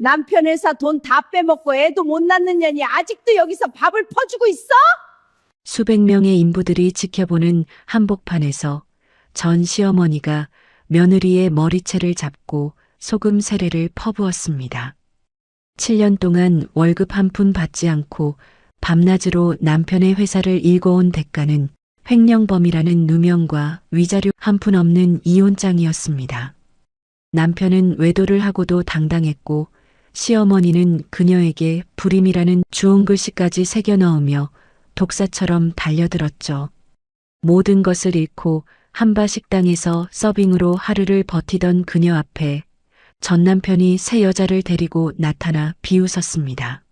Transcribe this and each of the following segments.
남편 회사 돈 다 빼먹고 애도 못 낳는 년이 아직도 여기서 밥을 퍼주고 있어? 수백 명의 인부들이 지켜보는 한복판에서 전 시어머니가 며느리의 머리채를 잡고 소금 세례를 퍼부었습니다. 7년 동안 월급 한 푼 받지 않고 밤낮으로 남편의 회사를 일궈온 대가는 횡령범이라는 누명과 위자료 한 푼 없는 이혼장이었습니다. 남편은 외도를 하고도 당당했고 시어머니는 그녀에게 불임이라는 주홍 글씨까지 새겨 넣으며 독사처럼 달려들었죠. 모든 것을 잃고 한바 식당에서 서빙으로 하루를 버티던 그녀 앞에 전 남편이 새 여자를 데리고 나타나 비웃었습니다.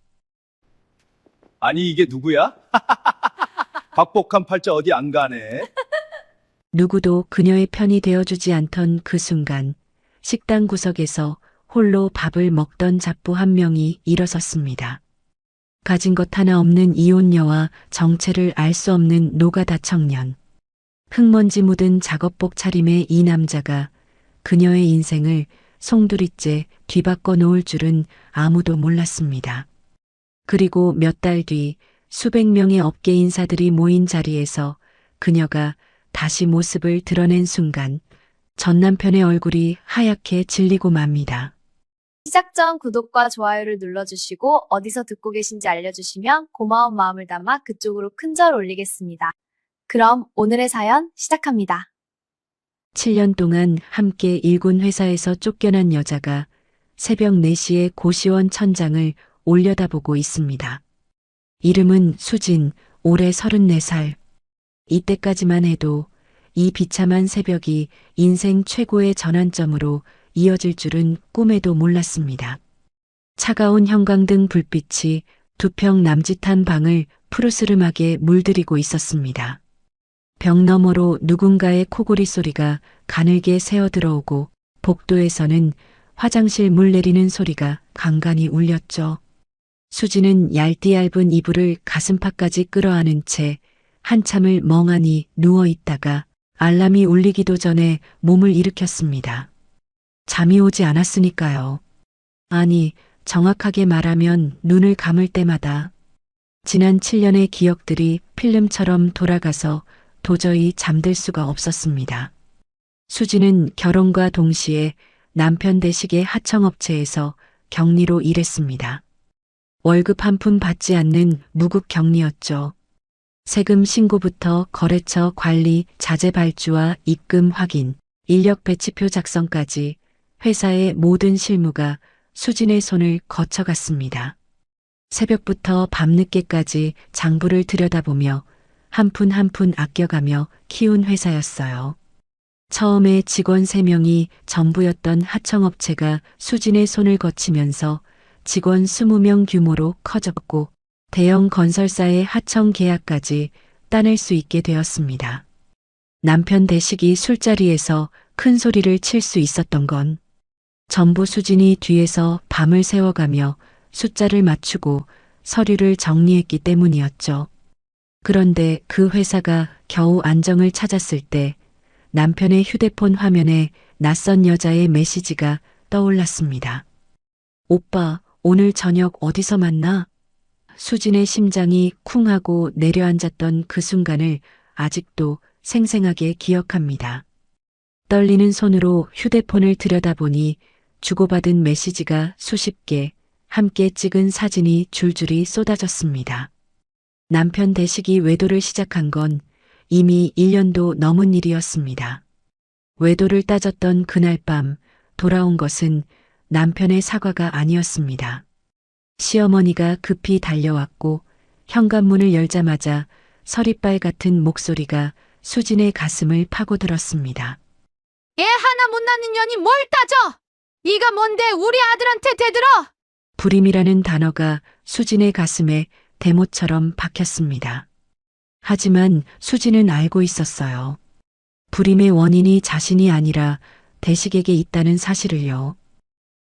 아니 이게 누구야? 박복한 팔자 어디 안 가네. 누구도 그녀의 편이 되어주지 않던 그 순간 식당 구석에서 홀로 밥을 먹던 잡부 한 명이 일어섰습니다. 가진 것 하나 없는 이혼녀와 정체를 알 수 없는 노가다 청년. 흙먼지 묻은 작업복 차림의 이 남자가 그녀의 인생을 송두리째 뒤바꿔 놓을 줄은 아무도 몰랐습니다. 그리고 몇 달 뒤 수백 명의 업계 인사들이 모인 자리에서 그녀가 다시 모습을 드러낸 순간 전 남편의 얼굴이 하얗게 질리고 맙니다. 시작 전 구독과 좋아요를 눌러주시고 어디서 듣고 계신지 알려주시면 고마운 마음을 담아 그쪽으로 큰절 올리겠습니다. 그럼 오늘의 사연 시작합니다. 7년 동안 함께 일군 회사에서 쫓겨난 여자가 새벽 4시에 고시원 천장을 올려다보고 있습니다. 이름은 수진, 올해 34살. 이때까지만 해도 이 비참한 새벽이 인생 최고의 전환점으로 이어질 줄은 꿈에도 몰랐습니다. 차가운 형광등 불빛이 두 평 남짓한 방을 푸르스름하게 물들이고 있었습니다. 벽 너머로 누군가의 코골이 소리가 가늘게 새어들어오고 복도에서는 화장실 물 내리는 소리가 간간히 울렸죠. 수지는 얇디얇은 이불을 가슴팍까지 끌어안은 채 한참을 멍하니 누워있다가 알람이 울리기도 전에 몸을 일으켰습니다. 잠이 오지 않았으니까요. 아니, 정확하게 말하면 눈을 감을 때마다 지난 7년의 기억들이 필름처럼 돌아가서 도저히 잠들 수가 없었습니다. 수지는 결혼과 동시에 남편 대식의 하청업체에서 격리로 일했습니다. 월급 한 푼 받지 않는 무급 격리였죠. 세금 신고부터 거래처 관리, 자재 발주와 입금 확인, 인력 배치표 작성까지 회사의 모든 실무가 수진의 손을 거쳐갔습니다. 새벽부터 밤늦게까지 장부를 들여다보며 한 푼 한 푼 아껴가며 키운 회사였어요. 처음에 직원 3명이 전부였던 하청업체가 수진의 손을 거치면서 직원 20명 규모로 커졌고 대형 건설사의 하청 계약까지 따낼 수 있게 되었습니다. 남편 대식이 술자리에서 큰 소리를 칠 수 있었던 건 전부 수진이 뒤에서 밤을 새워가며 숫자를 맞추고 서류를 정리했기 때문이었죠. 그런데 그 회사가 겨우 안정을 찾았을 때 남편의 휴대폰 화면에 낯선 여자의 메시지가 떠올랐습니다. 오빠, 오늘 저녁 어디서 만나? 수진의 심장이 쿵 하고 내려앉았던 그 순간을 아직도 생생하게 기억합니다. 떨리는 손으로 휴대폰을 들여다보니 주고받은 메시지가 수십 개, 함께 찍은 사진이 줄줄이 쏟아졌습니다. 남편 대식이 외도를 시작한 건 이미 1년도 넘은 일이었습니다. 외도를 따졌던 그날 밤 돌아온 것은 남편의 사과가 아니었습니다. 시어머니가 급히 달려왔고 현관문을 열자마자 서리빨 같은 목소리가 수진의 가슴을 파고들었습니다. 애 하나 못 낳는 년이 뭘 따져? 이가 뭔데 우리 아들한테 대들어? 불임이라는 단어가 수진의 가슴에 대못처럼 박혔습니다. 하지만 수진은 알고 있었어요. 불임의 원인이 자신이 아니라 대식에게 있다는 사실을요.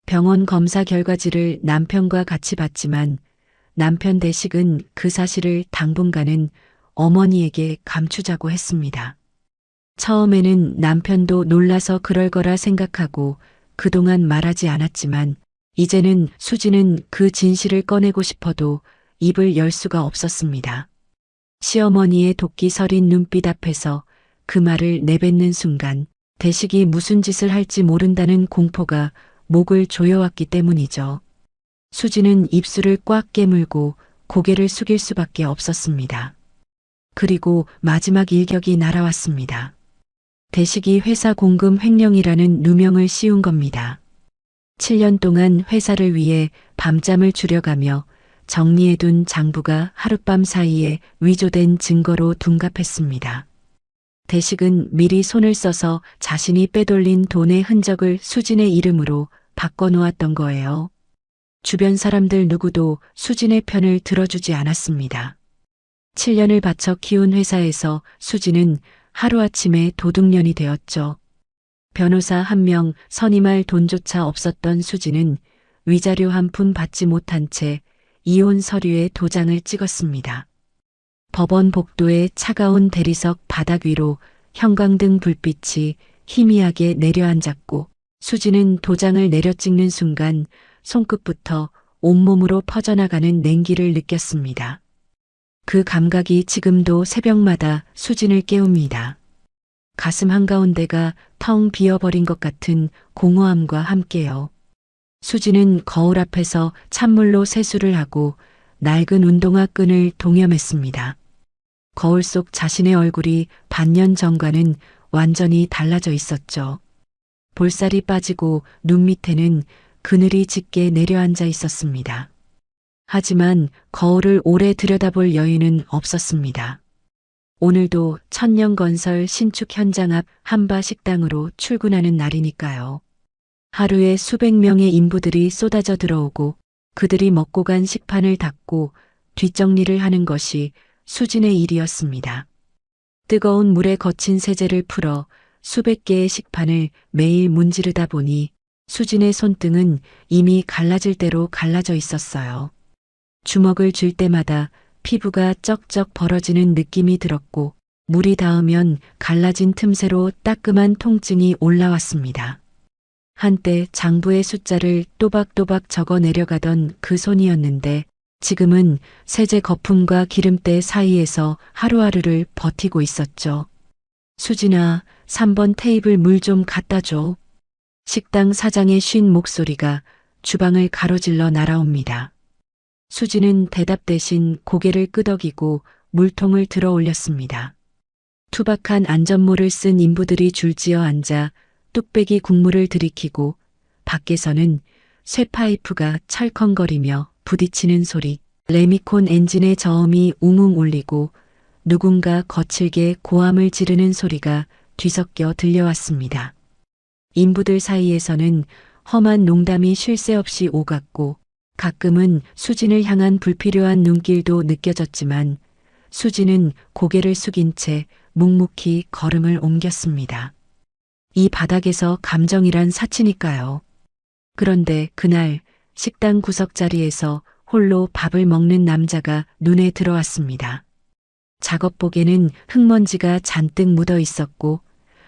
병원 검사 결과지를 남편과 같이 봤지만 남편 대식은 그 사실을 당분간은 어머니에게 감추자고 했습니다. 처음에는 남편도 놀라서 그럴 거라 생각하고 그동안 말하지 않았지만 이제는 수지는 그 진실을 꺼내고 싶어도 입을 열 수가 없었습니다. 시어머니의 도끼 서린 눈빛 앞에서 그 말을 내뱉는 순간 대식이 무슨 짓을 할지 모른다는 공포가 목을 조여왔기 때문이죠. 수지는 입술을 꽉 깨물고 고개를 숙일 수밖에 없었습니다. 그리고 마지막 일격이 날아왔습니다. 대식이 회사 공금 횡령이라는 누명을 씌운 겁니다. 7년 동안 회사를 위해 밤잠을 줄여가며 정리해둔 장부가 하룻밤 사이에 위조된 증거로 둔갑했습니다. 대식은 미리 손을 써서 자신이 빼돌린 돈의 흔적을 수진의 이름으로 바꿔놓았던 거예요. 주변 사람들 누구도 수진의 편을 들어주지 않았습니다. 7년을 바쳐 키운 회사에서 수진은 하루아침에 도둑년이 되었죠. 변호사 한 명 선임할 돈조차 없었던 수진은 위자료 한 푼 받지 못한 채 이혼 서류에 도장을 찍었습니다. 법원 복도의 차가운 대리석 바닥 위로 형광등 불빛이 희미하게 내려앉았고 수지는 도장을 내려찍는 순간 손끝부터 온몸으로 퍼져나가는 냉기를 느꼈습니다. 그 감각이 지금도 새벽마다 수진을 깨웁니다. 가슴 한가운데가 텅 비어버린 것 같은 공허함과 함께요. 수지는 거울 앞에서 찬물로 세수를 하고 낡은 운동화 끈을 동여맸습니다. 거울 속 자신의 얼굴이 반년 전과는 완전히 달라져 있었죠. 볼살이 빠지고 눈 밑에는 그늘이 짙게 내려앉아 있었습니다. 하지만 거울을 오래 들여다볼 여유는 없었습니다. 오늘도 천년건설 신축 현장 앞 한바 식당으로 출근하는 날이니까요. 하루에 수백 명의 인부들이 쏟아져 들어오고 그들이 먹고 간 식판을 닦고 뒷정리를 하는 것이 수진의 일이었습니다. 뜨거운 물에 거친 세제를 풀어 수백 개의 식판을 매일 문지르다 보니 수진의 손등은 이미 갈라질 대로 갈라져 있었어요. 주먹을 쥘 때마다 피부가 쩍쩍 벌어지는 느낌이 들었고 물이 닿으면 갈라진 틈새로 따끔한 통증이 올라왔습니다. 한때 장부의 숫자를 또박또박 적어 내려가던 그 손이었는데 지금은 세제 거품과 기름때 사이에서 하루하루를 버티고 있었죠. 수진아, 3번 테이블 물 좀 갖다 줘. 식당 사장의 쉰 목소리가 주방을 가로질러 날아옵니다. 수진은 대답 대신 고개를 끄덕이고 물통을 들어 올렸습니다. 투박한 안전모를 쓴 인부들이 줄지어 앉아 뚝배기 국물을 들이키고 밖에서는 쇠파이프가 철컹거리며 부딪히는 소리, 레미콘 엔진의 저음이 웅웅 울리고 누군가 거칠게 고함을 지르는 소리가 뒤섞여 들려왔습니다. 인부들 사이에서는 험한 농담이 쉴 새 없이 오갔고 가끔은 수진을 향한 불필요한 눈길도 느껴졌지만 수진은 고개를 숙인 채 묵묵히 걸음을 옮겼습니다. 이 바닥에서 감정이란 사치니까요. 그런데 그날 식당 구석자리에서 홀로 밥을 먹는 남자가 눈에 들어왔습니다. 작업복에는 흙먼지가 잔뜩 묻어 있었고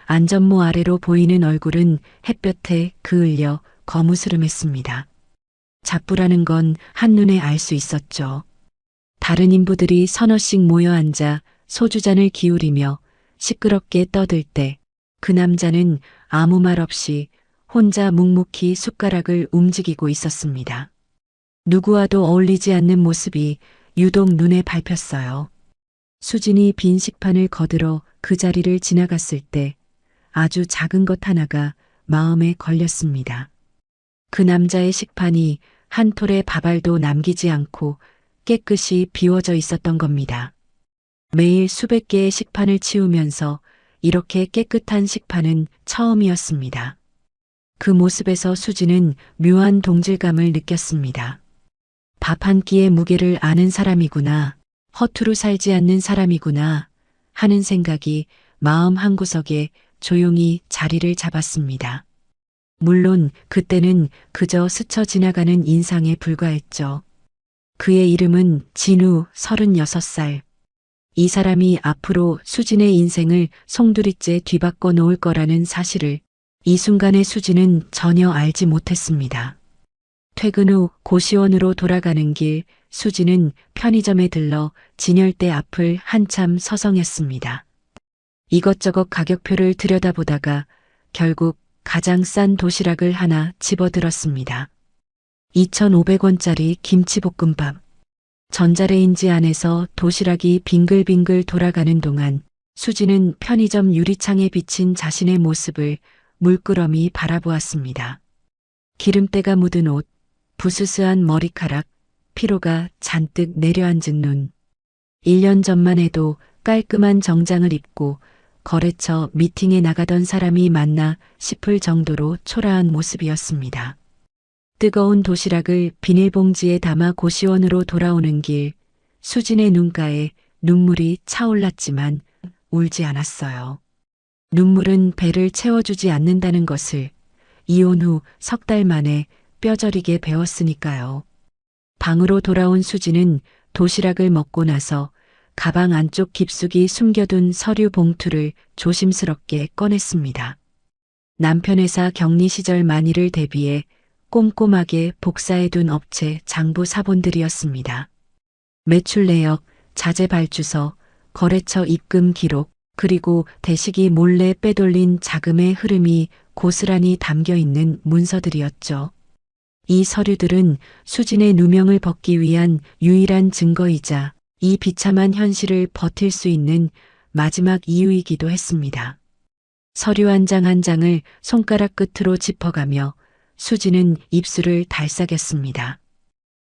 안전모 아래로 보이는 얼굴은 햇볕에 그을려 거무스름했습니다. 잡부라는 건 한눈에 알 수 있었죠. 다른 인부들이 서너씩 모여 앉아 소주잔을 기울이며 시끄럽게 떠들 때 그 남자는 아무 말 없이 혼자 묵묵히 숟가락을 움직이고 있었습니다. 누구와도 어울리지 않는 모습이 유독 눈에 밟혔어요. 수진이 빈 식판을 거들어 그 자리를 지나갔을 때 아주 작은 것 하나가 마음에 걸렸습니다. 그 남자의 식판이 한 톨의 밥알도 남기지 않고 깨끗이 비워져 있었던 겁니다. 매일 수백 개의 식판을 치우면서 이렇게 깨끗한 식판은 처음이었습니다. 그 모습에서 수지는 묘한 동질감을 느꼈습니다. 밥 한 끼의 무게를 아는 사람이구나, 허투루 살지 않는 사람이구나 하는 생각이 마음 한구석에 조용히 자리를 잡았습니다. 물론 그때는 그저 스쳐 지나가는 인상에 불과했죠. 그의 이름은 진우 36살. 이 사람이 앞으로 수진의 인생을 송두리째 뒤바꿔 놓을 거라는 사실을 이 순간의 수진은 전혀 알지 못했습니다. 퇴근 후 고시원으로 돌아가는 길 수지는 편의점에 들러 진열대 앞을 한참 서성였습니다. 이것저것 가격표를 들여다보다가 결국 가장 싼 도시락을 하나 집어들었습니다. 2,500원짜리 김치볶음밥. 전자레인지 안에서 도시락이 빙글빙글 돌아가는 동안 수지는 편의점 유리창에 비친 자신의 모습을 물끄러미 바라보았습니다. 기름때가 묻은 옷, 부스스한 머리카락, 피로가 잔뜩 내려앉은 눈. 1년 전만 해도 깔끔한 정장을 입고 거래처 미팅에 나가던 사람이 맞나 싶을 정도로 초라한 모습이었습니다. 뜨거운 도시락을 비닐봉지에 담아 고시원으로 돌아오는 길, 수진의 눈가에 눈물이 차올랐지만 울지 않았어요. 눈물은 배를 채워주지 않는다는 것을 이혼 후 석 달 만에 뼈저리게 배웠으니까요. 방으로 돌아온 수지는 도시락을 먹고 나서 가방 안쪽 깊숙이 숨겨둔 서류 봉투를 조심스럽게 꺼냈습니다. 남편 회사 격리 시절 만일을 대비해 꼼꼼하게 복사해둔 업체 장부 사본들이었습니다. 매출 내역, 자재 발주서, 거래처 입금 기록, 그리고 대식이 몰래 빼돌린 자금의 흐름이 고스란히 담겨 있는 문서들이었죠. 이 서류들은 수진의 누명을 벗기 위한 유일한 증거이자 이 비참한 현실을 버틸 수 있는 마지막 이유이기도 했습니다. 서류 한 장 한 장을 손가락 끝으로 짚어가며 수지는 입술을 달싹였습니다.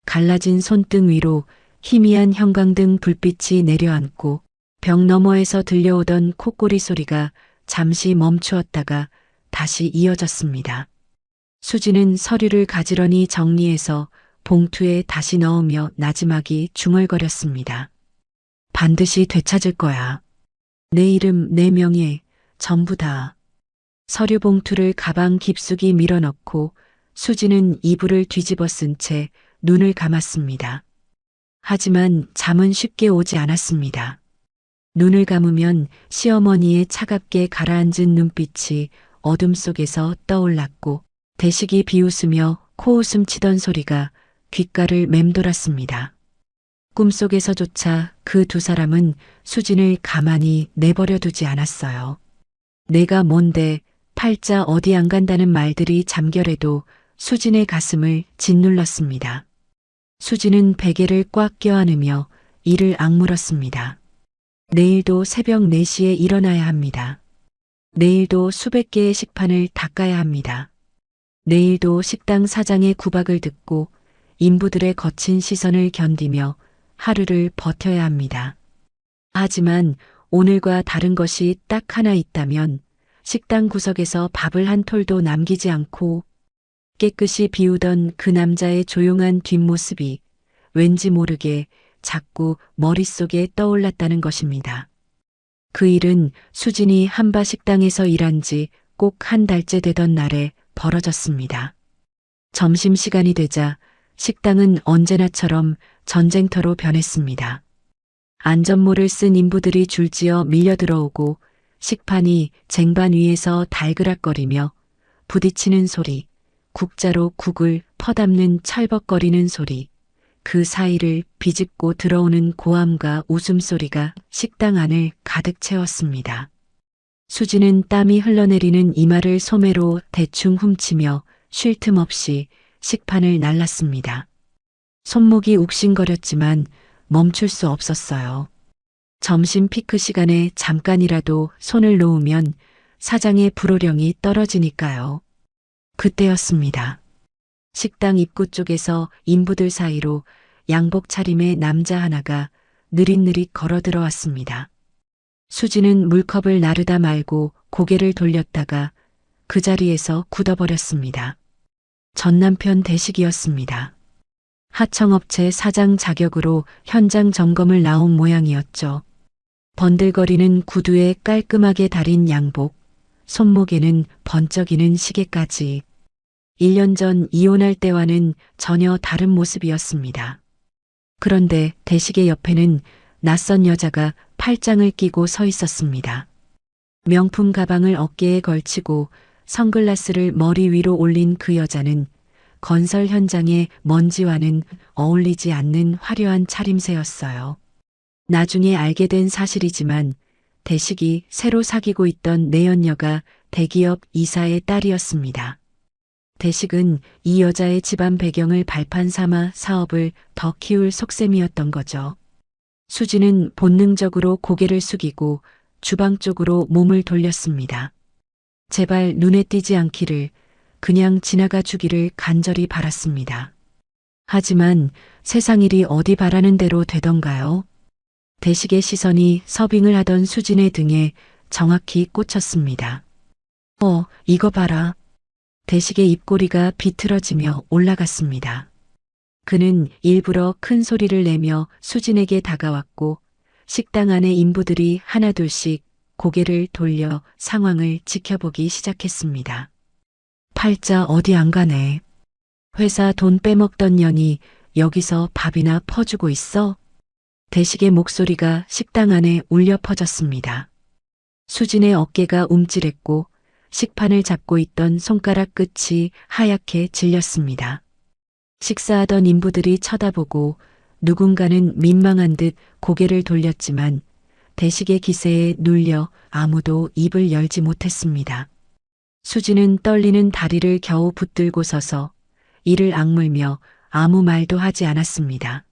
갈라진 손등 위로 희미한 형광등 불빛이 내려앉고 벽 너머에서 들려오던 콧고리 소리가 잠시 멈추었다가 다시 이어졌습니다. 수지는 서류를 가지런히 정리해서 봉투에 다시 넣으며 나지막이 중얼거렸습니다. 반드시 되찾을 거야. 내 이름, 내 명예, 전부 다. 서류 봉투를 가방 깊숙이 밀어넣고 수지는 이불을 뒤집어 쓴 채 눈을 감았습니다. 하지만 잠은 쉽게 오지 않았습니다. 눈을 감으면 시어머니의 차갑게 가라앉은 눈빛이 어둠 속에서 떠올랐고 대식이 비웃으며 코웃음 치던 소리가 귓가를 맴돌았습니다. 꿈속에서조차 그 두 사람은 수진을 가만히 내버려 두지 않았어요. 내가 뭔데 팔자 어디 안 간다는 말들이 잠결에도 수진의 가슴을 짓눌렀습니다. 수진은 베개를 꽉 껴안으며 이를 악물었습니다. 내일도 새벽 4시에 일어나야 합니다. 내일도 수백 개의 식판을 닦아야 합니다. 내일도 식당 사장의 구박을 듣고 인부들의 거친 시선을 견디며 하루를 버텨야 합니다. 하지만 오늘과 다른 것이 딱 하나 있다면 식당 구석에서 밥을 한 톨도 남기지 않고 깨끗이 비우던 그 남자의 조용한 뒷모습이 왠지 모르게 자꾸 머릿속에 떠올랐다는 것입니다. 그 일은 수진이 한바 식당에서 일한 지 꼭 한 달째 되던 날에 벌어졌습니다. 점심시간이 되자 식당은 언제나처럼 전쟁터로 변했습니다. 안전모를 쓴 인부들이 줄지어 밀려들어오고 식판이 쟁반 위에서 달그락거리며 부딪히는 소리, 국자로 국을 퍼담는 철벅거리는 소리, 그 사이를 비집고 들어오는 고함과 웃음소리가 식당 안을 가득 채웠습니다. 수지는 땀이 흘러내리는 이마를 소매로 대충 훔치며 쉴 틈 없이 식판을 날랐습니다. 손목이 욱신거렸지만 멈출 수 없었어요. 점심 피크 시간에 잠깐이라도 손을 놓으면 사장의 불호령이 떨어지니까요. 그때였습니다. 식당 입구 쪽에서 인부들 사이로 양복 차림의 남자 하나가 느릿느릿 걸어 들어왔습니다. 수지는 물컵을 나르다 말고 고개를 돌렸다가 그 자리에서 굳어버렸습니다. 전 남편 대식이었습니다. 하청업체 사장 자격으로 현장 점검을 나온 모양이었죠. 번들거리는 구두에 깔끔하게 다린 양복, 손목에는 번쩍이는 시계까지. 1년 전 이혼할 때와는 전혀 다른 모습이었습니다. 그런데 대식의 옆에는 낯선 여자가 팔짱을 끼고 서 있었습니다. 명품 가방을 어깨에 걸치고 선글라스를 머리 위로 올린 그 여자는 건설 현장의 먼지와는 어울리지 않는 화려한 차림새였어요. 나중에 알게 된 사실이지만 대식이 새로 사귀고 있던 내연녀가 대기업 이사의 딸이었습니다. 대식은 이 여자의 집안 배경을 발판 삼아 사업을 더 키울 속셈이었던 거죠. 수지는 본능적으로 고개를 숙이고 주방 쪽으로 몸을 돌렸습니다. 제발 눈에 띄지 않기를, 그냥 지나가 주기를 간절히 바랐습니다. 하지만 세상 일이 어디 바라는 대로 되던가요? 대식의 시선이 서빙을 하던 수진의 등에 정확히 꽂혔습니다. 이거 봐라. 대식의 입꼬리가 비틀어지며 올라갔습니다. 그는 일부러 큰 소리를 내며 수진에게 다가왔고 식당 안의 인부들이 하나둘씩 고개를 돌려 상황을 지켜보기 시작했습니다. 팔자 어디 안 가네. 회사 돈 빼먹던 년이 여기서 밥이나 퍼주고 있어? 대식의 목소리가 식당 안에 울려 퍼졌습니다. 수진의 어깨가 움찔했고 식판을 잡고 있던 손가락 끝이 하얗게 질렸습니다. 식사하던 인부들이 쳐다보고 누군가는 민망한 듯 고개를 돌렸지만 대식의 기세에 눌려 아무도 입을 열지 못했습니다. 수지는 떨리는 다리를 겨우 붙들고 서서 이를 악물며 아무 말도 하지 않았습니다.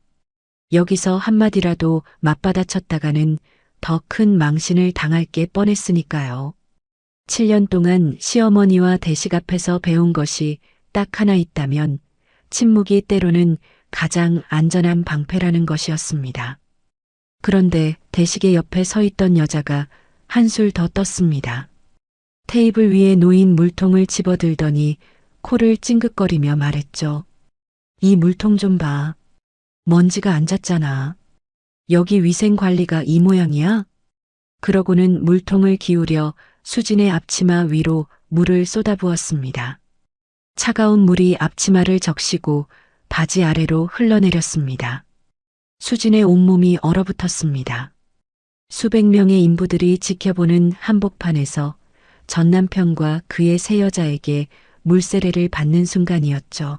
여기서 한마디라도 맞받아쳤다가는 더 큰 망신을 당할 게 뻔했으니까요. 7년 동안 시어머니와 대식 앞에서 배운 것이 딱 하나 있다면 침묵이 때로는 가장 안전한 방패라는 것이었습니다. 그런데 대식의 옆에 서 있던 여자가 한술 더 떴습니다. 테이블 위에 놓인 물통을 집어들더니 코를 찡긋거리며 말했죠. 이 물통 좀 봐. 먼지가 앉았잖아. 여기 위생관리가 이 모양이야? 그러고는 물통을 기울여 수진의 앞치마 위로 물을 쏟아부었습니다. 차가운 물이 앞치마를 적시고 바지 아래로 흘러내렸습니다. 수진의 온몸이 얼어붙었습니다. 수백 명의 인부들이 지켜보는 한복판에서 전 남편과 그의 새 여자에게 물세례를 받는 순간이었죠.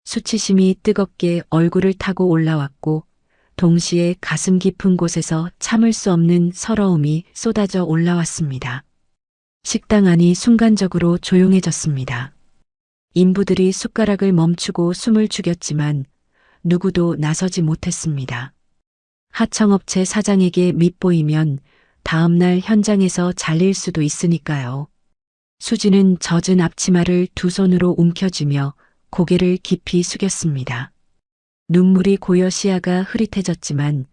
수치심이 뜨겁게 얼굴을 타고 올라왔고 동시에 가슴 깊은 곳에서 참을 수 없는 서러움이 쏟아져 올라왔습니다. 식당 안이 순간적으로 조용해졌습니다. 인부들이 숟가락을 멈추고 숨을 죽였지만 누구도 나서지 못했습니다. 하청업체 사장에게 밉보이면 다음날 현장에서 잘릴 수도 있으니까요. 수지는 젖은 앞치마를 두 손으로 움켜쥐며 고개를 깊이 숙였습니다. 눈물이 고여 시야가 흐릿해졌지만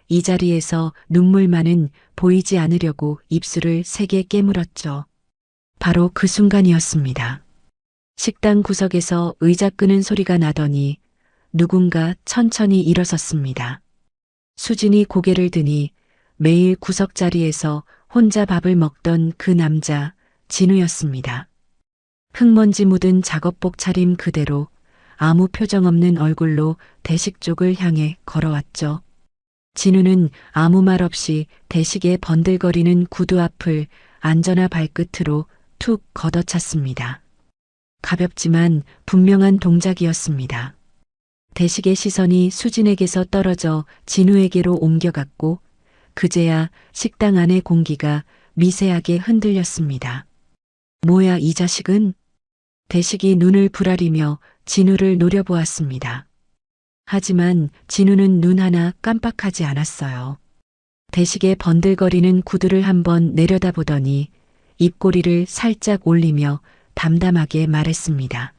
이 자리에서 눈물만은 보이지 않으려고 입술을 세게 깨물었죠. 바로 그 순간이었습니다. 식당 구석에서 의자 끄는 소리가 나더니 누군가 천천히 일어섰습니다. 수진이 고개를 드니 매일 구석자리에서 혼자 밥을 먹던 그 남자 진우였습니다. 흙먼지 묻은 작업복 차림 그대로 아무 표정 없는 얼굴로 대식 쪽을 향해 걸어왔죠. 진우는 아무 말 없이 대식의 번들거리는 구두 앞을 안전화 발끝으로 툭 걷어찼습니다. 가볍지만 분명한 동작이었습니다. 대식의 시선이 수진에게서 떨어져 진우에게로 옮겨갔고 그제야 식당 안의 공기가 미세하게 흔들렸습니다. 뭐야 이 자식은? 대식이 눈을 부라리며 진우를 노려보았습니다. 하지만 진우는 눈 하나 깜빡하지 않았어요. 대식의 번들거리는 구두를 한번 내려다보더니 입꼬리를 살짝 올리며 담담하게 말했습니다.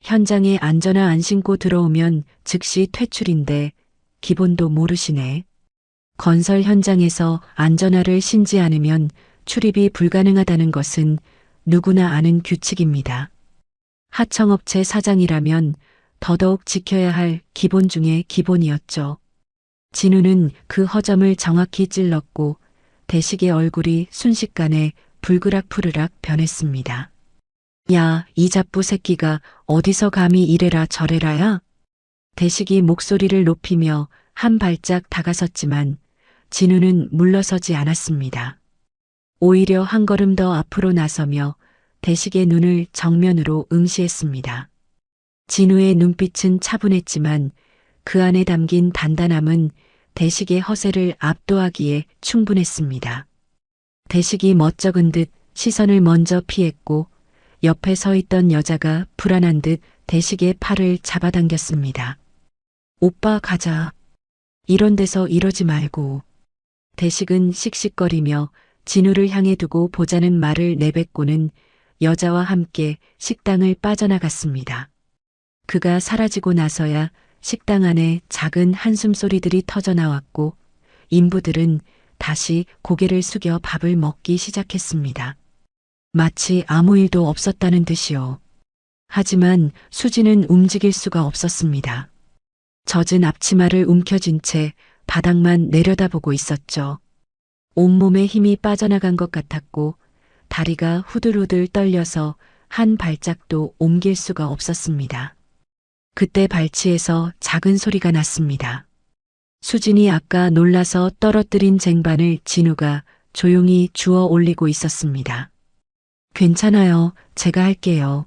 현장에 안전화 안 신고 들어오면 즉시 퇴출인데 기본도 모르시네. 건설 현장에서 안전화를 신지 않으면 출입이 불가능하다는 것은 누구나 아는 규칙입니다. 하청업체 사장이라면 더더욱 지켜야 할 기본 중의 기본이었죠. 진우는 그 허점을 정확히 찔렀고 대식의 얼굴이 순식간에 불그락푸르락 변했습니다. 야, 이 잡부 새끼가 어디서 감히 이래라 저래라야? 대식이 목소리를 높이며 한 발짝 다가섰지만 진우는 물러서지 않았습니다. 오히려 한 걸음 더 앞으로 나서며 대식의 눈을 정면으로 응시했습니다. 진우의 눈빛은 차분했지만 그 안에 담긴 단단함은 대식의 허세를 압도하기에 충분했습니다. 대식이 멋쩍은 듯 시선을 먼저 피했고 옆에 서 있던 여자가 불안한 듯 대식의 팔을 잡아당겼습니다. 오빠 가자. 이런 데서 이러지 말고. 대식은 씩씩거리며 진우를 향해 두고 보자는 말을 내뱉고는 여자와 함께 식당을 빠져나갔습니다. 그가 사라지고 나서야 식당 안에 작은 한숨소리들이 터져나왔고 인부들은 다시 고개를 숙여 밥을 먹기 시작했습니다. 마치 아무 일도 없었다는 듯이요. 하지만 수지는 움직일 수가 없었습니다. 젖은 앞치마를 움켜쥔 채 바닥만 내려다보고 있었죠. 온몸에 힘이 빠져나간 것 같았고 다리가 후들후들 떨려서 한 발짝도 옮길 수가 없었습니다. 그때 발치에서 작은 소리가 났습니다. 수진이 아까 놀라서 떨어뜨린 쟁반을 진우가 조용히 주워 올리고 있었습니다. 괜찮아요. 제가 할게요.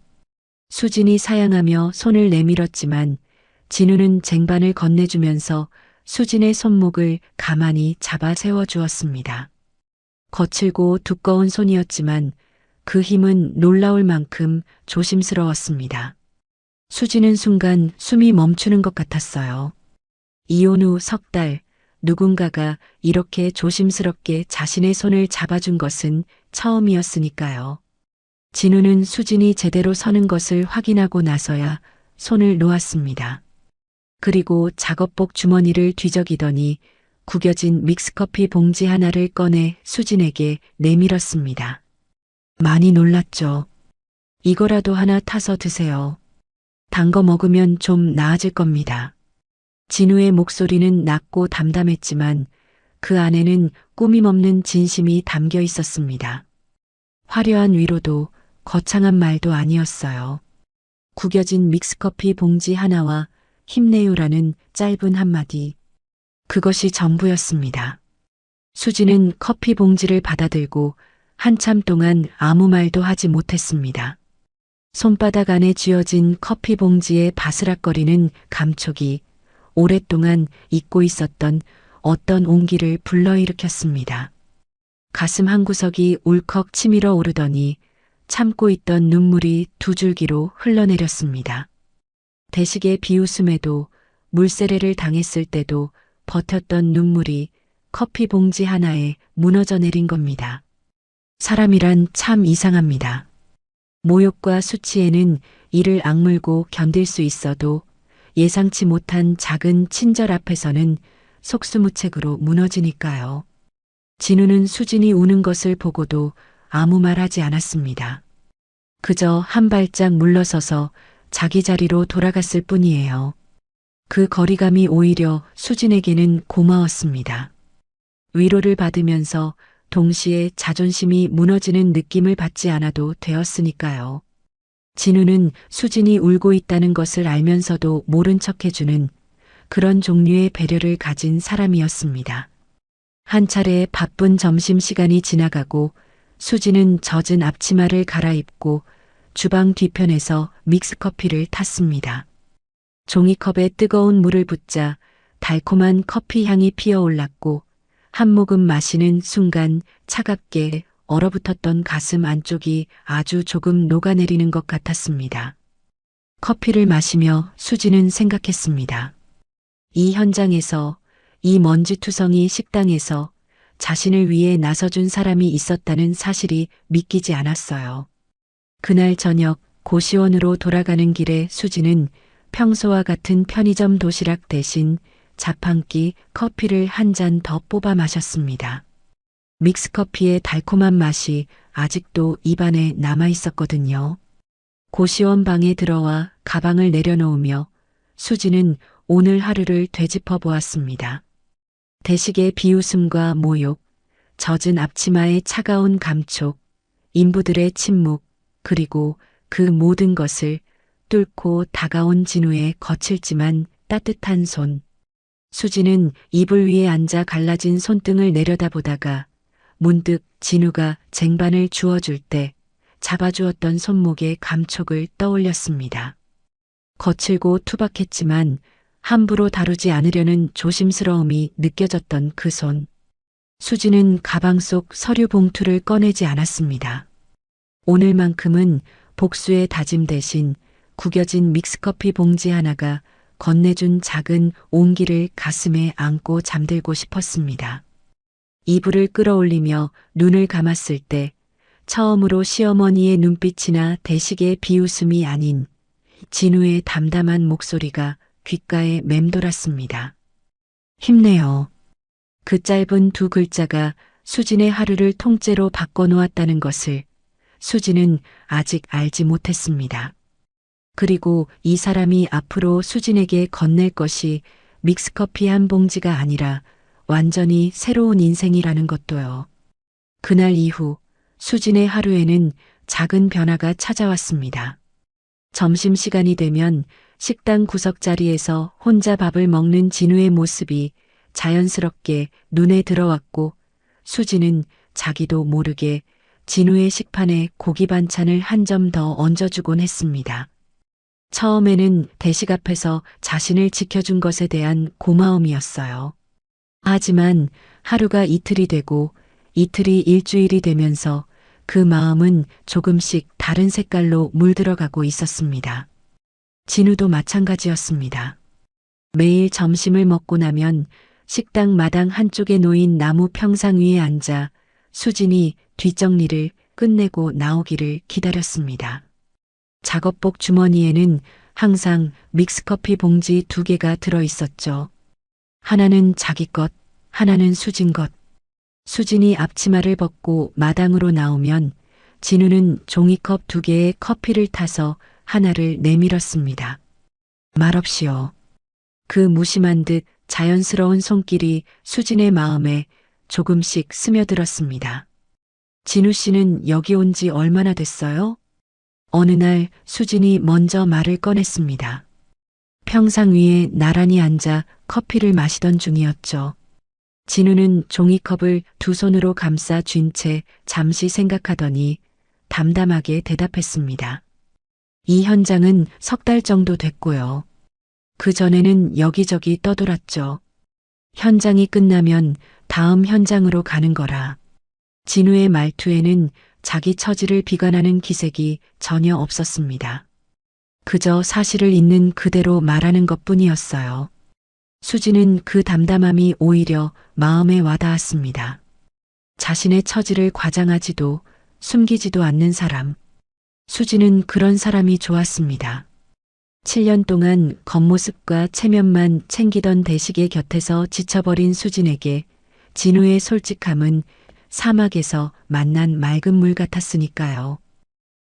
수진이 사양하며 손을 내밀었지만 진우는 쟁반을 건네주면서 수진의 손목을 가만히 잡아 세워주었습니다. 거칠고 두꺼운 손이었지만 그 힘은 놀라울 만큼 조심스러웠습니다. 수지는 순간 숨이 멈추는 것 같았어요. 이혼 후 석 달, 누군가가 이렇게 조심스럽게 자신의 손을 잡아준 것은 처음이었으니까요. 진우는 수진이 제대로 서는 것을 확인하고 나서야 손을 놓았습니다. 그리고 작업복 주머니를 뒤적이더니 구겨진 믹스커피 봉지 하나를 꺼내 수진에게 내밀었습니다. 많이 놀랐죠. 이거라도 하나 타서 드세요. 단 거 먹으면 좀 나아질 겁니다. 진우의 목소리는 낮고 담담했지만 그 안에는 꾸밈없는 진심이 담겨 있었습니다. 화려한 위로도 거창한 말도 아니었어요. 구겨진 믹스커피 봉지 하나와 힘내요라는 짧은 한마디. 그것이 전부였습니다. 수지는 커피 봉지를 받아들고 한참 동안 아무 말도 하지 못했습니다. 손바닥 안에 쥐어진 커피 봉지의 바스락거리는 감촉이 오랫동안 잊고 있었던 어떤 온기를 불러일으켰습니다. 가슴 한구석이 울컥 치밀어 오르더니 참고 있던 눈물이 두 줄기로 흘러내렸습니다. 대식의 비웃음에도 물세례를 당했을 때도 버텼던 눈물이 커피 봉지 하나에 무너져 내린 겁니다. 사람이란 참 이상합니다. 모욕과 수치에는 이를 악물고 견딜 수 있어도 예상치 못한 작은 친절 앞에서는 속수무책으로 무너지니까요. 진우는 수진이 우는 것을 보고도 아무 말 하지 않았습니다. 그저 한 발짝 물러서서 자기 자리로 돌아갔을 뿐이에요. 그 거리감이 오히려 수진에게는 고마웠습니다. 위로를 받으면서 동시에 자존심이 무너지는 느낌을 받지 않아도 되었으니까요. 진우는 수진이 울고 있다는 것을 알면서도 모른 척 해주는 그런 종류의 배려를 가진 사람이었습니다. 한 차례 바쁜 점심시간이 지나가고 수진은 젖은 앞치마를 갈아입고 주방 뒤편에서 믹스커피를 탔습니다. 종이컵에 뜨거운 물을 붓자 달콤한 커피 향이 피어올랐고 한 모금 마시는 순간 차갑게 얼어붙었던 가슴 안쪽이 아주 조금 녹아내리는 것 같았습니다. 커피를 마시며 수지는 생각했습니다. 이 현장에서, 이 먼지투성이 식당에서 자신을 위해 나서준 사람이 있었다는 사실이 믿기지 않았어요. 그날 저녁 고시원으로 돌아가는 길에 수지는 평소와 같은 편의점 도시락 대신 자판기 커피를 한 잔 더 뽑아 마셨습니다. 믹스커피의 달콤한 맛이 아직도 입안에 남아 있었거든요. 고시원 방에 들어와 가방을 내려놓으며 수지는 오늘 하루를 되짚어 보았습니다. 대식의 비웃음과 모욕, 젖은 앞치마의 차가운 감촉, 인부들의 침묵, 그리고 그 모든 것을 뚫고 다가온 진우의 거칠지만 따뜻한 손. 수지는 이불 위에 앉아 갈라진 손등을 내려다보다가 문득 진우가 쟁반을 주워줄 때 잡아주었던 손목의 감촉을 떠올렸습니다. 거칠고 투박했지만 함부로 다루지 않으려는 조심스러움이 느껴졌던 그 손. 수지는 가방 속 서류 봉투를 꺼내지 않았습니다. 오늘만큼은 복수의 다짐 대신 구겨진 믹스커피 봉지 하나가 건네준 작은 온기를 가슴에 안고 잠들고 싶었습니다. 이불을 끌어올리며 눈을 감았을 때 처음으로 시어머니의 눈빛이나 대식의 비웃음이 아닌 진우의 담담한 목소리가 귓가에 맴돌았습니다. 힘내요. 그 짧은 두 글자가 수진의 하루를 통째로 바꿔놓았다는 것을 수진은 아직 알지 못했습니다. 그리고 이 사람이 앞으로 수진에게 건넬 것이 믹스커피 한 봉지가 아니라 완전히 새로운 인생이라는 것도요. 그날 이후 수진의 하루에는 작은 변화가 찾아왔습니다. 점심시간이 되면 식당 구석자리에서 혼자 밥을 먹는 진우의 모습이 자연스럽게 눈에 들어왔고 수진은 자기도 모르게 진우의 식판에 고기 반찬을 한 점 더 얹어주곤 했습니다. 처음에는 대식 앞에서 자신을 지켜준 것에 대한 고마움이었어요. 하지만 하루가 이틀이 되고 이틀이 일주일이 되면서 그 마음은 조금씩 다른 색깔로 물들어가고 있었습니다. 진우도 마찬가지였습니다. 매일 점심을 먹고 나면 식당 마당 한쪽에 놓인 나무 평상 위에 앉아 수진이 뒷정리를 끝내고 나오기를 기다렸습니다. 작업복 주머니에는 항상 믹스커피 봉지 2개가 들어있었죠. 하나는 자기 것, 하나는 수진 것. 수진이 앞치마를 벗고 마당으로 나오면 진우는 종이컵 2개에 커피를 타서 하나를 내밀었습니다. 말없이요. 그 무심한 듯 자연스러운 손길이 수진의 마음에 조금씩 스며들었습니다. 진우 씨는 여기 온 지 얼마나 됐어요? 어느 날 수진이 먼저 말을 꺼냈습니다. 평상 위에 나란히 앉아 커피를 마시던 중이었죠. 진우는 종이컵을 두 손으로 감싸 쥔 채 잠시 생각하더니 담담하게 대답했습니다. 이 현장은 3달 정도 됐고요. 그 전에는 여기저기 떠돌았죠. 현장이 끝나면 다음 현장으로 가는 거라. 진우의 말투에는 자기 처지를 비관하는 기색이 전혀 없었습니다. 그저 사실을 있는 그대로 말하는 것뿐이었어요. 수지는 그 담담함이 오히려 마음에 와닿았습니다. 자신의 처지를 과장하지도 숨기지도 않는 사람. 수지는 그런 사람이 좋았습니다. 7년 동안 겉모습과 체면만 챙기던 대식의 곁에서 지쳐버린 수진에게 진우의 솔직함은 사막에서 만난 맑은 물 같았으니까요.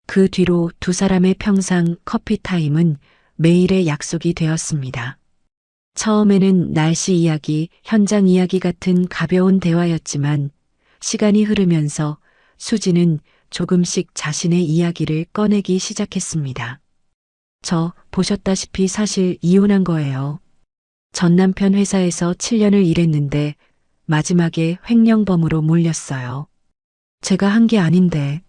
그 뒤로 두 사람의 평상 커피 타임은 매일의 약속이 되었습니다. 처음에는 날씨 이야기, 현장 이야기 같은 가벼운 대화였지만 시간이 흐르면서 수지는 조금씩 자신의 이야기를 꺼내기 시작했습니다. 저 보셨다시피 사실 이혼한 거예요. 전 남편 회사에서 7년을 일했는데 마지막에 횡령범으로 몰렸어요. 제가 한 게 아닌데.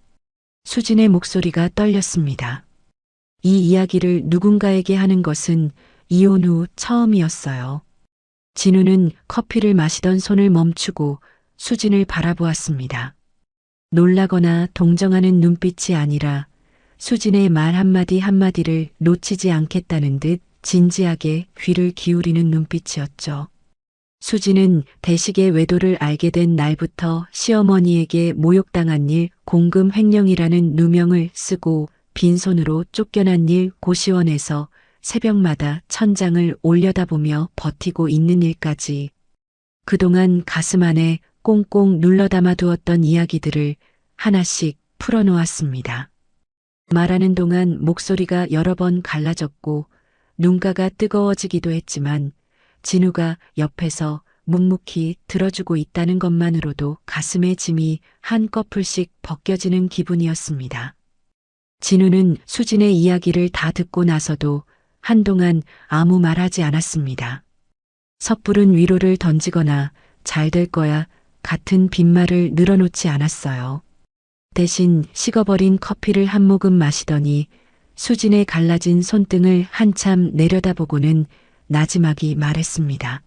수진의 목소리가 떨렸습니다. 이 이야기를 누군가에게 하는 것은 이혼 후 처음이었어요. 진우는 커피를 마시던 손을 멈추고 수진을 바라보았습니다. 놀라거나 동정하는 눈빛이 아니라 수진의 말 한마디 한마디를 놓치지 않겠다는 듯 진지하게 귀를 기울이는 눈빛이었죠. 수진은 대식의 외도를 알게 된 날부터 시어머니에게 모욕당한 일 공금 횡령이라는 누명을 쓰고 빈손으로 쫓겨난 일 고시원에서 새벽마다 천장을 올려다보며 버티고 있는 일까지 그동안 가슴 안에 꽁꽁 눌러 담아두었던 이야기들을 하나씩 풀어놓았습니다. 말하는 동안 목소리가 여러 번 갈라졌고 눈가가 뜨거워지기도 했지만 진우가 옆에서 묵묵히 들어주고 있다는 것만으로도 가슴의 짐이 한꺼풀씩 벗겨지는 기분이었습니다. 진우는 수진의 이야기를 다 듣고 나서도 한동안 아무 말하지 않았습니다. 섣부른 위로를 던지거나 잘 될 거야 같은 빈말을 늘어놓지 않았어요. 대신 식어버린 커피를 한 모금 마시더니 수진의 갈라진 손등을 한참 내려다보고는 나지막이 말했습니다.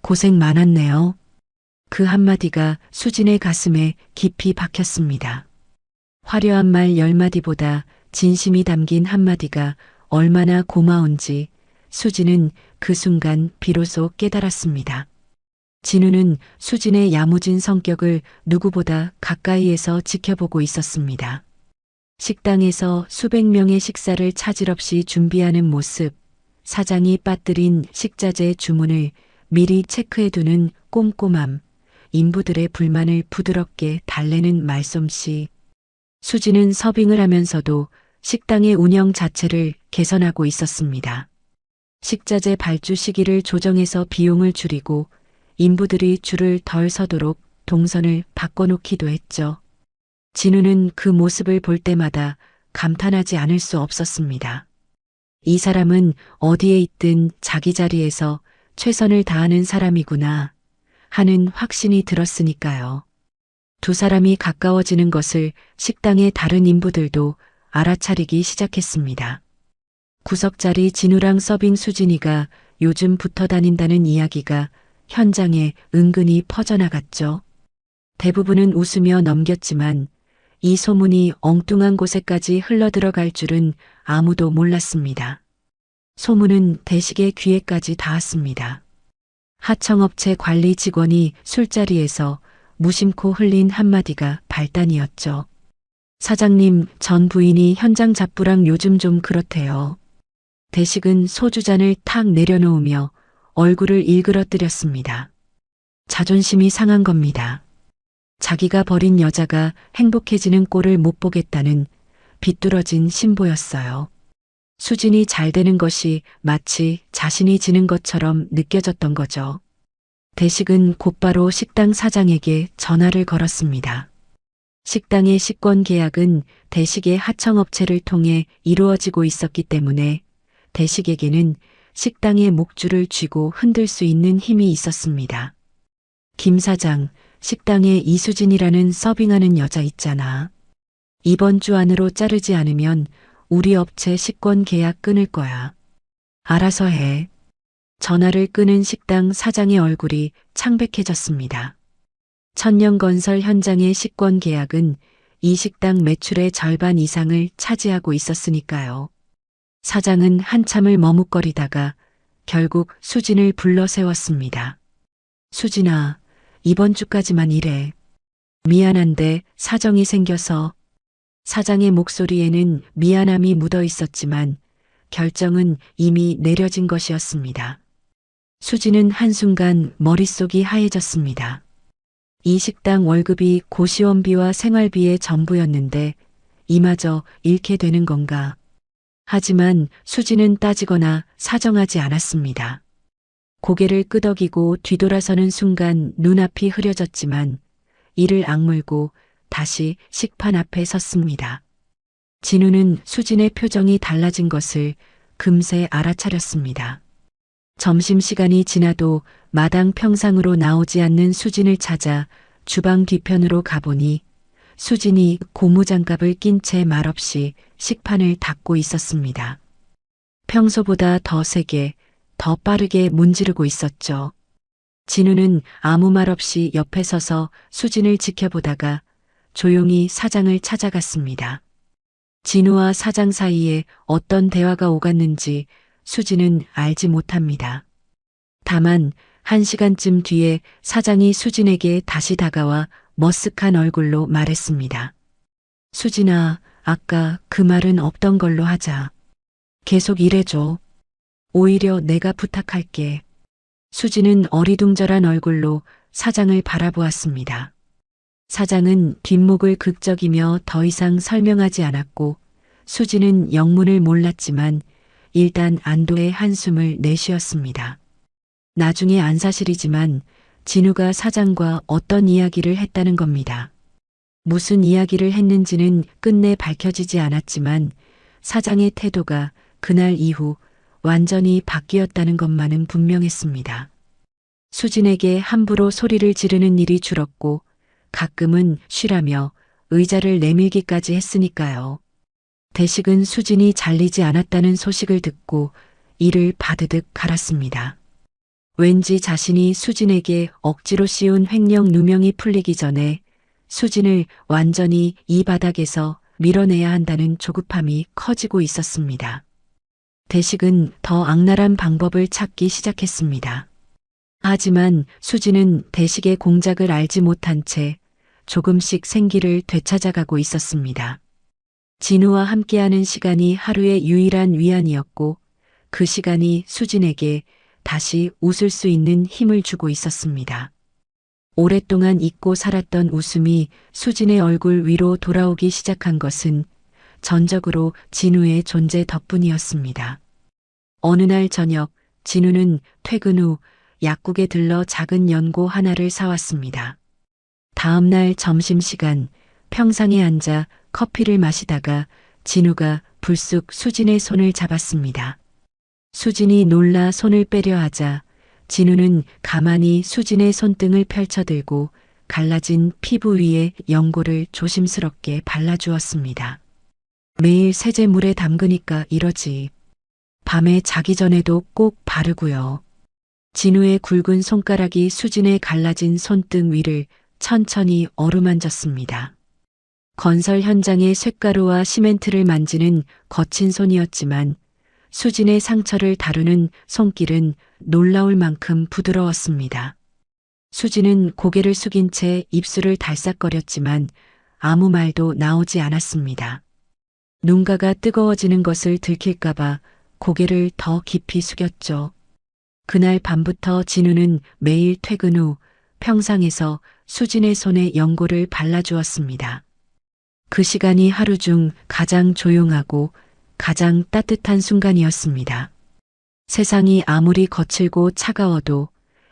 고생 많았네요. 그 한마디가 수진의 가슴에 깊이 박혔습니다. 화려한 말 10마디보다 진심이 담긴 한마디가 얼마나 고마운지 수진은 그 순간 비로소 깨달았습니다. 진우는 수진의 야무진 성격을 누구보다 가까이에서 지켜보고 있었습니다. 식당에서 수백 명의 식사를 차질 없이 준비하는 모습, 사장이 빠뜨린 식자재 주문을 미리 체크해두는 꼼꼼함, 인부들의 불만을 부드럽게 달래는 말솜씨. 수진은 서빙을 하면서도 식당의 운영 자체를 개선하고 있었습니다. 식자재 발주 시기를 조정해서 비용을 줄이고 인부들이 줄을 덜 서도록 동선을 바꿔놓기도 했죠. 진우는 그 모습을 볼 때마다 감탄하지 않을 수 없었습니다. 이 사람은 어디에 있든 자기 자리에서 최선을 다하는 사람이구나 하는 확신이 들었으니까요. 두 사람이 가까워지는 것을 식당의 다른 인부들도 알아차리기 시작했습니다. 구석자리 진우랑 서빙 수진이가 요즘 붙어 다닌다는 이야기가 현장에 은근히 퍼져나갔죠. 대부분은 웃으며 넘겼지만 이 소문이 엉뚱한 곳에까지 흘러들어갈 줄은 아무도 몰랐습니다. 소문은 대식의 귀에까지 닿았습니다. 하청업체 관리 직원이 술자리에서 무심코 흘린 한마디가 발단이었죠. 사장님, 전 부인이 현장 잡부랑 요즘 좀 그렇대요. 대식은 소주잔을 탁 내려놓으며 얼굴을 일그러뜨렸습니다. 자존심이 상한 겁니다. 자기가 버린 여자가 행복해지는 꼴을 못 보겠다는 비뚤어진 신보였어요. 수진이 잘 되는 것이 마치 자신이 지는 것처럼 느껴졌던 거죠. 대식은 곧바로 식당 사장에게 전화를 걸었습니다. 식당의 식권 계약은 대식의 하청업체를 통해 이루어지고 있었기 때문에 대식에게는 식당의 목줄을 쥐고 흔들 수 있는 힘이 있었습니다. 김 사장, 식당에 이수진이라는 서빙하는 여자 있잖아. 이번 주 안으로 자르지 않으면 우리 업체 식권 계약 끊을 거야. 알아서 해. 전화를 끊은 식당 사장의 얼굴이 창백해졌습니다. 천년건설 현장의 식권 계약은 이 식당 매출의 절반 이상을 차지하고 있었으니까요. 사장은 한참을 머뭇거리다가 결국 수진을 불러 세웠습니다. 수진아, 이번 주까지만 일해. 미안한데 사정이 생겨서. 사장의 목소리에는 미안함이 묻어 있었지만 결정은 이미 내려진 것이었습니다. 수진은 한순간 머릿속이 하얘졌습니다. 이 식당 월급이 고시원비와 생활비의 전부였는데 이마저 잃게 되는 건가. 하지만 수진은 따지거나 사정하지 않았습니다. 고개를 끄덕이고 뒤돌아서는 순간 눈앞이 흐려졌지만 이를 악물고 다시 식판 앞에 섰습니다. 진우는 수진의 표정이 달라진 것을 금세 알아차렸습니다. 점심시간이 지나도 마당 평상으로 나오지 않는 수진을 찾아 주방 뒤편으로 가보니 수진이 고무장갑을 낀 채 말없이 식판을 닦고 있었습니다. 평소보다 더 세게, 더 빠르게 문지르고 있었죠. 진우는 아무 말 없이 옆에 서서 수진을 지켜보다가 조용히 사장을 찾아갔습니다. 진우와 사장 사이에 어떤 대화가 오갔는지 수진은 알지 못합니다. 다만 1시간쯤 뒤에 사장이 수진에게 다시 다가와 머쓱한 얼굴로 말했습니다. 수진아, 아까 그 말은 없던 걸로 하자. 계속 일해줘. 오히려 내가 부탁할게. 수진은 어리둥절한 얼굴로 사장을 바라보았습니다. 사장은 뒷목을 극적이며 더 이상 설명하지 않았고 수진은 영문을 몰랐지만 일단 안도의 한숨을 내쉬었습니다. 나중에 안 사실이지만 진우가 사장과 어떤 이야기를 했다는 겁니다. 무슨 이야기를 했는지는 끝내 밝혀지지 않았지만 사장의 태도가 그날 이후 완전히 바뀌었다는 것만은 분명했습니다. 수진에게 함부로 소리를 지르는 일이 줄었고 가끔은 쉬라며 의자를 내밀기까지 했으니까요. 대식은 수진이 잘리지 않았다는 소식을 듣고 이를 바드득 갈았습니다. 왠지 자신이 수진에게 억지로 씌운 횡령 누명이 풀리기 전에 수진을 완전히 이 바닥에서 밀어내야 한다는 조급함이 커지고 있었습니다. 대식은 더 악랄한 방법을 찾기 시작했습니다. 하지만 수진은 대식의 공작을 알지 못한 채 조금씩 생기를 되찾아가고 있었습니다. 진우와 함께하는 시간이 하루의 유일한 위안이었고 그 시간이 수진에게 다시 웃을 수 있는 힘을 주고 있었습니다. 오랫동안 잊고 살았던 웃음이 수진의 얼굴 위로 돌아오기 시작한 것은 전적으로 진우의 존재 덕분이었습니다. 어느 날 저녁 진우는 퇴근 후 약국에 들러 작은 연고 하나를 사왔습니다. 다음 날 점심시간 평상에 앉아 커피를 마시다가 진우가 불쑥 수진의 손을 잡았습니다. 수진이 놀라 손을 빼려 하자 진우는 가만히 수진의 손등을 펼쳐들고 갈라진 피부 위에 연고를 조심스럽게 발라주었습니다. 매일 세제물에 담그니까 이러지. 밤에 자기 전에도 꼭 바르고요. 진우의 굵은 손가락이 수진의 갈라진 손등 위를 천천히 어루만졌습니다. 건설 현장의 쇳가루와 시멘트를 만지는 거친 손이었지만 수진의 상처를 다루는 손길은 놀라울 만큼 부드러웠습니다. 수진은 고개를 숙인 채 입술을 달싹거렸지만 아무 말도 나오지 않았습니다. 눈가가 뜨거워지는 것을 들킬까봐 고개를 더 깊이 숙였죠. 그날 밤부터 진우는 매일 퇴근 후 평상에서 수진의 손에 연고를 발라주었습니다. 그 시간이 하루 중 가장 조용하고 가장 따뜻한 순간이었습니다. 세상이 아무리 거칠고 차가워도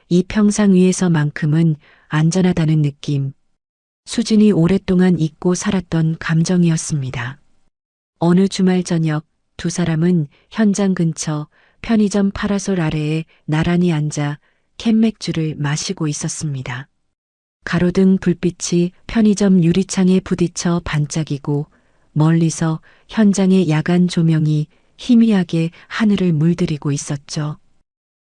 이 평상 위에서만큼은 안전하다는 느낌. 수진이 오랫동안 잊고 살았던 감정이었습니다. 어느 주말 저녁 두 사람은 현장 근처 편의점 파라솔 아래에 나란히 앉아 캔맥주를 마시고 있었습니다. 가로등 불빛이 편의점 유리창에 부딪혀 반짝이고 멀리서 현장의 야간 조명이 희미하게 하늘을 물들이고 있었죠.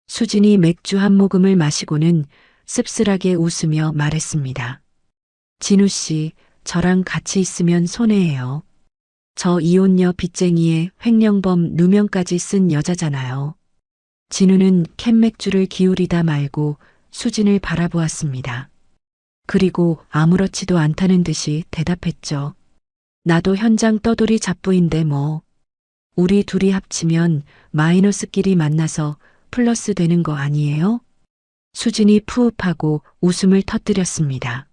수진이 맥주 한 모금을 마시고는 씁쓸하게 웃으며 말했습니다. 진우 씨, 저랑 같이 있으면 손해예요. 저 이혼녀 빚쟁이에 횡령범 누명까지 쓴 여자잖아요. 진우는 캔맥주를 기울이다 말고 수진을 바라보았습니다. 그리고 아무렇지도 않다는 듯이 대답했죠. 나도 현장 떠돌이 잡부인데 뭐. 우리 둘이 합치면 마이너스끼리 만나서 플러스 되는 거 아니에요? 수진이 푸흡하고 웃음을 터뜨렸습니다.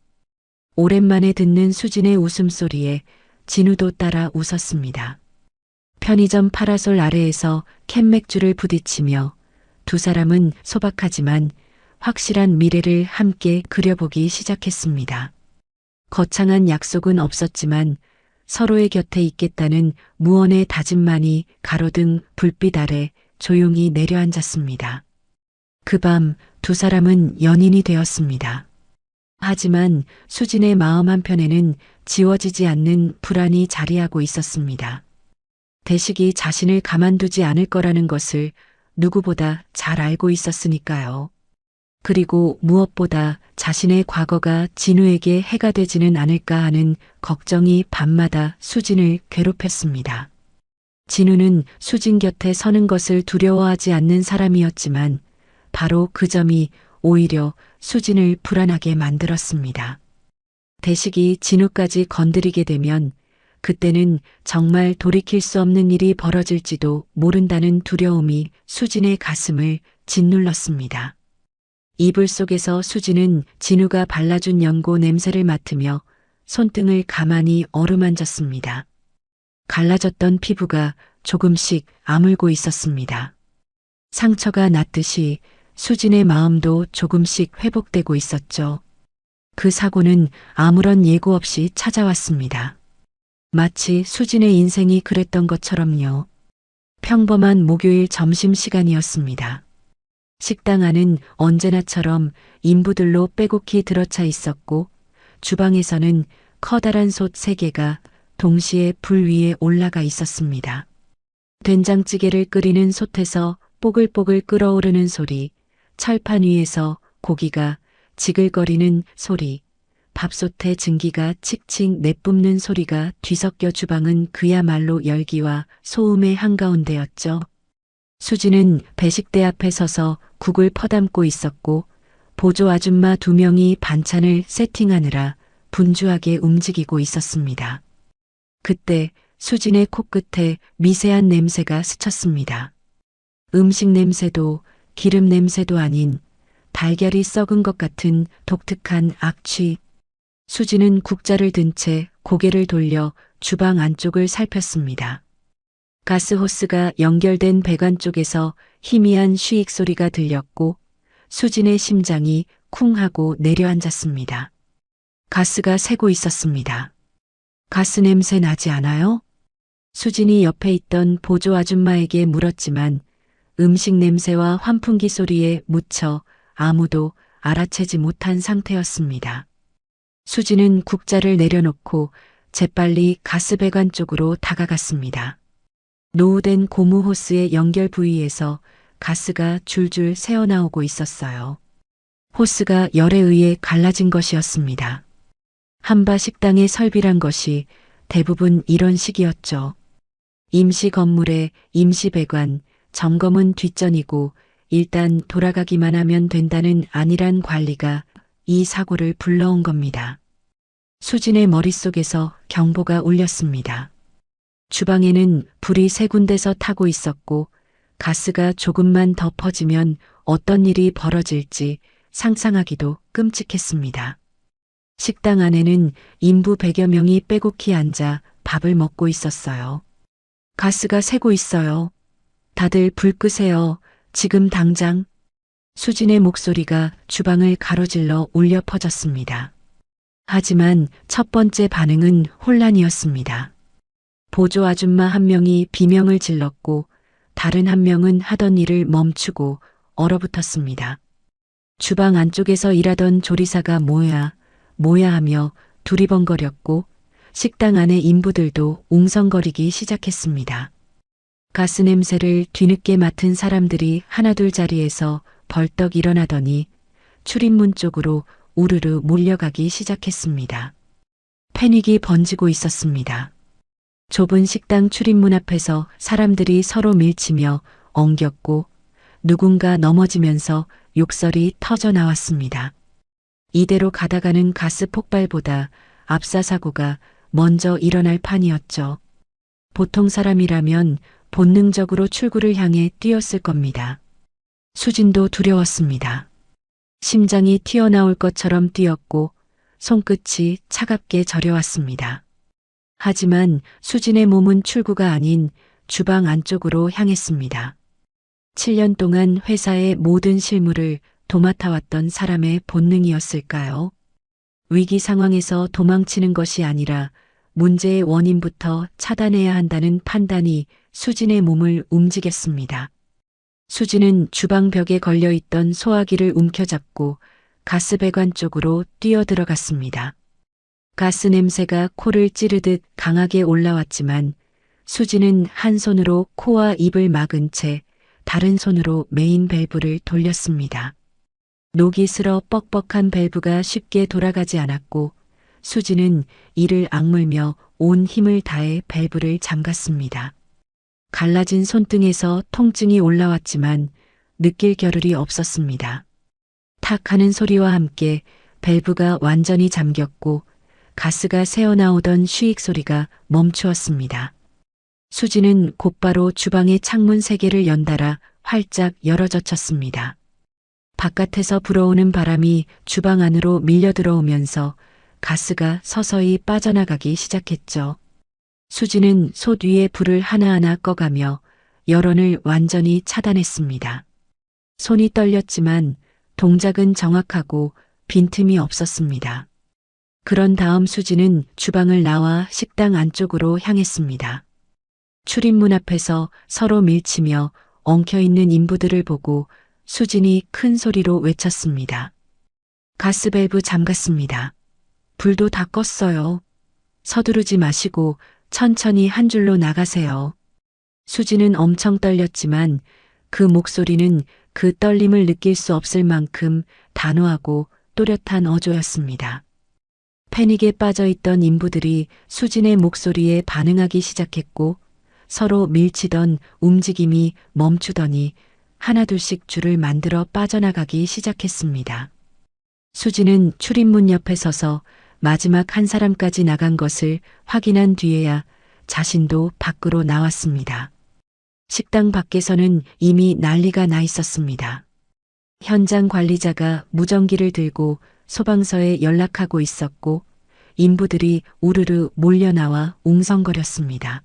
오랜만에 듣는 수진의 웃음소리에 진우도 따라 웃었습니다. 편의점 파라솔 아래에서 캔맥주를 부딪히며 두 사람은 소박하지만 확실한 미래를 함께 그려보기 시작했습니다. 거창한 약속은 없었지만 서로의 곁에 있겠다는 무언의 다짐만이 가로등 불빛 아래 조용히 내려앉았습니다. 그 밤 두 사람은 연인이 되었습니다. 하지만 수진의 마음 한편에는 지워지지 않는 불안이 자리하고 있었습니다. 대식이 자신을 가만두지 않을 거라는 것을 누구보다 잘 알고 있었으니까요. 그리고 무엇보다 자신의 과거가 진우에게 해가 되지는 않을까 하는 걱정이 밤마다 수진을 괴롭혔습니다. 진우는 수진 곁에 서는 것을 두려워하지 않는 사람이었지만 바로 그 점이 오히려 수진을 불안하게 만들었습니다. 대식이 진우까지 건드리게 되면 그때는 정말 돌이킬 수 없는 일이 벌어질지도 모른다는 두려움이 수진의 가슴을 짓눌렀습니다. 이불 속에서 수진은 진우가 발라준 연고 냄새를 맡으며 손등을 가만히 어루만졌습니다. 갈라졌던 피부가 조금씩 아물고 있었습니다. 상처가 났듯이 수진의 마음도 조금씩 회복되고 있었죠. 그 사고는 아무런 예고 없이 찾아왔습니다. 마치 수진의 인생이 그랬던 것처럼요. 평범한 목요일 점심시간이었습니다. 식당 안은 언제나처럼 인부들로 빼곡히 들어차 있었고 주방에서는 커다란 솥 3개가 동시에 불 위에 올라가 있었습니다. 된장찌개를 끓이는 솥에서 뽀글뽀글 끓어오르는 소리, 철판 위에서 고기가 지글거리는 소리, 밥솥에 증기가 칙칙 내뿜는 소리가 뒤섞여 주방은 그야말로 열기와 소음의 한가운데였죠. 수지는 배식대 앞에 서서 국을 퍼담고 있었고 보조 아줌마 2명이 반찬을 세팅하느라 분주하게 움직이고 있었습니다. 그때 수진의 코끝에 미세한 냄새가 스쳤습니다. 음식 냄새도 기름 냄새도 아닌 달걀이 썩은 것 같은 독특한 악취. 수지는 국자를 든 채 고개를 돌려 주방 안쪽을 살폈습니다. 가스호스가 연결된 배관 쪽에서 희미한 쉬익 소리가 들렸고 수진의 심장이 쿵 하고 내려앉았습니다. 가스가 새고 있었습니다. 가스 냄새 나지 않아요? 수진이 옆에 있던 보조 아줌마에게 물었지만 음식 냄새와 환풍기 소리에 묻혀 아무도 알아채지 못한 상태였습니다. 수진은 국자를 내려놓고 재빨리 가스배관 쪽으로 다가갔습니다. 노후된 고무 호스의 연결 부위에서 가스가 줄줄 새어나오고 있었어요. 호스가 열에 의해 갈라진 것이었습니다. 한바 식당의 설비란 것이 대부분 이런 식이었죠. 임시 건물의 임시 배관, 점검은 뒷전이고 일단 돌아가기만 하면 된다는 안일한 관리가 이 사고를 불러온 겁니다. 수진의 머릿속에서 경보가 울렸습니다. 주방에는 불이 3군데서 타고 있었고 가스가 조금만 더 퍼지면 어떤 일이 벌어질지 상상하기도 끔찍했습니다. 식당 안에는 인부 100여 명이 빼곡히 앉아 밥을 먹고 있었어요. 가스가 새고 있어요. 다들 불 끄세요. 지금 당장. 수진의 목소리가 주방을 가로질러 울려 퍼졌습니다. 하지만 첫 번째 반응은 혼란이었습니다. 보조 아줌마 한 명이 비명을 질렀고 다른 한 명은 하던 일을 멈추고 얼어붙었습니다. 주방 안쪽에서 일하던 조리사가 뭐야 하며 두리번거렸고 식당 안의 인부들도 웅성거리기 시작했습니다. 가스 냄새를 뒤늦게 맡은 사람들이 하나둘 자리에서 벌떡 일어나더니 출입문 쪽으로 우르르 몰려가기 시작했습니다. 패닉이 번지고 있었습니다. 좁은 식당 출입문 앞에서 사람들이 서로 밀치며 엉겼고 누군가 넘어지면서 욕설이 터져 나왔습니다. 이대로 가다가는 가스 폭발보다 압사 사고가 먼저 일어날 판이었죠. 보통 사람이라면 본능적으로 출구를 향해 뛰었을 겁니다. 수진도 두려웠습니다. 심장이 튀어나올 것처럼 뛰었고 손끝이 차갑게 저려왔습니다. 하지만 수진의 몸은 출구가 아닌 주방 안쪽으로 향했습니다. 7년 동안 회사의 모든 실무를 도맡아왔던 사람의 본능이었을까요? 위기 상황에서 도망치는 것이 아니라 문제의 원인부터 차단해야 한다는 판단이 수진의 몸을 움직였습니다. 수진은 주방 벽에 걸려있던 소화기를 움켜잡고 가스배관 쪽으로 뛰어들어갔습니다. 가스 냄새가 코를 찌르듯 강하게 올라왔지만 수진은 한 손으로 코와 입을 막은 채 다른 손으로 메인 밸브를 돌렸습니다. 녹이 슬어 뻑뻑한 밸브가 쉽게 돌아가지 않았고 수진은 이를 악물며 온 힘을 다해 밸브를 잠갔습니다. 갈라진 손등에서 통증이 올라왔지만 느낄 겨를이 없었습니다. 탁 하는 소리와 함께 밸브가 완전히 잠겼고 가스가 새어나오던 쉬익 소리가 멈추었습니다. 수지는 곧바로 주방의 창문 3개를 연달아 활짝 열어젖혔습니다. 바깥에서 불어오는 바람이 주방 안으로 밀려 들어오면서 가스가 서서히 빠져나가기 시작했죠. 수지는 솥 위에 불을 하나하나 꺼가며 열원을 완전히 차단했습니다. 손이 떨렸지만 동작은 정확하고 빈틈이 없었습니다. 그런 다음 수지는 주방을 나와 식당 안쪽으로 향했습니다. 출입문 앞에서 서로 밀치며 엉켜있는 인부들을 보고 수진이 큰 소리로 외쳤습니다. 가스밸브 잠갔습니다. 불도 다 껐어요. 서두르지 마시고 천천히 한 줄로 나가세요. 수지는 엄청 떨렸지만 그 목소리는 그 떨림을 느낄 수 없을 만큼 단호하고 또렷한 어조였습니다. 패닉에 빠져있던 인부들이 수진의 목소리에 반응하기 시작했고 서로 밀치던 움직임이 멈추더니 하나둘씩 줄을 만들어 빠져나가기 시작했습니다. 수진은 출입문 옆에 서서 마지막 한 사람까지 나간 것을 확인한 뒤에야 자신도 밖으로 나왔습니다. 식당 밖에서는 이미 난리가 나 있었습니다. 현장 관리자가 무전기를 들고 소방서에 연락하고 있었고 인부들이 우르르 몰려나와 웅성거렸습니다.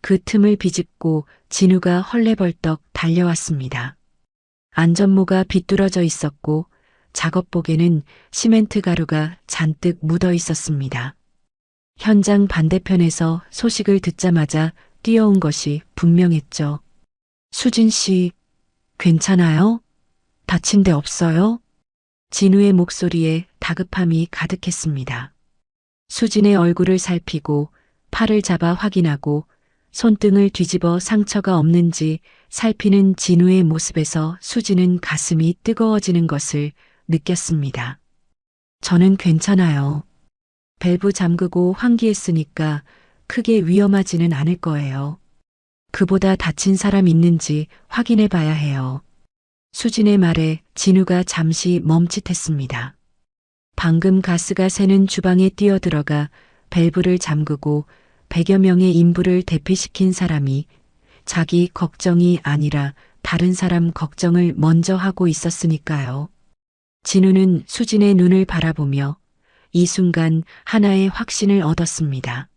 그 틈을 비집고 진우가 헐레벌떡 달려왔습니다. 안전모가 비뚤어져 있었고 작업복에는 시멘트 가루가 잔뜩 묻어 있었습니다. 현장 반대편에서 소식을 듣자마자 뛰어온 것이 분명했죠. 수진 씨, 괜찮아요? 다친 데 없어요? 진우의 목소리에 다급함이 가득했습니다. 수진의 얼굴을 살피고 팔을 잡아 확인하고 손등을 뒤집어 상처가 없는지 살피는 진우의 모습에서 수진은 가슴이 뜨거워지는 것을 느꼈습니다. 저는 괜찮아요. 밸브 잠그고 환기했으니까 크게 위험하지는 않을 거예요. 그보다 다친 사람 있는지 확인해 봐야 해요. 수진의 말에 진우가 잠시 멈칫했습니다. 방금 가스가 새는 주방에 뛰어들어가 밸브를 잠그고 100여 명의 인부를 대피시킨 사람이 자기 걱정이 아니라 다른 사람 걱정을 먼저 하고 있었으니까요. 진우는 수진의 눈을 바라보며 이 순간 하나의 확신을 얻었습니다.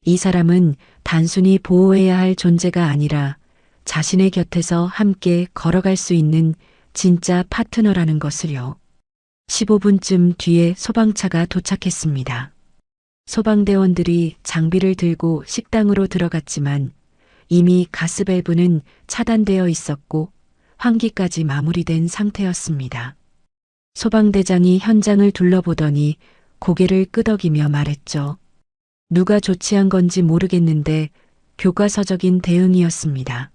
이 사람은 단순히 보호해야 할 존재가 아니라 자신의 곁에서 함께 걸어갈 수 있는 진짜 파트너라는 것을요. 15분쯤 뒤에 소방차가 도착했습니다. 소방대원들이 장비를 들고 식당으로 들어갔지만 이미 가스밸브는 차단되어 있었고 환기까지 마무리된 상태였습니다. 소방대장이 현장을 둘러보더니 고개를 끄덕이며 말했죠. 누가 조치한 건지 모르겠는데 교과서적인 대응이었습니다.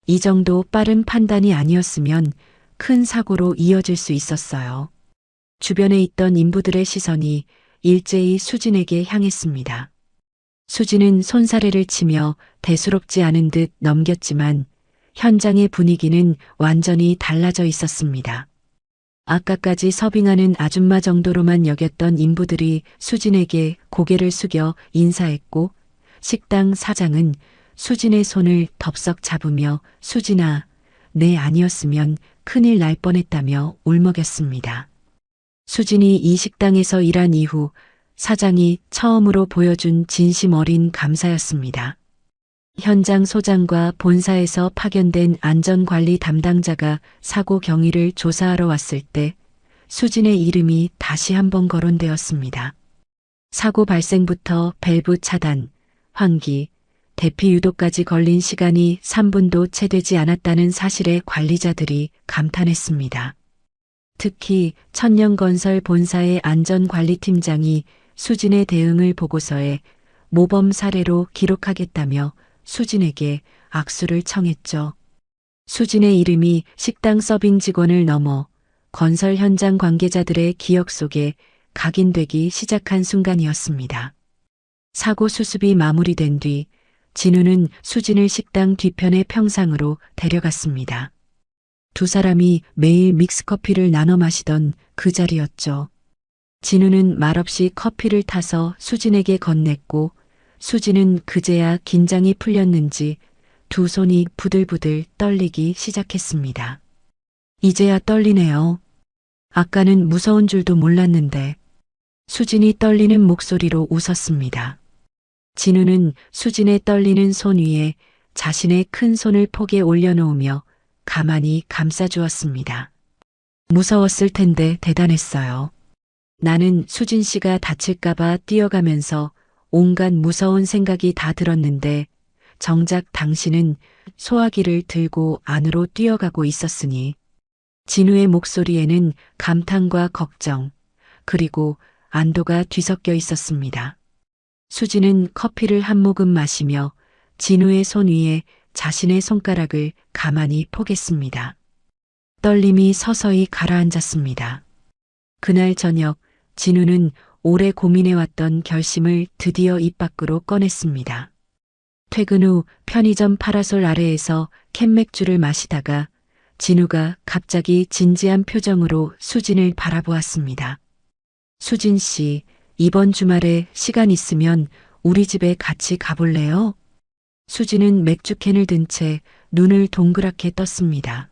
이 정도 빠른 판단이 아니었으면 큰 사고로 이어질 수 있었어요. 주변에 있던 인부들의 시선이 일제히 수진에게 향했습니다. 수진은 손사래를 치며 대수롭지 않은 듯 넘겼지만 현장의 분위기는 완전히 달라져 있었습니다. 아까까지 서빙하는 아줌마 정도로만 여겼던 인부들이 수진에게 고개를 숙여 인사했고 식당 사장은 수진의 손을 덥석 잡으며 수진아, 내 아니었으면 큰일 날 뻔했다며 울먹였습니다. 수진이 이 식당에서 일한 이후 사장이 처음으로 보여준 진심 어린 감사였습니다. 현장 소장과 본사에서 파견된 안전관리 담당자가 사고 경위를 조사하러 왔을 때 수진의 이름이 다시 한번 거론되었습니다. 사고 발생부터 밸브 차단, 환기, 대피 유도까지 걸린 시간이 3분도 채 되지 않았다는 사실에 관리자들이 감탄했습니다. 특히 천년건설 본사의 안전관리팀장이 수진의 대응을 보고서에 모범 사례로 기록하겠다며 수진에게 악수를 청했죠. 수진의 이름이 식당 서빙 직원을 넘어 건설 현장 관계자들의 기억 속에 각인되기 시작한 순간이었습니다. 사고 수습이 마무리된 뒤 진우는 수진을 식당 뒤편의 평상으로 데려갔습니다. 두 사람이 매일 믹스커피를 나눠 마시던 그 자리였죠. 진우는 말없이 커피를 타서 수진에게 건넸고 수진은 그제야 긴장이 풀렸는지 두 손이 부들부들 떨리기 시작했습니다. 이제야 떨리네요. 아까는 무서운 줄도 몰랐는데. 수진이 떨리는 목소리로 웃었습니다. 진우는 수진의 떨리는 손 위에 자신의 큰 손을 폭에 올려놓으며 가만히 감싸주었습니다. 무서웠을 텐데 대단했어요. 나는 수진 씨가 다칠까봐 뛰어가면서 온갖 무서운 생각이 다 들었는데 정작 당신은 소화기를 들고 안으로 뛰어가고 있었으니. 진우의 목소리에는 감탄과 걱정, 그리고 안도가 뒤섞여 있었습니다. 수지는 커피를 한 모금 마시며 진우의 손 위에 자신의 손가락을 가만히 포겠습니다. 떨림이 서서히 가라앉았습니다. 그날 저녁 진우는 오래 고민해왔던 결심을 드디어 입 밖으로 꺼냈습니다. 퇴근 후 편의점 파라솔 아래에서 캔맥주를 마시다가 진우가 갑자기 진지한 표정으로 수진을 바라보았습니다. 수진 씨, 이번 주말에 시간 있으면 우리 집에 같이 가볼래요? 수진은 맥주캔을 든 채 눈을 동그랗게 떴습니다.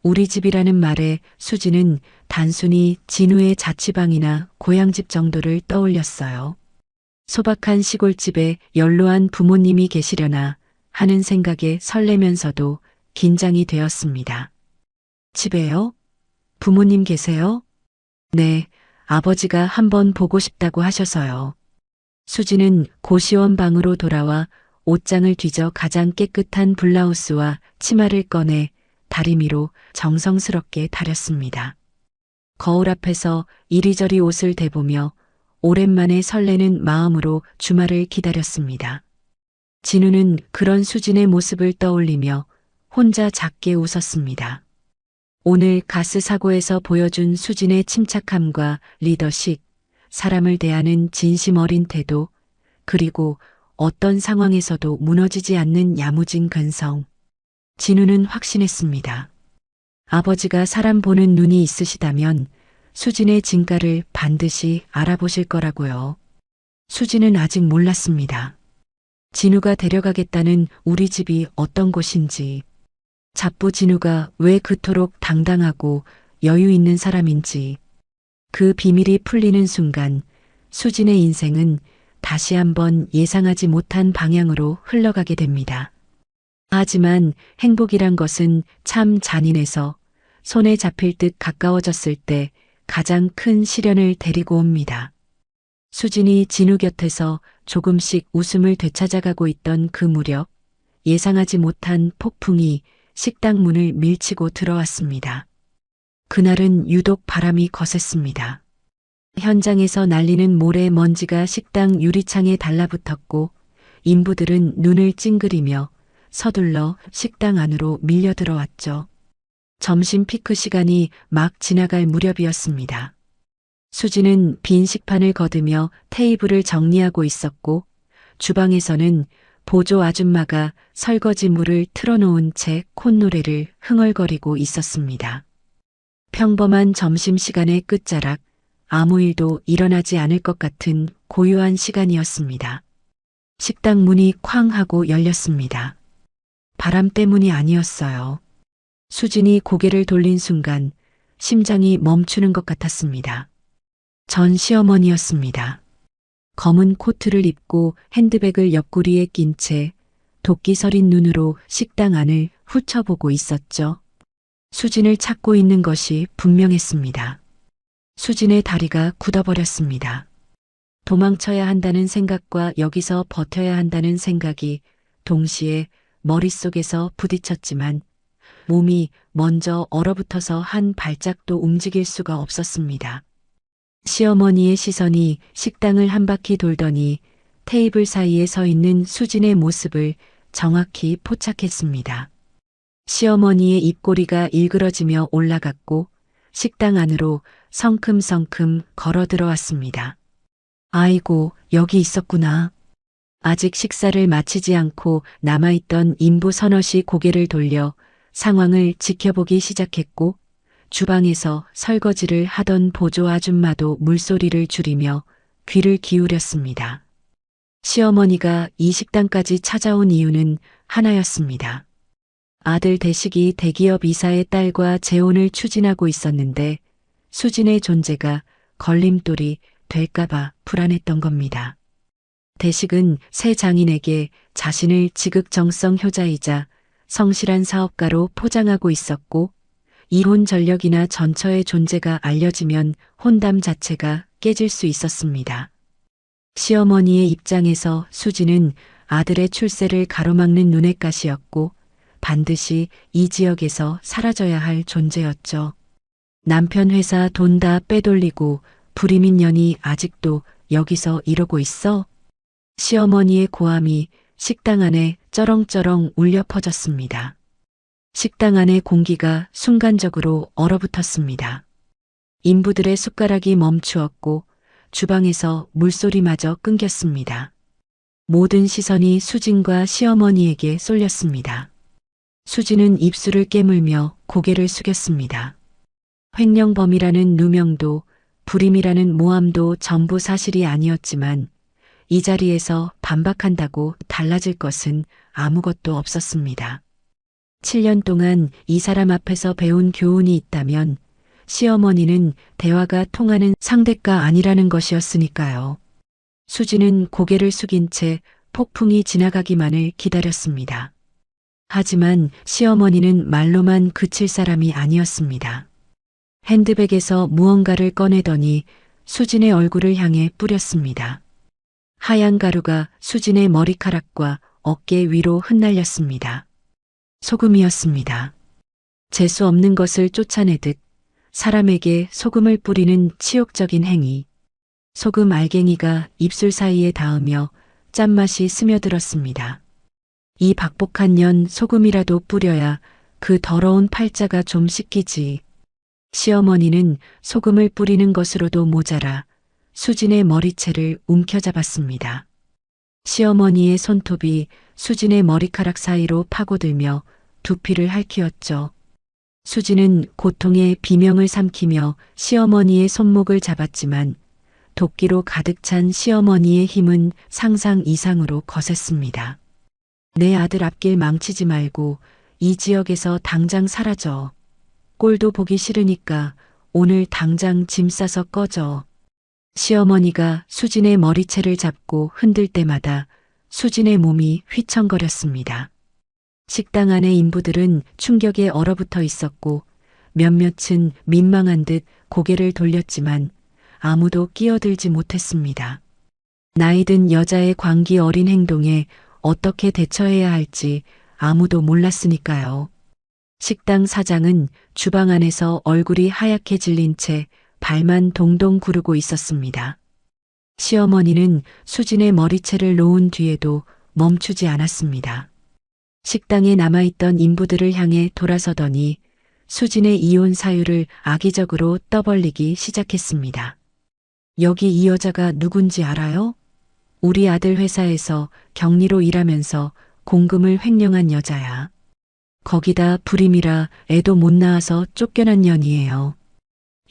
우리 집이라는 말에 수진은 단순히 진우의 자취방이나 고향집 정도를 떠올렸어요. 소박한 시골집에 연로한 부모님이 계시려나 하는 생각에 설레면서도 긴장이 되었습니다. 집에요? 부모님 계세요? 네, 아버지가 한번 보고 싶다고 하셔서요. 수지는 고시원 방으로 돌아와 옷장을 뒤져 가장 깨끗한 블라우스와 치마를 꺼내 다리미로 정성스럽게 다렸습니다. 거울 앞에서 이리저리 옷을 대보며 오랜만에 설레는 마음으로 주말을 기다렸습니다. 진우는 그런 수진의 모습을 떠올리며 혼자 작게 웃었습니다. 오늘 가스 사고에서 보여준 수진의 침착함과 리더십, 사람을 대하는 진심 어린 태도, 그리고 어떤 상황에서도 무너지지 않는 야무진 근성. 진우는 확신했습니다. 아버지가 사람 보는 눈이 있으시다면 수진의 진가를 반드시 알아보실 거라고요. 수진은 아직 몰랐습니다. 진우가 데려가겠다는 우리 집이 어떤 곳인지, 잡부 진우가 왜 그토록 당당하고 여유 있는 사람인지, 그 비밀이 풀리는 순간 수진의 인생은 다시 한번 예상하지 못한 방향으로 흘러가게 됩니다. 하지만 행복이란 것은 참 잔인해서 손에 잡힐 듯 가까워졌을 때 가장 큰 시련을 데리고 옵니다. 수진이 진우 곁에서 조금씩 웃음을 되찾아가고 있던 그 무렵 예상하지 못한 폭풍이 식당 문을 밀치고 들어왔습니다. 그날은 유독 바람이 거셌습니다. 현장에서 날리는 모래 먼지가 식당 유리창에 달라붙었고 인부들은 눈을 찡그리며 서둘러 식당 안으로 밀려 들어왔죠. 점심 피크 시간이 막 지나갈 무렵이었습니다. 수지는 빈 식판을 걷으며 테이블을 정리하고 있었고 주방에서는 보조 아줌마가 설거지물을 틀어놓은 채 콧노래를 흥얼거리고 있었습니다. 평범한 점심시간의 끝자락, 아무 일도 일어나지 않을 것 같은 고요한 시간이었습니다. 식당 문이 쾅 하고 열렸습니다. 바람 때문이 아니었어요. 수진이 고개를 돌린 순간 심장이 멈추는 것 같았습니다. 전 시어머니였습니다. 검은 코트를 입고 핸드백을 옆구리에 낀 채 도끼 서린 눈으로 식당 안을 훑어보고 있었죠. 수진을 찾고 있는 것이 분명했습니다. 수진의 다리가 굳어버렸습니다. 도망쳐야 한다는 생각과 여기서 버텨야 한다는 생각이 동시에 머릿속에서 부딪혔지만 몸이 먼저 얼어붙어서 한 발짝도 움직일 수가 없었습니다. 시어머니의 시선이 식당을 한 바퀴 돌더니 테이블 사이에 서 있는 수진의 모습을 정확히 포착했습니다. 시어머니의 입꼬리가 일그러지며 올라갔고 식당 안으로 성큼성큼 걸어 들어왔습니다. 아이고, 여기 있었구나. 아직 식사를 마치지 않고 남아있던 인부 서너시 고개를 돌려 상황을 지켜보기 시작했고 주방에서 설거지를 하던 보조 아줌마도 물소리를 줄이며 귀를 기울였습니다. 시어머니가 이 식당까지 찾아온 이유는 하나였습니다. 아들 대식이 대기업 이사의 딸과 재혼을 추진하고 있었는데 수진의 존재가 걸림돌이 될까봐 불안했던 겁니다. 대식은 새 장인에게 자신을 지극정성 효자이자 성실한 사업가로 포장하고 있었고 이혼 전력이나 전처의 존재가 알려지면 혼담 자체가 깨질 수 있었습니다. 시어머니의 입장에서 수진은 아들의 출세를 가로막는 눈엣가시였고 반드시 이 지역에서 사라져야 할 존재였죠. 남편 회사 돈 다 빼돌리고 불임인 년이 아직도 여기서 이러고 있어? 시어머니의 고함이 식당 안에 쩌렁쩌렁 울려 퍼졌습니다. 식당 안의 공기가 순간적으로 얼어붙었습니다. 인부들의 숟가락이 멈추었고 주방에서 물소리마저 끊겼습니다. 모든 시선이 수진과 시어머니에게 쏠렸습니다. 수진은 입술을 깨물며 고개를 숙였습니다. 횡령범이라는 누명도 불임이라는 모함도 전부 사실이 아니었지만 이 자리에서 반박한다고 달라질 것은 아무것도 없었습니다. 7년 동안 이 사람 앞에서 배운 교훈이 있다면 시어머니는 대화가 통하는 상대가 아니라는 것이었으니까요. 수지는 고개를 숙인 채 폭풍이 지나가기만을 기다렸습니다. 하지만 시어머니는 말로만 그칠 사람이 아니었습니다. 핸드백에서 무언가를 꺼내더니 수진의 얼굴을 향해 뿌렸습니다. 하얀 가루가 수진의 머리카락과 어깨 위로 흩날렸습니다. 소금이었습니다. 재수 없는 것을 쫓아내듯 사람에게 소금을 뿌리는 치욕적인 행위. 소금 알갱이가 입술 사이에 닿으며 짠맛이 스며들었습니다. 이 박복한 년 소금이라도 뿌려야 그 더러운 팔자가 좀 씻기지. 시어머니는 소금을 뿌리는 것으로도 모자라 수진의 머리채를 움켜잡았습니다. 시어머니의 손톱이 수진의 머리카락 사이로 파고들며 두피를 핥히었죠. 수진은 고통의 비명을 삼키며 시어머니의 손목을 잡았지만 도끼로 가득 찬 시어머니의 힘은 상상 이상으로 거셌습니다. 내 아들 앞길 망치지 말고 이 지역에서 당장 사라져. 꼴도 보기 싫으니까 오늘 당장 짐 싸서 꺼져. 시어머니가 수진의 머리채를 잡고 흔들 때마다 수진의 몸이 휘청거렸습니다. 식당 안의 인부들은 충격에 얼어붙어 있었고 몇몇은 민망한 듯 고개를 돌렸지만 아무도 끼어들지 못했습니다. 나이든 여자의 광기 어린 행동에 어떻게 대처해야 할지 아무도 몰랐으니까요. 식당 사장은 주방 안에서 얼굴이 하얗게 질린 채 발만 동동 구르고 있었습니다. 시어머니는 수진의 머리채를 놓은 뒤에도 멈추지 않았습니다. 식당에 남아있던 인부들을 향해 돌아서더니 수진의 이혼 사유를 악의적으로 떠벌리기 시작했습니다. 여기 이 여자가 누군지 알아요? 우리 아들 회사에서 격리로 일하면서 공금을 횡령한 여자야. 거기다 불임이라 애도 못 낳아서 쫓겨난 년이에요.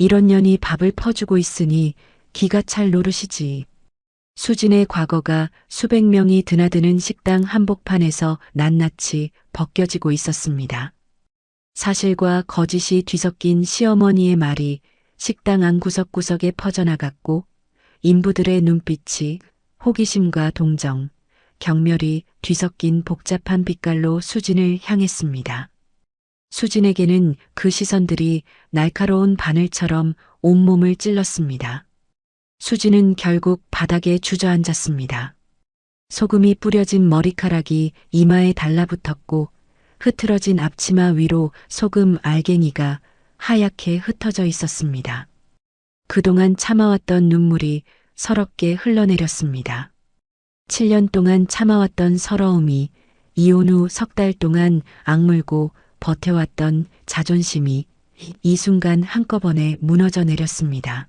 이런 년이 밥을 퍼주고 있으니 기가 찰 노릇이지. 수진의 과거가 수백 명이 드나드는 식당 한복판에서 낱낱이 벗겨지고 있었습니다. 사실과 거짓이 뒤섞인 시어머니의 말이 식당 안 구석구석에 퍼져나갔고 인부들의 눈빛이 호기심과 동정, 경멸이 뒤섞인 복잡한 빛깔로 수진을 향했습니다. 수진에게는 그 시선들이 날카로운 바늘처럼 온몸을 찔렀습니다. 수진은 결국 바닥에 주저앉았습니다. 소금이 뿌려진 머리카락이 이마에 달라붙었고 흐트러진 앞치마 위로 소금 알갱이가 하얗게 흩어져 있었습니다. 그동안 참아왔던 눈물이 서럽게 흘러내렸습니다. 7년 동안 참아왔던 서러움이 이혼 후 석 달 동안 악물고 버텨왔던 자존심이 이 순간 한꺼번에 무너져 내렸습니다.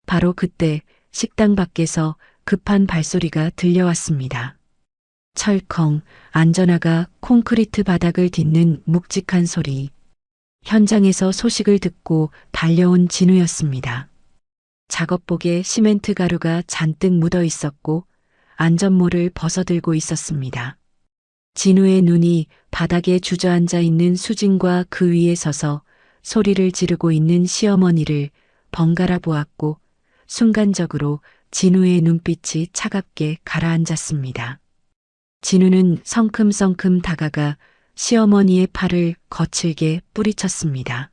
바로 그때 식당 밖에서 급한 발소리가 들려왔습니다. 철컹 안전화가 콘크리트 바닥을 딛는 묵직한 소리. 현장에서 소식을 듣고 달려온 진우였습니다. 작업복에 시멘트 가루가 잔뜩 묻어 있었고 안전모를 벗어들고 있었습니다. 진우의 눈이 바닥에 주저앉아 있는 수진과 그 위에 서서 소리를 지르고 있는 시어머니를 번갈아 보았고 순간적으로 진우의 눈빛이 차갑게 가라앉았습니다. 진우는 성큼성큼 다가가 시어머니의 팔을 거칠게 뿌리쳤습니다.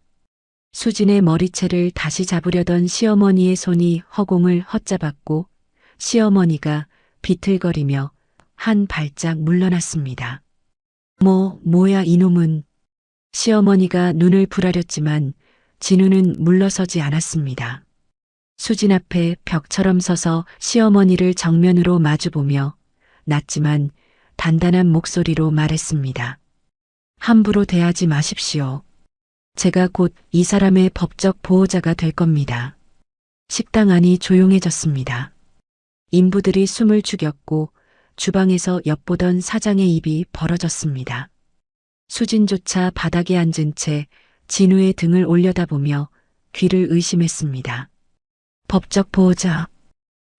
수진의 머리채를 다시 잡으려던 시어머니의 손이 허공을 헛잡았고 시어머니가 비틀거리며 한 발짝 물러났습니다. 뭐야 이놈은. 시어머니가 눈을 부라렸지만 진우는 물러서지 않았습니다. 수진 앞에 벽처럼 서서 시어머니를 정면으로 마주보며 낮지만 단단한 목소리로 말했습니다. 함부로 대하지 마십시오. 제가 곧 이 사람의 법적 보호자가 될 겁니다. 식당 안이 조용해졌습니다. 인부들이 숨을 죽였고 주방에서 엿보던 사장의 입이 벌어졌습니다. 수진조차 바닥에 앉은 채 진우의 등을 올려다보며 귀를 의심했습니다. 법적 보호자.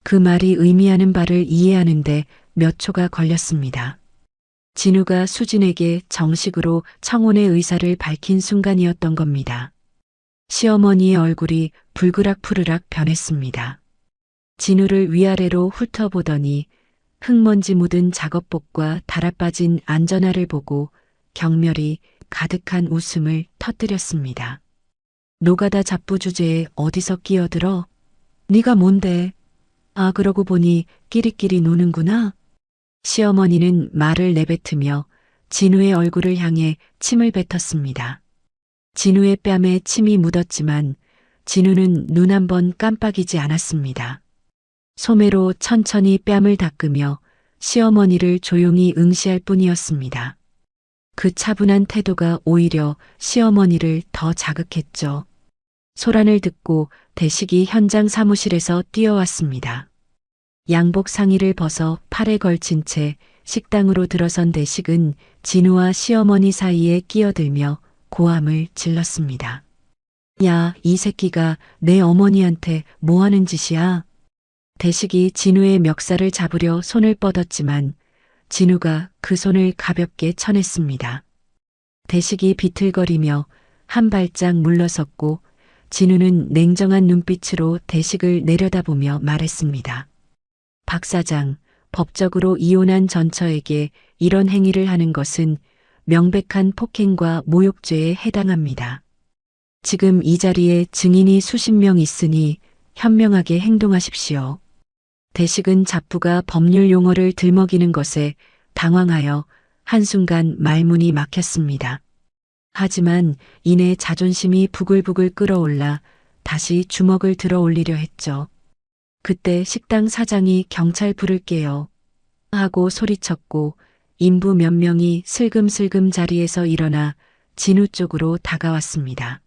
그 말이 의미하는 바를 이해하는데 몇 초가 걸렸습니다. 진우가 수진에게 정식으로 청혼의 의사를 밝힌 순간이었던 겁니다. 시어머니의 얼굴이 불그락푸르락 변했습니다. 진우를 위아래로 훑어보더니 흙먼지 묻은 작업복과 달아빠진 안전화를 보고 경멸이 가득한 웃음을 터뜨렸습니다. 노가다 잡부 주제에 어디서 끼어들어? 네가 뭔데? 아, 그러고 보니 끼리끼리 노는구나. 시어머니는 말을 내뱉으며 진우의 얼굴을 향해 침을 뱉었습니다. 진우의 뺨에 침이 묻었지만 진우는 눈 한 번 깜빡이지 않았습니다. 소매로 천천히 뺨을 닦으며 시어머니를 조용히 응시할 뿐이었습니다. 그 차분한 태도가 오히려 시어머니를 더 자극했죠. 소란을 듣고 대식이 현장 사무실에서 뛰어왔습니다. 양복 상의를 벗어 팔에 걸친 채 식당으로 들어선 대식은 진우와 시어머니 사이에 끼어들며 고함을 질렀습니다. 야, 이 새끼가 내 어머니한테 뭐 하는 짓이야? 대식이 진우의 멱살을 잡으려 손을 뻗었지만 진우가 그 손을 가볍게 쳐냈습니다. 대식이 비틀거리며 한 발짝 물러섰고 진우는 냉정한 눈빛으로 대식을 내려다보며 말했습니다. 박 사장, 법적으로 이혼한 전처에게 이런 행위를 하는 것은 명백한 폭행과 모욕죄에 해당합니다. 지금 이 자리에 증인이 수십 명 있으니 현명하게 행동하십시오. 대식은 잡부가 법률 용어를 들먹이는 것에 당황하여 한순간 말문이 막혔습니다. 하지만 이내 자존심이 부글부글 끓어올라 다시 주먹을 들어 올리려 했죠. 그때 식당 사장이 경찰 부를게요 하고 소리쳤고 인부 몇 명이 슬금슬금 자리에서 일어나 진우 쪽으로 다가왔습니다.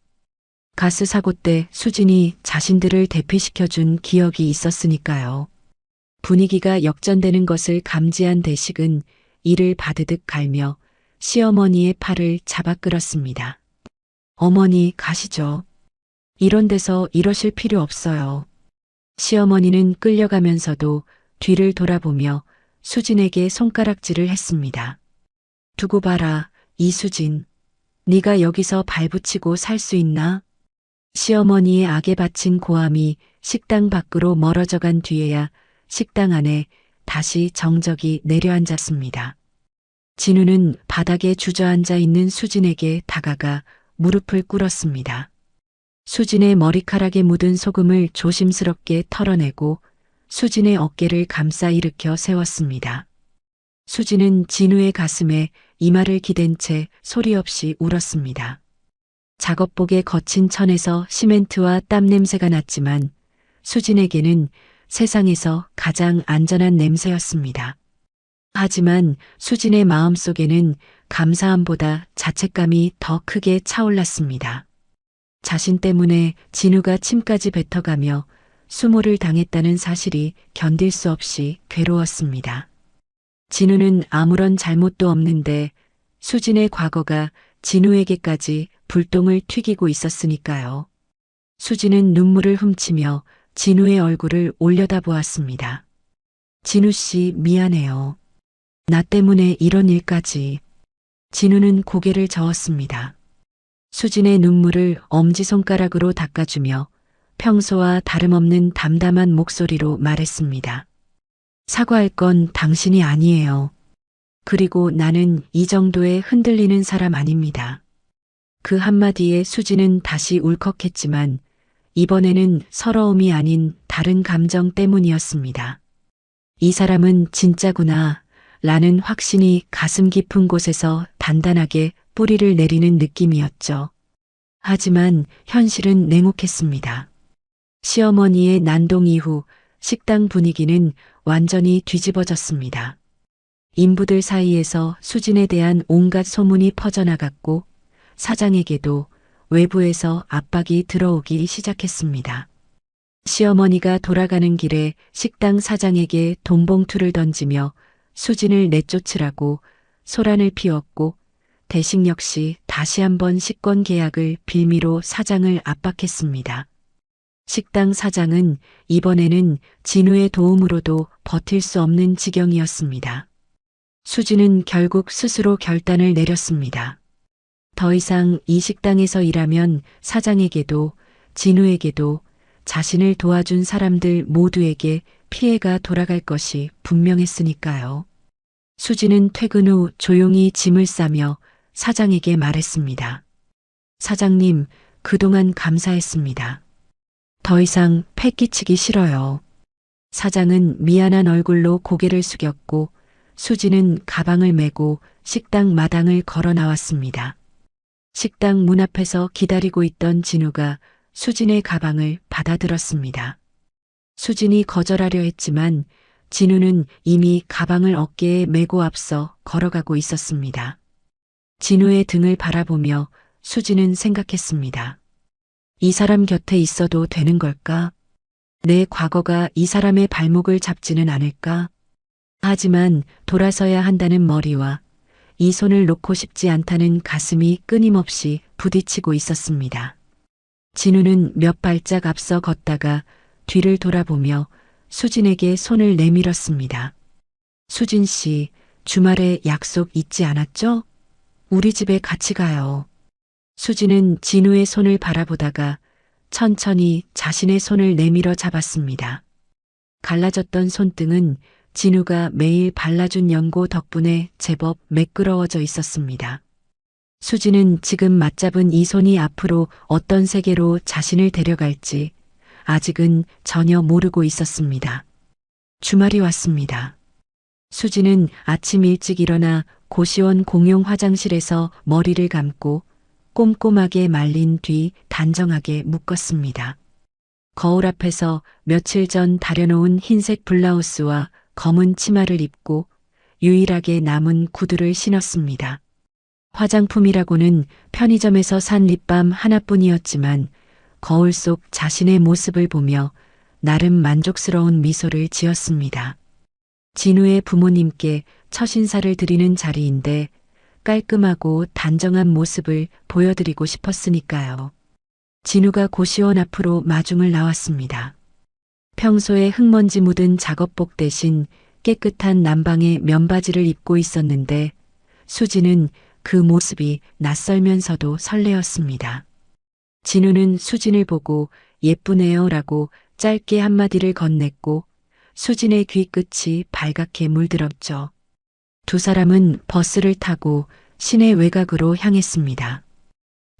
가스 사고 때 수진이 자신들을 대피시켜준 기억이 있었으니까요. 분위기가 역전되는 것을 감지한 대식은 이를 바드득 갈며 시어머니의 팔을 잡아 끌었습니다. 어머니, 가시죠. 이런 데서 이러실 필요 없어요. 시어머니는 끌려가면서도 뒤를 돌아보며 수진에게 손가락질을 했습니다. 두고 봐라, 이수진. 네가 여기서 발붙이고 살 수 있나? 시어머니의 악에 바친 고함이 식당 밖으로 멀어져간 뒤에야 식당 안에 다시 정적이 내려앉았습니다. 진우는 바닥에 주저앉아 있는 수진에게 다가가 무릎을 꿇었습니다. 수진의 머리카락에 묻은 소금을 조심스럽게 털어내고 수진의 어깨를 감싸 일으켜 세웠습니다. 수진은 진우의 가슴에 이마를 기댄 채 소리 없이 울었습니다. 작업복의 거친 천에서 시멘트와 땀 냄새가 났지만 수진에게는 세상에서 가장 안전한 냄새였습니다. 하지만 수진의 마음속에는 감사함보다 자책감이 더 크게 차올랐습니다. 자신 때문에 진우가 침까지 뱉어가며 수모를 당했다는 사실이 견딜 수 없이 괴로웠습니다. 진우는 아무런 잘못도 없는데 수진의 과거가 진우에게까지 불똥을 튀기고 있었으니까요. 수진은 눈물을 훔치며 진우의 얼굴을 올려다보았습니다. 진우 씨, 미안해요. 나 때문에 이런 일까지. 진우는 고개를 저었습니다. 수진의 눈물을 엄지손가락으로 닦아주며 평소와 다름없는 담담한 목소리로 말했습니다. 사과할 건 당신이 아니에요. 그리고 나는 이 정도에 흔들리는 사람 아닙니다. 그 한마디에 수진은 다시 울컥했지만 이번에는 서러움이 아닌 다른 감정 때문이었습니다. 이 사람은 진짜구나 라는 확신이 가슴 깊은 곳에서 단단하게 뿌리를 내리는 느낌이었죠. 하지만 현실은 냉혹했습니다. 시어머니의 난동 이후 식당 분위기는 완전히 뒤집어졌습니다. 인부들 사이에서 수진에 대한 온갖 소문이 퍼져나갔고 사장에게도 외부에서 압박이 들어오기 시작했습니다. 시어머니가 돌아가는 길에 식당 사장에게 돈봉투를 던지며 수진을 내쫓으라고 소란을 피웠고 대식 역시 다시 한번 식권 계약을 빌미로 사장을 압박했습니다. 식당 사장은 이번에는 진우의 도움으로도 버틸 수 없는 지경이었습니다. 수진은 결국 스스로 결단을 내렸습니다. 더 이상 이 식당에서 일하면 사장에게도 진우에게도 자신을 도와준 사람들 모두에게 피해가 돌아갈 것이 분명했으니까요. 수진은 퇴근 후 조용히 짐을 싸며 사장에게 말했습니다. 사장님, 그동안 감사했습니다. 더 이상 패 끼치기 싫어요. 사장은 미안한 얼굴로 고개를 숙였고 수진은 가방을 메고 식당 마당을 걸어 나왔습니다. 식당 문 앞에서 기다리고 있던 진우가 수진의 가방을 받아들었습니다. 수진이 거절하려 했지만 진우는 이미 가방을 어깨에 메고 앞서 걸어가고 있었습니다. 진우의 등을 바라보며 수진은 생각했습니다. 이 사람 곁에 있어도 되는 걸까? 내 과거가 이 사람의 발목을 잡지는 않을까? 하지만 돌아서야 한다는 머리와 이 손을 놓고 싶지 않다는 가슴이 끊임없이 부딪히고 있었습니다. 진우는 몇 발짝 앞서 걷다가 뒤를 돌아보며 수진에게 손을 내밀었습니다. 수진 씨, 주말에 약속 잊지 않았죠? 우리 집에 같이 가요. 수진은 진우의 손을 바라보다가 천천히 자신의 손을 내밀어 잡았습니다. 갈라졌던 손등은 진우가 매일 발라준 연고 덕분에 제법 매끄러워져 있었습니다. 수진은 지금 맞잡은 이 손이 앞으로 어떤 세계로 자신을 데려갈지 아직은 전혀 모르고 있었습니다. 주말이 왔습니다. 수진은 아침 일찍 일어나 고시원 공용 화장실에서 머리를 감고 꼼꼼하게 말린 뒤 단정하게 묶었습니다. 거울 앞에서 며칠 전 다려놓은 흰색 블라우스와 검은 치마를 입고 유일하게 남은 구두를 신었습니다. 화장품이라고는 편의점에서 산 립밤 하나뿐이었지만 거울 속 자신의 모습을 보며 나름 만족스러운 미소를 지었습니다. 진우의 부모님께 첫 인사를 드리는 자리인데 깔끔하고 단정한 모습을 보여드리고 싶었으니까요. 진우가 고시원 앞으로 마중을 나왔습니다. 평소에 흙먼지 묻은 작업복 대신 깨끗한 남방의 면바지를 입고 있었는데 수진은 그 모습이 낯설면서도 설레었습니다. 진우는 수진을 보고 예쁘네요 라고 짧게 한마디를 건넸고 수진의 귀끝이 발갛게 물들었죠. 두 사람은 버스를 타고 시내 외곽으로 향했습니다.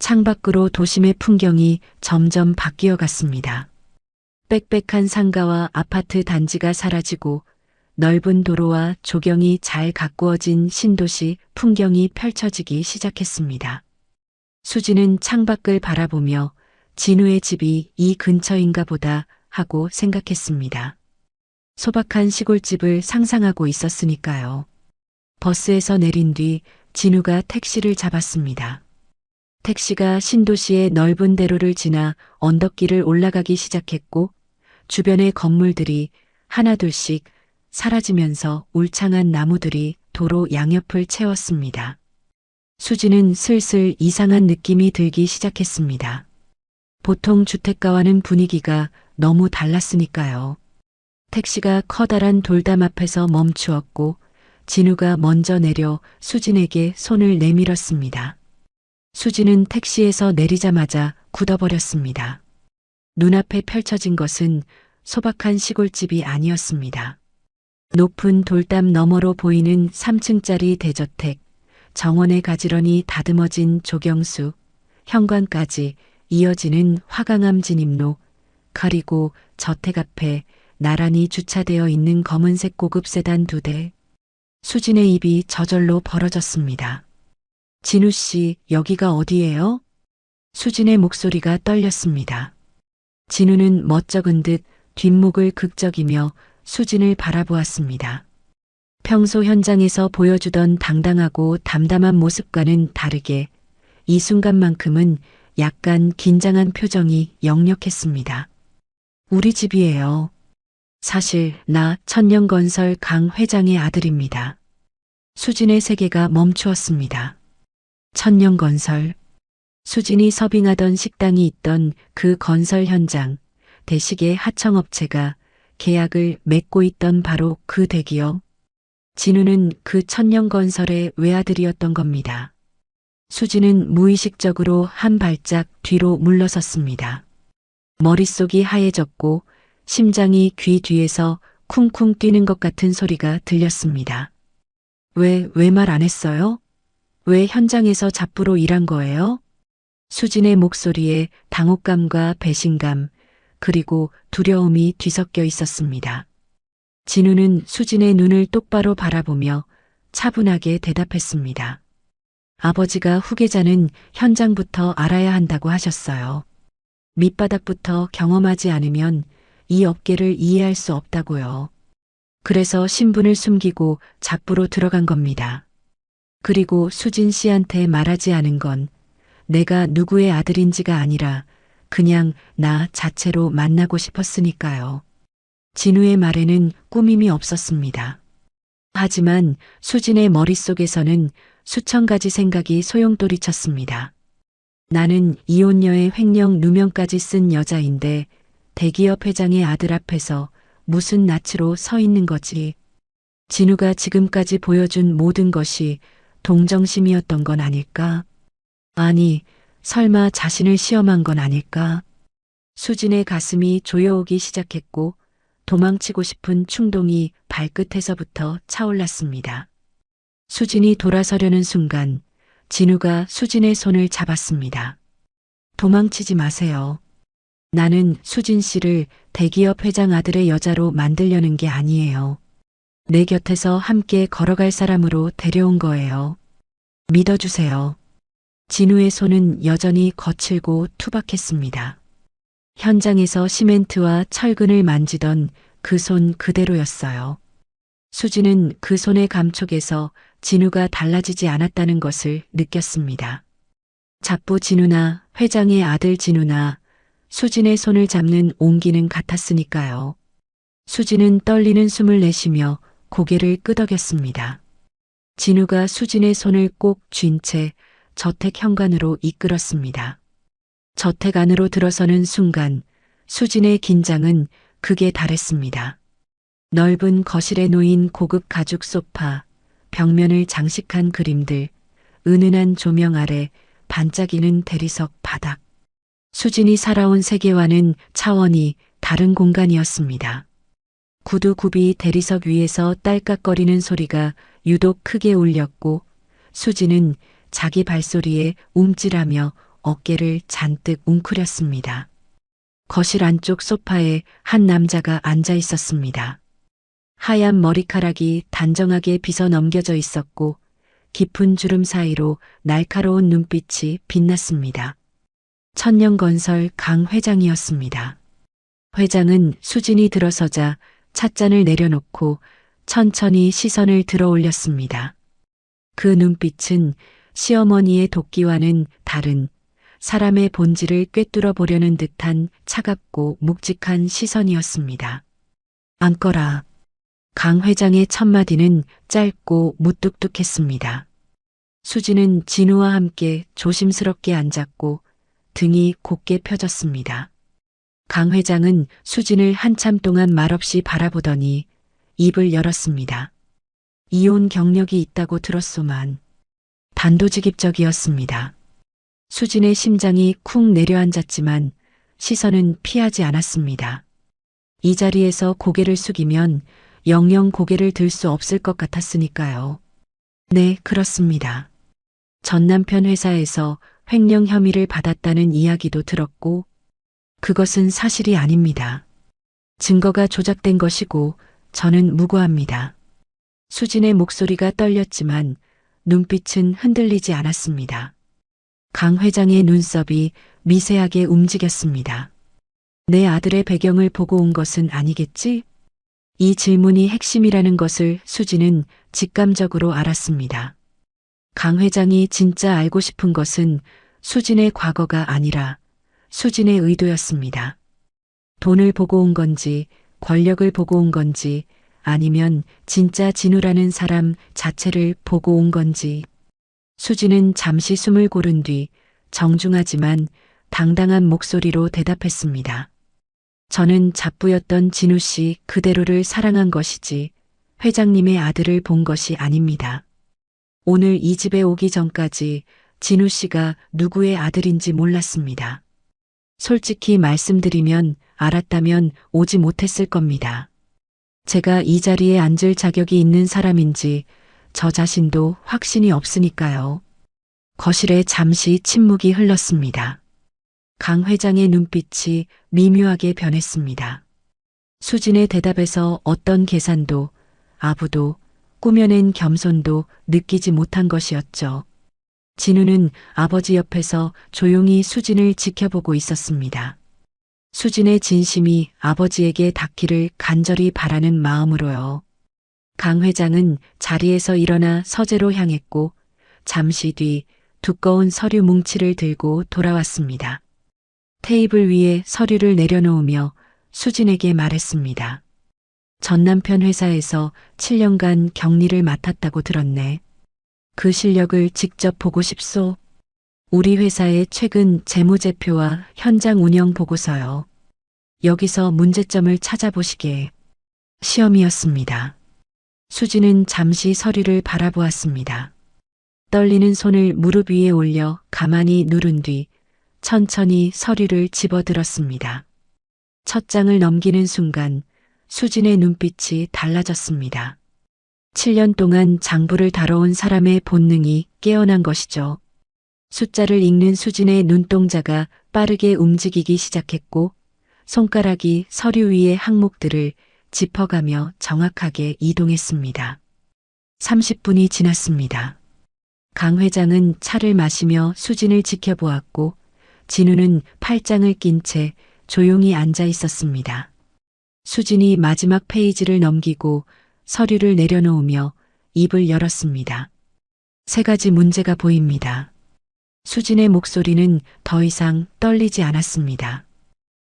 창밖으로 도심의 풍경이 점점 바뀌어 갔습니다. 빽빽한 상가와 아파트 단지가 사라지고 넓은 도로와 조경이 잘 가꾸어진 신도시 풍경이 펼쳐지기 시작했습니다. 수진은 창밖을 바라보며 진우의 집이 이 근처인가 보다 하고 생각했습니다. 소박한 시골집을 상상하고 있었으니까요. 버스에서 내린 뒤 진우가 택시를 잡았습니다. 택시가 신도시의 넓은 대로를 지나 언덕길을 올라가기 시작했고 주변의 건물들이 하나둘씩 사라지면서 울창한 나무들이 도로 양옆을 채웠습니다. 수진은 슬슬 이상한 느낌이 들기 시작했습니다. 보통 주택가와는 분위기가 너무 달랐으니까요. 택시가 커다란 돌담 앞에서 멈추었고 진우가 먼저 내려 수진에게 손을 내밀었습니다. 수진은 택시에서 내리자마자 굳어버렸습니다. 눈앞에 펼쳐진 것은 소박한 시골집이 아니었습니다. 높은 돌담 너머로 보이는 3층짜리 대저택, 정원에 가지런히 다듬어진 조경수, 현관까지 이어지는 화강암 진입로, 그리고 저택 앞에 나란히 주차되어 있는 검은색 고급 세단 2대. 수진의 입이 저절로 벌어졌습니다. 진우 씨, 여기가 어디예요? 수진의 목소리가 떨렸습니다. 진우는 멋쩍은 듯 뒷목을 극적이며 수진을 바라보았습니다. 평소 현장에서 보여주던 당당하고 담담한 모습과는 다르게 이 순간만큼은 약간 긴장한 표정이 역력했습니다. 우리 집이에요. 사실 나 천년건설 강 회장의 아들입니다. 수진의 세계가 멈추었습니다. 천년건설. 수진이 서빙하던 식당이 있던 그 건설 현장, 대식의 하청업체가 계약을 맺고 있던 바로 그 대기업. 진우는 그 천년건설의 외아들이었던 겁니다. 수진은 무의식적으로 한 발짝 뒤로 물러섰습니다. 머릿속이 하얘졌고 심장이 귀 뒤에서 쿵쿵 뛰는 것 같은 소리가 들렸습니다. 왜 말 안 했어요? 왜 현장에서 잡부로 일한 거예요? 수진의 목소리에 당혹감과 배신감, 그리고 두려움이 뒤섞여 있었습니다. 진우는 수진의 눈을 똑바로 바라보며 차분하게 대답했습니다. 아버지가 후계자는 현장부터 알아야 한다고 하셨어요. 밑바닥부터 경험하지 않으면 이 업계를 이해할 수 없다고요. 그래서 신분을 숨기고 잡부로 들어간 겁니다. 그리고 수진 씨한테 말하지 않은 건 내가 누구의 아들인지가 아니라 그냥 나 자체로 만나고 싶었으니까요. 진우의 말에는 꾸밈이 없었습니다. 하지만 수진의 머릿속에서는 수천 가지 생각이 소용돌이쳤습니다. 나는 이혼녀의 횡령 누명까지 쓴 여자인데 대기업 회장의 아들 앞에서 무슨 낯으로 서 있는 거지. 진우가 지금까지 보여준 모든 것이 동정심이었던 건 아닐까? 아니, 설마 자신을 시험한 건 아닐까? 수진의 가슴이 조여오기 시작했고 도망치고 싶은 충동이 발끝에서부터 차올랐습니다. 수진이 돌아서려는 순간 진우가 수진의 손을 잡았습니다. 도망치지 마세요. 나는 수진 씨를 대기업 회장 아들의 여자로 만들려는 게 아니에요. 내 곁에서 함께 걸어갈 사람으로 데려온 거예요. 믿어주세요. 진우의 손은 여전히 거칠고 투박했습니다. 현장에서 시멘트와 철근을 만지던 그 손 그대로였어요. 수진은 그 손의 감촉에서 진우가 달라지지 않았다는 것을 느꼈습니다. 잡부 진우나 회장의 아들 진우나 수진의 손을 잡는 온기는 같았으니까요. 수진은 떨리는 숨을 내쉬며 고개를 끄덕였습니다. 진우가 수진의 손을 꼭 쥔 채 저택 현관으로 이끌었습니다. 저택 안으로 들어서는 순간 수진의 긴장은 극에 달했습니다. 넓은 거실에 놓인 고급 가죽 소파, 벽면을 장식한 그림들, 은은한 조명 아래 반짝이는 대리석 바닥. 수진이 살아온 세계와는 차원이 다른 공간이었습니다. 구두굽이 대리석 위에서 딸깍거리는 소리가 유독 크게 울렸고 수진은 자기 발소리에 움찔하며 어깨를 잔뜩 웅크렸습니다. 거실 안쪽 소파에 한 남자가 앉아 있었습니다. 하얀 머리카락이 단정하게 빗어 넘겨져 있었고 깊은 주름 사이로 날카로운 눈빛이 빛났습니다. 천년건설 강 회장이었습니다. 회장은 수진이 들어서자 찻잔을 내려놓고 천천히 시선을 들어 올렸습니다. 그 눈빛은 시어머니의 도끼와는 다른 사람의 본질을 꿰뚫어 보려는 듯한 차갑고 묵직한 시선이었습니다. 앉거라. 강 회장의 첫마디는 짧고 무뚝뚝했습니다. 수진은 진우와 함께 조심스럽게 앉았고 등이 곧게 펴졌습니다. 강 회장은 수진을 한참 동안 말없이 바라보더니 입을 열었습니다. 이혼 경력이 있다고 들었소만. 단도직입적이었습니다. 수진의 심장이 쿵 내려앉았지만 시선은 피하지 않았습니다. 이 자리에서 고개를 숙이면 영영 고개를 들 수 없을 것 같았으니까요. 네, 그렇습니다. 전 남편 회사에서 횡령 혐의를 받았다는 이야기도 들었고 그것은 사실이 아닙니다. 증거가 조작된 것이고 저는 무고합니다. 수진의 목소리가 떨렸지만 눈빛은 흔들리지 않았습니다. 강 회장의 눈썹이 미세하게 움직였습니다. 내 아들의 배경을 보고 온 것은 아니겠지? 이 질문이 핵심이라는 것을 수지는 직감적으로 알았습니다. 강 회장이 진짜 알고 싶은 것은 수진의 과거가 아니라 수진의 의도였습니다. 돈을 보고 온 건지, 권력을 보고 온 건지, 아니면 진짜 진우라는 사람 자체를 보고 온 건지. 수진은 잠시 숨을 고른 뒤 정중하지만 당당한 목소리로 대답했습니다. 저는 잡부였던 진우 씨 그대로를 사랑한 것이지 회장님의 아들을 본 것이 아닙니다. 오늘 이 집에 오기 전까지 진우 씨가 누구의 아들인지 몰랐습니다. 솔직히 말씀드리면 알았다면 오지 못했을 겁니다. 제가 이 자리에 앉을 자격이 있는 사람인지 저 자신도 확신이 없으니까요. 거실에 잠시 침묵이 흘렀습니다. 강 회장의 눈빛이 미묘하게 변했습니다. 수진의 대답에서 어떤 계산도, 아부도, 꾸며낸 겸손도 느끼지 못한 것이었죠. 진우는 아버지 옆에서 조용히 수진을 지켜보고 있었습니다. 수진의 진심이 아버지에게 닿기를 간절히 바라는 마음으로요. 강 회장은 자리에서 일어나 서재로 향했고 잠시 뒤 두꺼운 서류 뭉치를 들고 돌아왔습니다. 테이블 위에 서류를 내려놓으며 수진에게 말했습니다. 전 남편 회사에서 7년간 격리를 맡았다고 들었네. 그 실력을 직접 보고 싶소. 우리 회사의 최근 재무제표와 현장 운영 보고서요. 여기서 문제점을 찾아보시게. 시험이었습니다. 수진은 잠시 서류를 바라보았습니다. 떨리는 손을 무릎 위에 올려 가만히 누른 뒤 천천히 서류를 집어들었습니다. 첫 장을 넘기는 순간 수진의 눈빛이 달라졌습니다. 7년 동안 장부를 다뤄온 사람의 본능이 깨어난 것이죠. 숫자를 읽는 수진의 눈동자가 빠르게 움직이기 시작했고 손가락이 서류 위의 항목들을 짚어가며 정확하게 이동했습니다. 30분이 지났습니다. 강 회장은 차를 마시며 수진을 지켜보았고 진우는 팔짱을 낀 채 조용히 앉아 있었습니다. 수진이 마지막 페이지를 넘기고 서류를 내려놓으며 입을 열었습니다. 3가지 문제가 보입니다. 수진의 목소리는 더 이상 떨리지 않았습니다.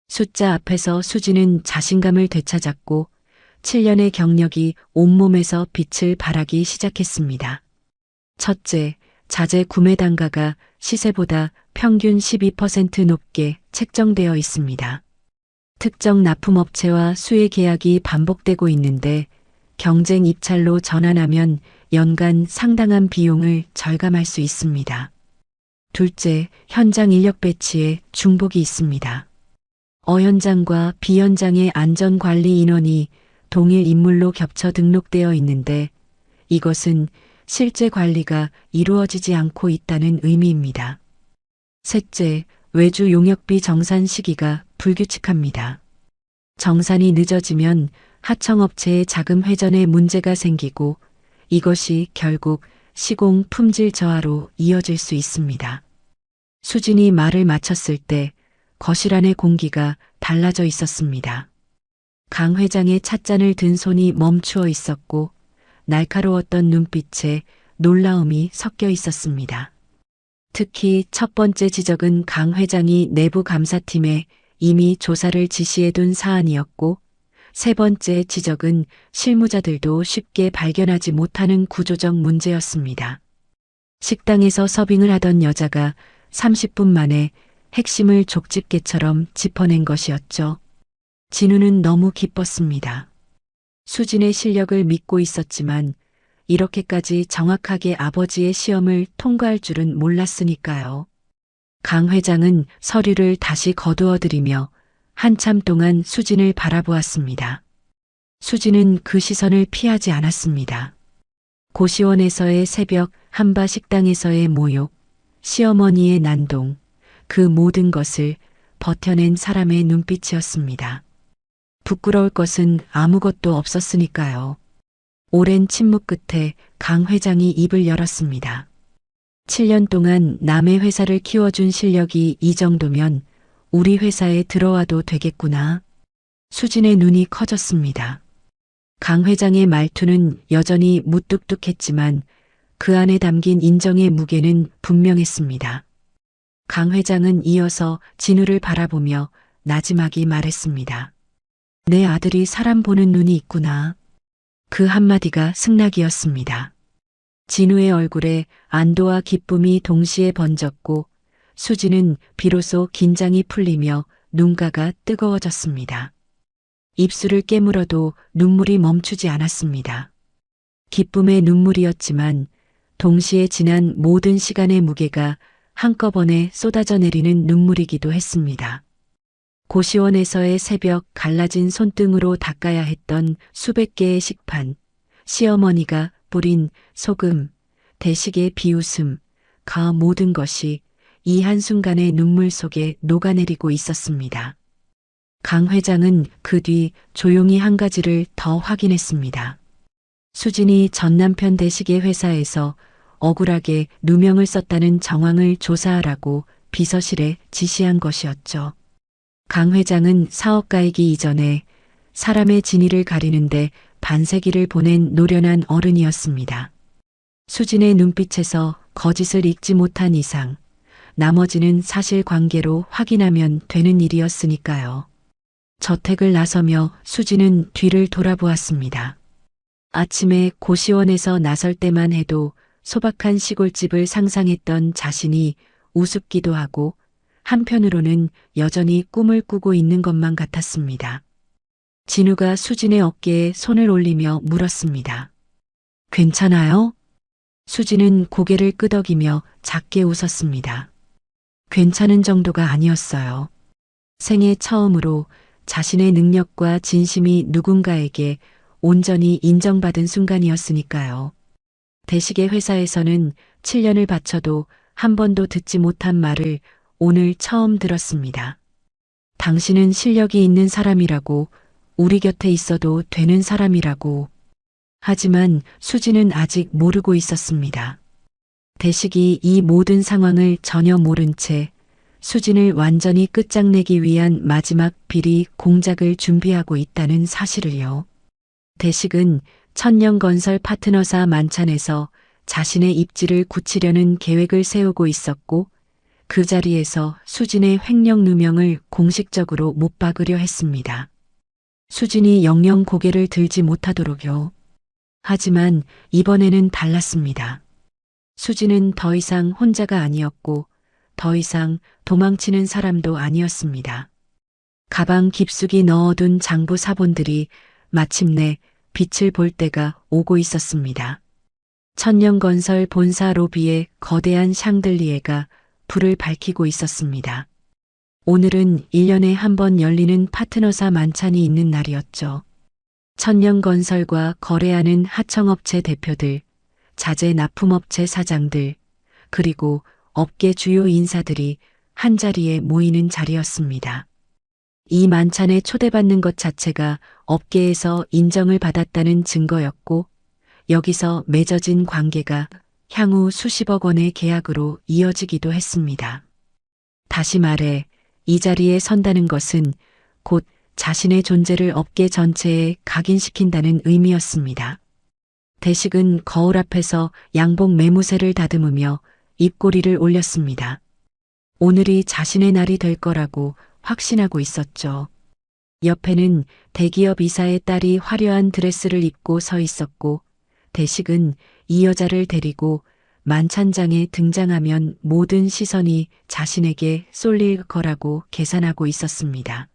숫자 앞에서 수진은 자신감을 되찾았고 7년의 경력이 온몸에서 빛을 발하기 시작했습니다. 첫째, 자재 구매 단가가 시세보다 평균 12% 높게 책정되어 있습니다. 특정 납품업체와 수혜 계약이 반복되고 있는데 경쟁 입찰로 전환하면 연간 상당한 비용을 절감할 수 있습니다. 둘째, 현장 인력 배치에 중복이 있습니다. 어현장과 비현장의 안전관리 인원이 동일 인물로 겹쳐 등록되어 있는데 이것은 실제 관리가 이루어지지 않고 있다는 의미입니다. 셋째, 외주 용역비 정산 시기가 불규칙합니다. 정산이 늦어지면 하청업체의 자금 회전에 문제가 생기고 이것이 결국 시공 품질 저하로 이어질 수 있습니다. 수진이 말을 마쳤을 때 거실 안의 공기가 달라져 있었습니다. 강 회장의 찻잔을 든 손이 멈추어 있었고 날카로웠던 눈빛에 놀라움이 섞여 있었습니다. 특히 첫 번째 지적은 강 회장이 내부 감사팀에 이미 조사를 지시해둔 사안이었고 3번째 지적은 실무자들도 쉽게 발견하지 못하는 구조적 문제였습니다. 식당에서 서빙을 하던 여자가 30분 만에 핵심을 족집게처럼 짚어낸 것이었죠. 진우는 너무 기뻤습니다. 수진의 실력을 믿고 있었지만 이렇게까지 정확하게 아버지의 시험을 통과할 줄은 몰랐으니까요. 강 회장은 서류를 다시 거두어들이며 한참 동안 수진을 바라보았습니다. 수진은 그 시선을 피하지 않았습니다. 고시원에서의 새벽 한바 식당에서의 모욕, 시어머니의 난동, 그 모든 것을 버텨낸 사람의 눈빛이었습니다. 부끄러울 것은 아무것도 없었으니까요. 오랜 침묵 끝에 강 회장이 입을 열었습니다. 7년 동안 남의 회사를 키워준 실력이 이 정도면 우리 회사에 들어와도 되겠구나. 수진의 눈이 커졌습니다. 강 회장의 말투는 여전히 무뚝뚝했지만 그 안에 담긴 인정의 무게는 분명했습니다. 강 회장은 이어서 진우를 바라보며 나지막이 말했습니다. 내 아들이 사람 보는 눈이 있구나. 그 한마디가 승낙이었습니다. 진우의 얼굴에 안도와 기쁨이 동시에 번졌고 수지는 비로소 긴장이 풀리며 눈가가 뜨거워졌습니다. 입술을 깨물어도 눈물이 멈추지 않았습니다. 기쁨의 눈물이었지만 동시에 지난 모든 시간의 무게가 한꺼번에 쏟아져 내리는 눈물이기도 했습니다. 고시원에서의 새벽 갈라진 손등으로 닦아야 했던 수백 개의 식판, 시어머니가 뿌린 소금, 대식의 비웃음, 그 모든 것이 이 한순간의 눈물 속에 녹아내리고 있었습니다. 강 회장은 그 뒤 조용히 한 가지를 더 확인했습니다. 수진이 전 남편 대식의 회사에서 억울하게 누명을 썼다는 정황을 조사하라고 비서실에 지시한 것이었죠. 강 회장은 사업가이기 이전에 사람의 진위를 가리는데 반세기를 보낸 노련한 어른이었습니다. 수진의 눈빛에서 거짓을 읽지 못한 이상 나머지는 사실관계로 확인하면 되는 일이었으니까요. 저택을 나서며 수진은 뒤를 돌아보았습니다. 아침에 고시원에서 나설 때만 해도 소박한 시골집을 상상했던 자신이 우습기도 하고 한편으로는 여전히 꿈을 꾸고 있는 것만 같았습니다. 진우가 수진의 어깨에 손을 올리며 물었습니다. 괜찮아요? 수진은 고개를 끄덕이며 작게 웃었습니다. 괜찮은 정도가 아니었어요. 생애 처음으로 자신의 능력과 진심이 누군가에게 온전히 인정받은 순간이었으니까요. 대식의 회사에서는 7년을 바쳐도 한 번도 듣지 못한 말을 오늘 처음 들었습니다. 당신은 실력이 있는 사람이라고, 우리 곁에 있어도 되는 사람이라고. 하지만 수지는 아직 모르고 있었습니다. 대식이 이 모든 상황을 전혀 모른 채 수진을 완전히 끝장내기 위한 마지막 비리 공작을 준비하고 있다는 사실을요. 대식은 천년건설 파트너사 만찬에서 자신의 입지를 굳히려는 계획을 세우고 있었고 그 자리에서 수진의 횡령 누명을 공식적으로 못 박으려 했습니다. 수진이 영영 고개를 들지 못하도록요. 하지만 이번에는 달랐습니다. 수진은 더 이상 혼자가 아니었고 더 이상 도망치는 사람도 아니었습니다. 가방 깊숙이 넣어둔 장부 사본들이 마침내 빛을 볼 때가 오고 있었습니다. 천년건설 본사 로비에 거대한 샹들리에가 불을 밝히고 있었습니다. 오늘은 1년에 한 번 열리는 파트너사 만찬이 있는 날이었죠. 천년건설과 거래하는 하청업체 대표들, 자재 납품업체 사장들, 그리고 업계 주요 인사들이 한자리에 모이는 자리였습니다. 이 만찬에 초대받는 것 자체가 업계에서 인정을 받았다는 증거였고 여기서 맺어진 관계가 향후 수십억 원의 계약으로 이어지기도 했습니다. 다시 말해 이 자리에 선다는 것은 곧 자신의 존재를 업계 전체에 각인시킨다는 의미였습니다. 대식은 거울 앞에서 양복 매무새를 다듬으며 입꼬리를 올렸습니다. 오늘이 자신의 날이 될 거라고 확신하고 있었죠. 옆에는 대기업 이사의 딸이 화려한 드레스를 입고 서 있었고 대식은 이 여자를 데리고 만찬장에 등장하면 모든 시선이 자신에게 쏠릴 거라고 계산하고 있었습니다.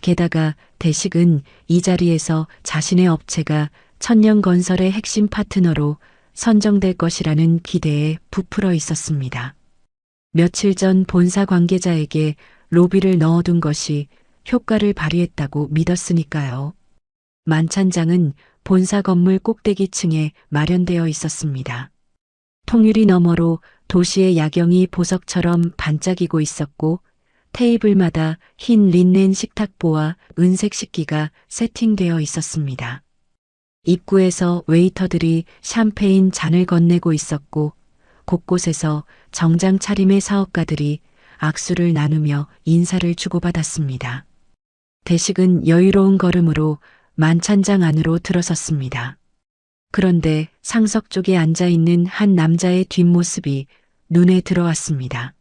게다가 대식은 이 자리에서 자신의 업체가 천년건설의 핵심 파트너로 선정될 것이라는 기대에 부풀어 있었습니다. 며칠 전 본사 관계자에게 로비를 넣어둔 것이 효과를 발휘했다고 믿었으니까요. 만찬장은 본사 건물 꼭대기층에 마련되어 있었습니다. 통유리 너머로 도시의 야경이 보석처럼 반짝이고 있었고 테이블마다 흰 린넨 식탁보와 은색 식기가 세팅되어 있었습니다. 입구에서 웨이터들이 샴페인 잔을 건네고 있었고 곳곳에서 정장 차림의 사업가들이 악수를 나누며 인사를 주고받았습니다. 대식은 여유로운 걸음으로 만찬장 안으로 들어섰습니다. 그런데 상석 쪽에 앉아 있는 한 남자의 뒷모습이 눈에 들어왔습니다.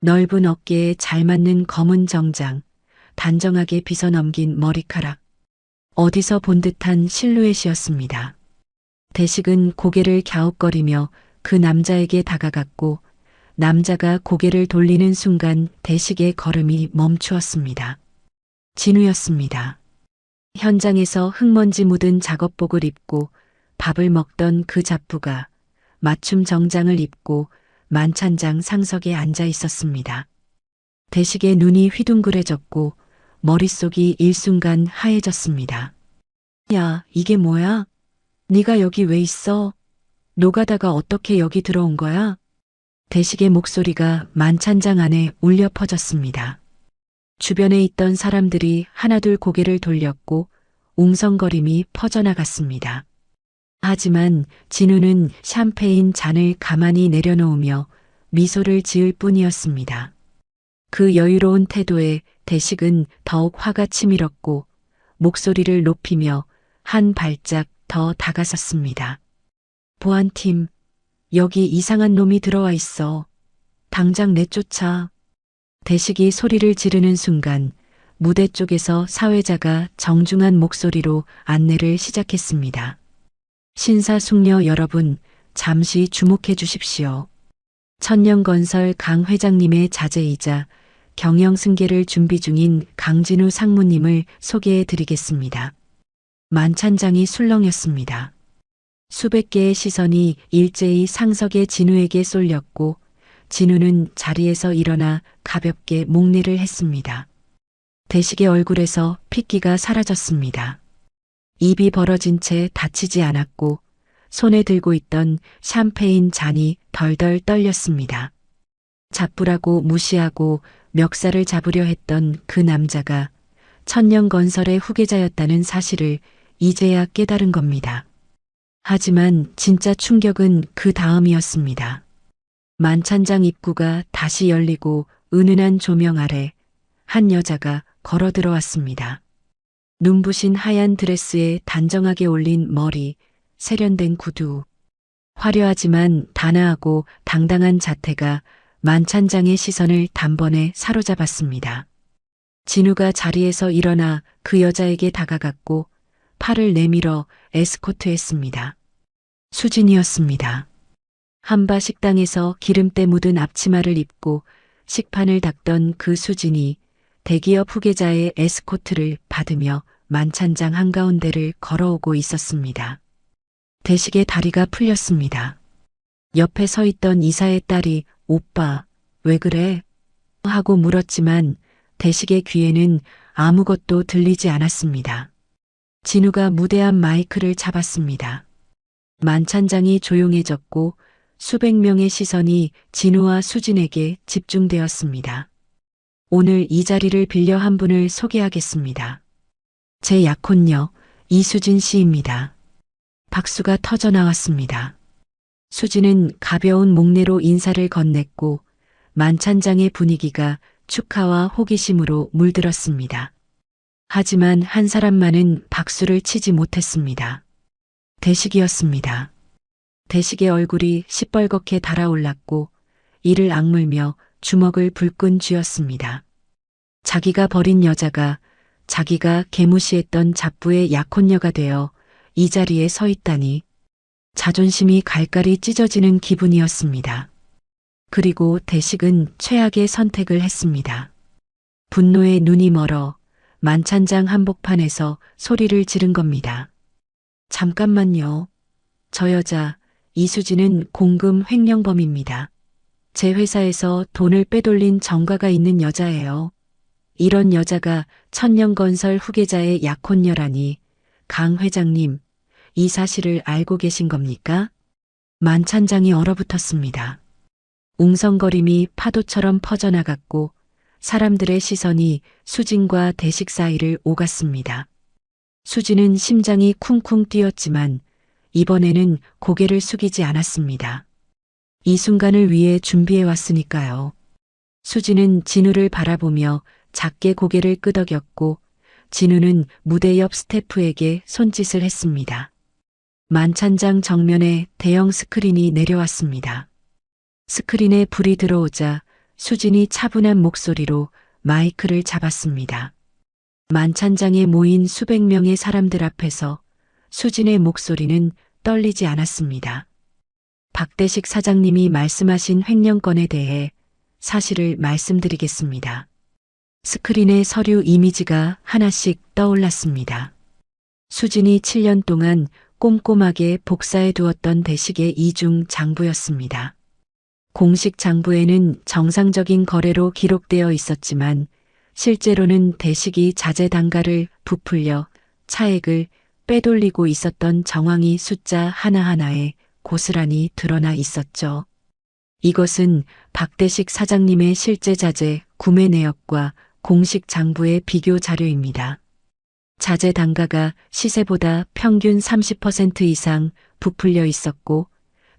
넓은 어깨에 잘 맞는 검은 정장, 단정하게 빗어넘긴 머리카락. 어디서 본 듯한 실루엣이었습니다. 대식은 고개를 갸웃거리며 그 남자에게 다가갔고 남자가 고개를 돌리는 순간 대식의 걸음이 멈추었습니다. 진우였습니다. 현장에서 흙먼지 묻은 작업복을 입고 밥을 먹던 그 잡부가 맞춤 정장을 입고 만찬장 상석에 앉아 있었습니다. 대식의 눈이 휘둥그레졌고 머릿속이 일순간 하얘졌습니다. 야, 이게 뭐야? 네가 여기 왜 있어? 노가다가 어떻게 여기 들어온 거야? 대식의 목소리가 만찬장 안에 울려 퍼졌습니다. 주변에 있던 사람들이 하나둘 고개를 돌렸고 웅성거림이 퍼져나갔습니다. 하지만 진우는 샴페인 잔을 가만히 내려놓으며 미소를 지을 뿐이었습니다. 그 여유로운 태도에 대식은 더욱 화가 치밀었고 목소리를 높이며 한 발짝 더 다가섰습니다. 보안팀, 여기 이상한 놈이 들어와 있어. 당장 내쫓아. 대식이 소리를 지르는 순간 무대 쪽에서 사회자가 정중한 목소리로 안내를 시작했습니다. 신사숙녀 여러분, 잠시 주목해 주십시오. 천년건설 강 회장님의 자제이자 경영승계를 준비 중인 강진우 상무님을 소개해 드리겠습니다. 만찬장이 술렁였습니다. 수백 개의 시선이 일제히 상석의 진우에게 쏠렸고 진우는 자리에서 일어나 가볍게 목례를 했습니다. 대식의 얼굴에서 핏기가 사라졌습니다. 입이 벌어진 채 다치지 않았고 손에 들고 있던 샴페인 잔이 덜덜 떨렸습니다. 잡부라고 무시하고 멱살을 잡으려 했던 그 남자가 천년건설의 후계자였다는 사실을 이제야 깨달은 겁니다. 하지만 진짜 충격은 그 다음이었습니다. 만찬장 입구가 다시 열리고 은은한 조명 아래 한 여자가 걸어 들어왔습니다. 눈부신 하얀 드레스에 단정하게 올린 머리, 세련된 구두. 화려하지만 단아하고 당당한 자태가 만찬장의 시선을 단번에 사로잡았습니다. 진우가 자리에서 일어나 그 여자에게 다가갔고 팔을 내밀어 에스코트했습니다. 수진이었습니다. 한바 식당에서 기름때 묻은 앞치마를 입고 식판을 닦던 그 수진이 대기업 후계자의 에스코트를 받으며 만찬장 한가운데를 걸어오고 있었습니다. 대식의 다리가 풀렸습니다. 옆에 서 있던 이사의 딸이 오빠, 왜 그래? 하고 물었지만 대식의 귀에는 아무것도 들리지 않았습니다. 진우가 무대 앞 마이크를 잡았습니다. 만찬장이 조용해졌고 수백 명의 시선이 진우와 수진에게 집중되었습니다. 오늘 이 자리를 빌려 한 분을 소개하겠습니다. 제 약혼녀 이수진 씨입니다. 박수가 터져 나왔습니다. 수진은 가벼운 목례로 인사를 건넸고 만찬장의 분위기가 축하와 호기심으로 물들었습니다. 하지만 한 사람만은 박수를 치지 못했습니다. 대식이었습니다. 대식의 얼굴이 시뻘겋게 달아올랐고 이를 악물며 주먹을 불끈 쥐었습니다. 자기가 버린 여자가 자기가 개무시했던 잡부의 약혼녀가 되어 이 자리에 서 있다니 자존심이 갈갈이 찢어지는 기분이었습니다. 그리고 대식은 최악의 선택을 했습니다. 분노에 눈이 멀어 만찬장 한복판에서 소리를 지른 겁니다. 잠깐만요. 저 여자 이수진은 공금 횡령범입니다. 제 회사에서 돈을 빼돌린 정가가 있는 여자예요. 이런 여자가 천년건설 후계자의 약혼녀라니 강 회장님, 이 사실을 알고 계신 겁니까? 만찬장이 얼어붙었습니다. 웅성거림이 파도처럼 퍼져나갔고 사람들의 시선이 수진과 대식 사이를 오갔습니다. 수진은 심장이 쿵쿵 뛰었지만 이번에는 고개를 숙이지 않았습니다. 이 순간을 위해 준비해 왔으니까요. 수진은 진우를 바라보며 작게 고개를 끄덕였고 진우는 무대 옆 스태프에게 손짓을 했습니다. 만찬장 정면에 대형 스크린이 내려왔습니다. 스크린에 불이 들어오자 수진이 차분한 목소리로 마이크를 잡았습니다. 만찬장에 모인 수백 명의 사람들 앞에서 수진의 목소리는 떨리지 않았습니다. 박대식 사장님이 말씀하신 횡령건에 대해 사실을 말씀드리겠습니다. 스크린에 서류 이미지가 하나씩 떠올랐습니다. 수진이 7년 동안 꼼꼼하게 복사해 두었던 대식의 이중 장부였습니다. 공식 장부에는 정상적인 거래로 기록되어 있었지만 실제로는 대식이 자재 단가를 부풀려 차액을 빼돌리고 있었던 정황이 숫자 하나하나에 고스란히 드러나 있었죠. 이것은 박대식 사장님의 실제 자재 구매 내역과 공식 장부의 비교 자료입니다. 자재 단가가 시세보다 평균 30% 이상 부풀려 있었고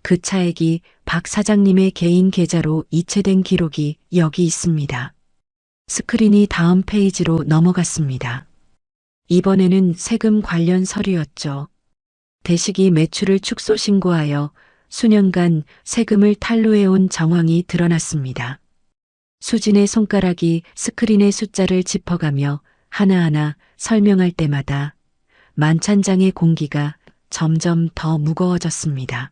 그 차액이 박 사장님의 개인 계좌로 이체된 기록이 여기 있습니다. 스크린이 다음 페이지로 넘어갔습니다. 이번에는 세금 관련 서류였죠. 대식이 매출을 축소 신고하여 수년간 세금을 탈루해온 정황이 드러났습니다. 수진의 손가락이 스크린의 숫자를 짚어가며 하나하나 설명할 때마다 만찬장의 공기가 점점 더 무거워졌습니다.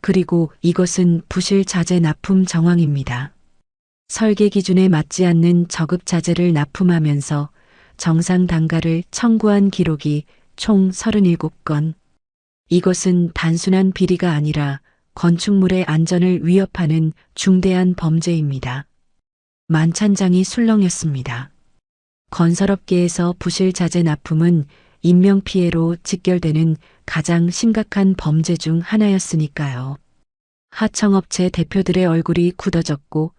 그리고 이것은 부실 자재 납품 정황입니다. 설계 기준에 맞지 않는 저급 자재를 납품하면서 정상 단가를 청구한 기록이 총 37건. 이것은 단순한 비리가 아니라 건축물의 안전을 위협하는 중대한 범죄입니다. 만찬장이 술렁였습니다. 건설업계에서 부실 자재 납품은 인명피해로 직결되는 가장 심각한 범죄 중 하나였으니까요. 하청업체 대표들의 얼굴이 굳어졌고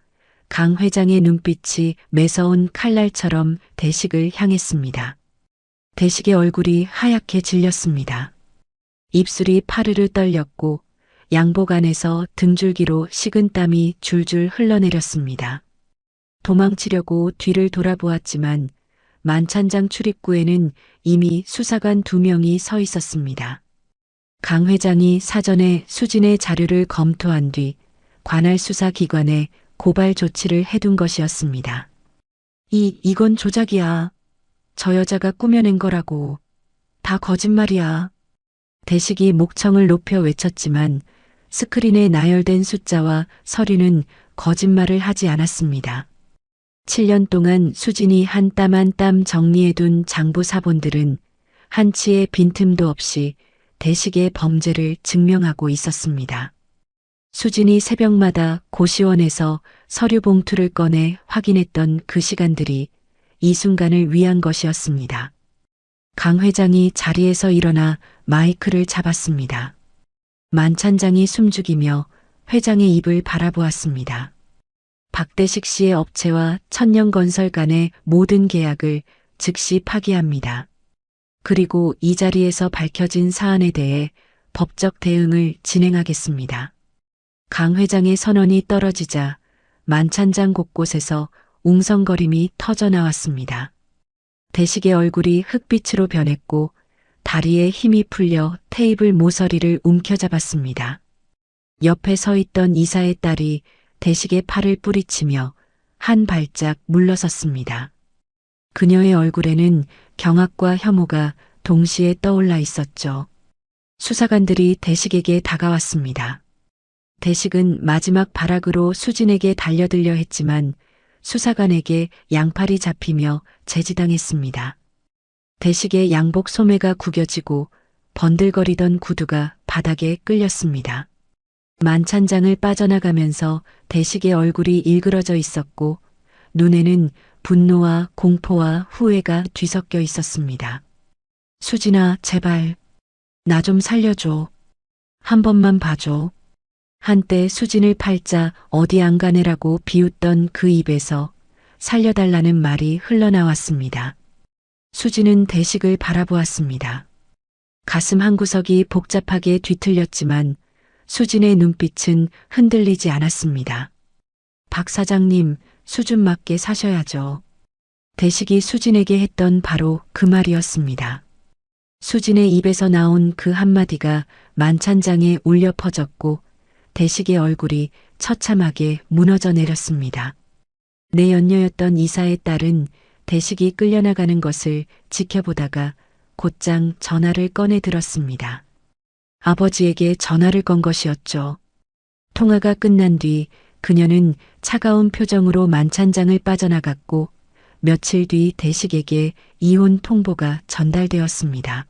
강 회장의 눈빛이 매서운 칼날처럼 대식을 향했습니다. 대식의 얼굴이 하얗게 질렸습니다. 입술이 파르르 떨렸고 양복 안에서 등줄기로 식은 땀이 줄줄 흘러내렸습니다. 도망치려고 뒤를 돌아보았지만 만찬장 출입구에는 이미 수사관 2명이 서 있었습니다. 강 회장이 사전에 수진의 자료를 검토한 뒤 관할 수사기관에 고발 조치를 해둔 것이었습니다. 이건 조작이야. 저 여자가 꾸며낸 거라고. 다 거짓말이야. 대식이 목청을 높여 외쳤지만 스크린에 나열된 숫자와 서류는 거짓말을 하지 않았습니다. 7년 동안 수진이 한 땀 한 땀 정리해둔 장부 사본들은 한치의 빈틈도 없이 대식의 범죄를 증명하고 있었습니다. 수진이 새벽마다 고시원에서 서류 봉투를 꺼내 확인했던 그 시간들이 이 순간을 위한 것이었습니다. 강 회장이 자리에서 일어나 마이크를 잡았습니다. 만찬장이 숨죽이며 회장의 입을 바라보았습니다. 박대식 씨의 업체와 천년건설 간의 모든 계약을 즉시 파기합니다. 그리고 이 자리에서 밝혀진 사안에 대해 법적 대응을 진행하겠습니다. 강 회장의 선언이 떨어지자 만찬장 곳곳에서 웅성거림이 터져나왔습니다. 대식의 얼굴이 흑빛으로 변했고 다리에 힘이 풀려 테이블 모서리를 움켜잡았습니다. 옆에 서 있던 이사의 딸이 대식의 팔을 뿌리치며 한 발짝 물러섰습니다. 그녀의 얼굴에는 경악과 혐오가 동시에 떠올라 있었죠. 수사관들이 대식에게 다가왔습니다. 대식은 마지막 발악으로 수진에게 달려들려 했지만 수사관에게 양팔이 잡히며 제지당했습니다. 대식의 양복 소매가 구겨지고 번들거리던 구두가 바닥에 끌렸습니다. 만찬장을 빠져나가면서 대식의 얼굴이 일그러져 있었고 눈에는 분노와 공포와 후회가 뒤섞여 있었습니다. 수진아, 제발 나 좀 살려줘. 한 번만 봐줘. 한때 수진을 팔자 어디 안 가네라고 비웃던 그 입에서 살려달라는 말이 흘러나왔습니다. 수진은 대식을 바라보았습니다. 가슴 한구석이 복잡하게 뒤틀렸지만 수진의 눈빛은 흔들리지 않았습니다. 박 사장님, 수준 맞게 사셔야죠. 대식이 수진에게 했던 바로 그 말이었습니다. 수진의 입에서 나온 그 한마디가 만찬장에 울려 퍼졌고 대식의 얼굴이 처참하게 무너져 내렸습니다. 내 연녀였던 이사의 딸은 대식이 끌려나가는 것을 지켜보다가 곧장 전화를 꺼내 들었습니다. 아버지에게 전화를 건 것이었죠. 통화가 끝난 뒤 그녀는 차가운 표정으로 만찬장을 빠져나갔고 며칠 뒤 대식에게 이혼 통보가 전달되었습니다.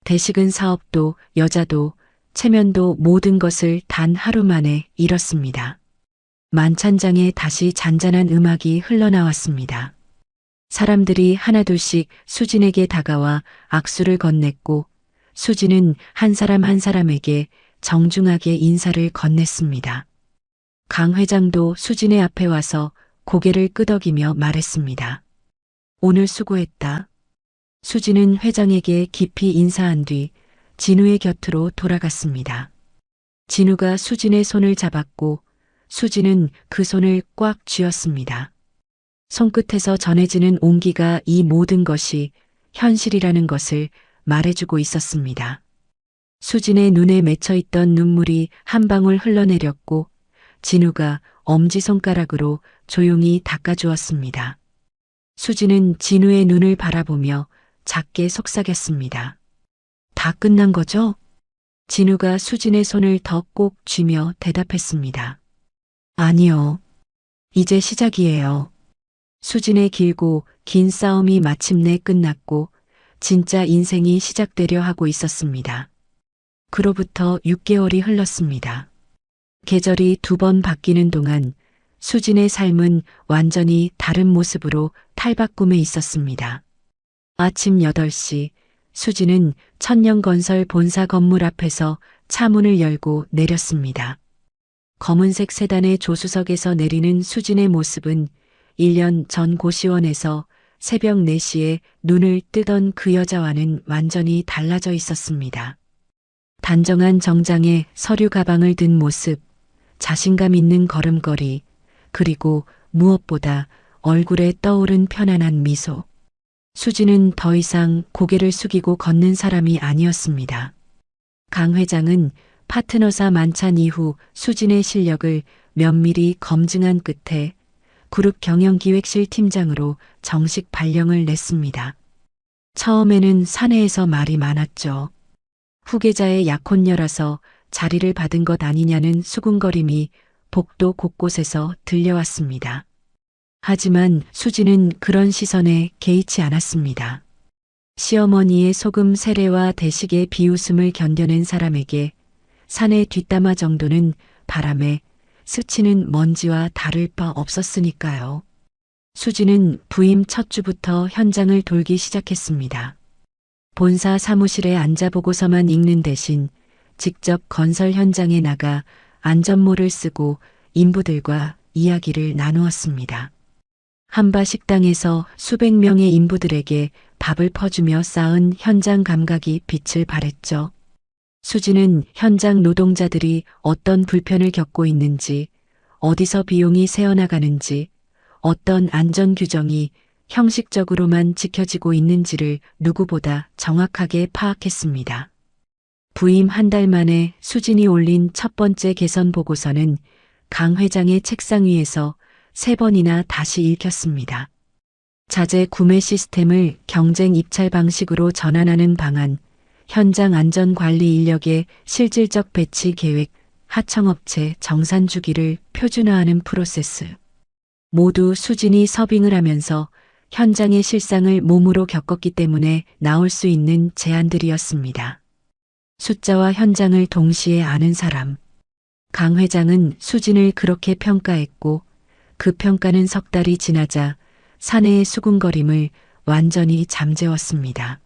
대식은 사업도 여자도 체면도 모든 것을 단 하루 만에 잃었습니다. 만찬장에 다시 잔잔한 음악이 흘러나왔습니다. 사람들이 하나둘씩 수진에게 다가와 악수를 건넸고 수진은 한 사람 한 사람에게 정중하게 인사를 건넸습니다. 강 회장도 수진의 앞에 와서 고개를 끄덕이며 말했습니다. 오늘 수고했다. 수진은 회장에게 깊이 인사한 뒤 진우의 곁으로 돌아갔습니다. 진우가 수진의 손을 잡았고 수진은 그 손을 꽉 쥐었습니다. 손끝에서 전해지는 온기가 이 모든 것이 현실이라는 것을 말해주고 있었습니다. 수진의 눈에 맺혀있던 눈물이 한 방울 흘러내렸고 진우가 엄지손가락으로 조용히 닦아주었습니다. 수진은 진우의 눈을 바라보며 작게 속삭였습니다. 다 끝난 거죠? 진우가 수진의 손을 더 꼭 쥐며 대답했습니다. 아니요. 이제 시작이에요. 수진의 길고 긴 싸움이 마침내 끝났고 진짜 인생이 시작되려 하고 있었습니다. 그로부터 6개월이 흘렀습니다. 계절이 2번 바뀌는 동안 수진의 삶은 완전히 다른 모습으로 탈바꿈해 있었습니다. 아침 8시 수진은 천년건설 본사 건물 앞에서 차문을 열고 내렸습니다. 검은색 세단의 조수석에서 내리는 수진의 모습은 1년 전 고시원에서 새벽 4시에 눈을 뜨던 그 여자와는 완전히 달라져 있었습니다. 단정한 정장에 서류 가방을 든 모습, 자신감 있는 걸음걸이, 그리고 무엇보다 얼굴에 떠오른 편안한 미소. 수진은 더 이상 고개를 숙이고 걷는 사람이 아니었습니다. 강 회장은 파트너사 만찬 이후 수진의 실력을 면밀히 검증한 끝에 그룹 경영기획실 팀장으로 정식 발령을 냈습니다. 처음에는 사내에서 말이 많았죠. 후계자의 약혼녀라서 자리를 받은 것 아니냐는 수군거림이 복도 곳곳에서 들려왔습니다. 하지만 수진은 그런 시선에 개의치 않았습니다. 시어머니의 소금 세례와 대식의 비웃음을 견뎌낸 사람에게 사내 뒷담화 정도는 바람에 스치는 먼지와 다를 바 없었으니까요. 수진은 부임 첫 주부터 현장을 돌기 시작했습니다. 본사 사무실에 앉아 보고서만 읽는 대신 직접 건설 현장에 나가 안전모를 쓰고 인부들과 이야기를 나누었습니다. 한바 식당에서 수백 명의 인부들에게 밥을 퍼주며 쌓은 현장 감각이 빛을 발했죠. 수진은 현장 노동자들이 어떤 불편을 겪고 있는지, 어디서 비용이 새어나가는지, 어떤 안전 규정이 형식적으로만 지켜지고 있는지를 누구보다 정확하게 파악했습니다. 부임 한 달 만에 수진이 올린 첫 번째 개선 보고서는 강 회장의 책상 위에서 3번이나 다시 읽혔습니다. 자재 구매 시스템을 경쟁 입찰 방식으로 전환하는 방안, 현장 안전관리 인력의 실질적 배치 계획, 하청업체 정산 주기를 표준화하는 프로세스. 모두 수진이 서빙을 하면서 현장의 실상을 몸으로 겪었기 때문에 나올 수 있는 제안들이었습니다. 숫자와 현장을 동시에 아는 사람. 강 회장은 수진을 그렇게 평가했고 그 평가는 석 달이 지나자 사내의 수군거림을 완전히 잠재웠습니다.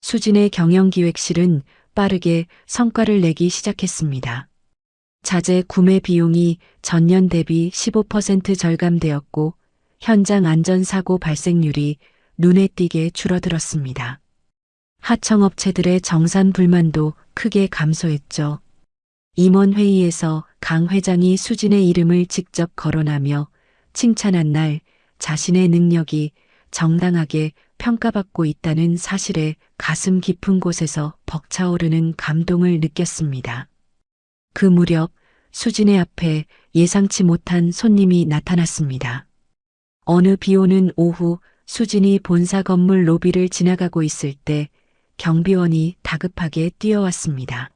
수진의 경영기획실은 빠르게 성과를 내기 시작했습니다. 자재 구매 비용이 전년 대비 15% 절감되었고 현장 안전사고 발생률이 눈에 띄게 줄어들었습니다. 하청업체들의 정산 불만도 크게 감소했죠. 임원회의에서 강 회장이 수진의 이름을 직접 거론하며 칭찬한 날 자신의 능력이 정당하게 평가받고 있다는 사실에 가슴 깊은 곳에서 벅차오르는 감동을 느꼈습니다. 그 무렵 수진의 앞에 예상치 못한 손님이 나타났습니다. 어느 비오는 오후 수진이 본사 건물 로비를 지나가고 있을 때 경비원이 다급하게 뛰어왔습니다.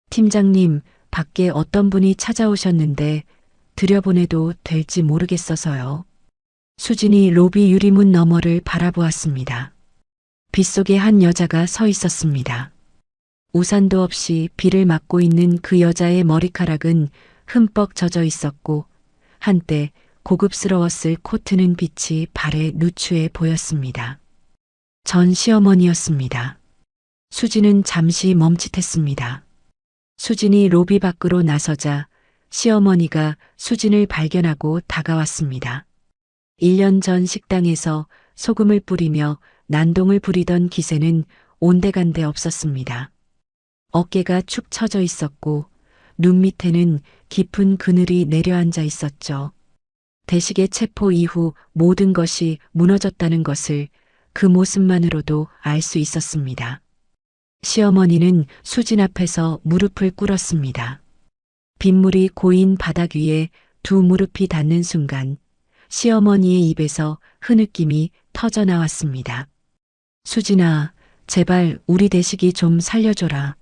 팀장님, 밖에 어떤 분이 찾아오셨는데 들여보내도 될지 모르겠어서요. 수진이 로비 유리문 너머를 바라보았습니다. 빗속에 한 여자가 서 있었습니다. 우산도 없이 비를 맞고 있는 그 여자의 머리카락은 흠뻑 젖어 있었고 한때 고급스러웠을 코트는 빛이 발에 누추해 보였습니다. 전 시어머니였습니다. 수진은 잠시 멈칫했습니다. 수진이 로비 밖으로 나서자 시어머니가 수진을 발견하고 다가왔습니다. 1년 전 식당에서 소금을 뿌리며 난동을 부리던 기세는 온데간데 없었습니다. 어깨가 축 처져 있었고 눈 밑에는 깊은 그늘이 내려앉아 있었죠. 대식의 체포 이후 모든 것이 무너졌다는 것을 그 모습만으로도 알 수 있었습니다. 시어머니는 수진 앞에서 무릎을 꿇었습니다. 빗물이 고인 바닥 위에 두 무릎이 닿는 순간 시어머니의 입에서 흐느낌이 터져 나왔습니다. 수진아, 제발 우리 대식이 좀 살려줘라.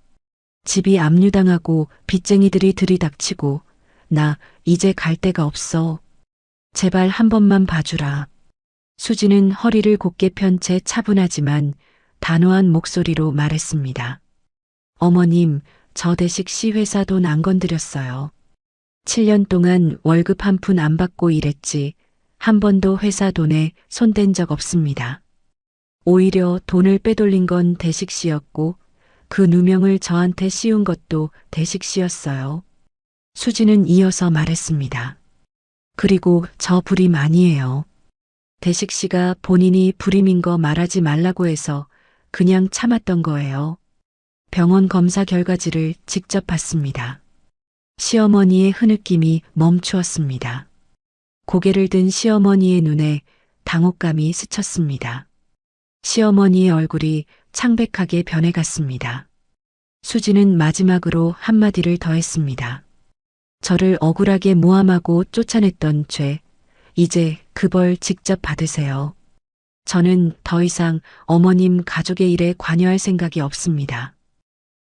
집이 압류당하고 빚쟁이들이 들이닥치고 나 이제 갈 데가 없어. 제발 한 번만 봐주라. 수진은 허리를 곧게 편 채 차분하지만 단호한 목소리로 말했습니다. 어머님, 저 대식 씨 회사 돈 안 건드렸어요. 7년 동안 월급 한 푼 안 받고 일했지 한 번도 회사 돈에 손댄 적 없습니다. 오히려 돈을 빼돌린 건 대식 씨였고 그 누명을 저한테 씌운 것도 대식 씨였어요. 수진은 이어서 말했습니다. 그리고 저 불임 아니에요. 대식 씨가 본인이 불임인 거 말하지 말라고 해서 그냥 참았던 거예요. 병원 검사 결과지를 직접 봤습니다. 시어머니의 흐느낌이 멈추었습니다. 고개를 든 시어머니의 눈에 당혹감이 스쳤습니다. 시어머니의 얼굴이 창백하게 변해갔습니다. 수지는 마지막으로 한마디를 더했습니다. 저를 억울하게 모함하고 쫓아냈던 죄, 이제 그 벌 직접 받으세요. 저는 더 이상 어머님 가족의 일에 관여할 생각이 없습니다.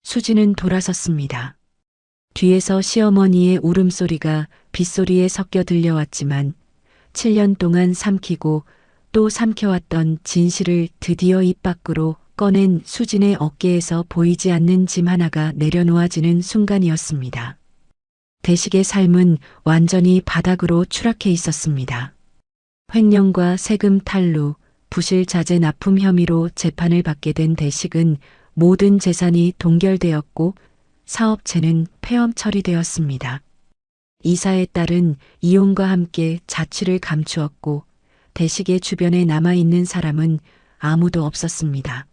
수지는 돌아섰습니다. 뒤에서 시어머니의 울음소리가 빗소리에 섞여 들려왔지만 7년 동안 삼키고 또 삼켜왔던 진실을 드디어 입 밖으로 꺼낸 수진의 어깨에서 보이지 않는 짐 하나가 내려놓아지는 순간이었습니다. 대식의 삶은 완전히 바닥으로 추락해 있었습니다. 횡령과 세금 탈루, 부실 자재 납품 혐의로 재판을 받게 된 대식은 모든 재산이 동결되었고 사업체는 폐업 처리되었습니다. 이사의 딸은 이혼과 함께 자취를 감추었고 대식의 주변에 남아있는 사람은 아무도 없었습니다.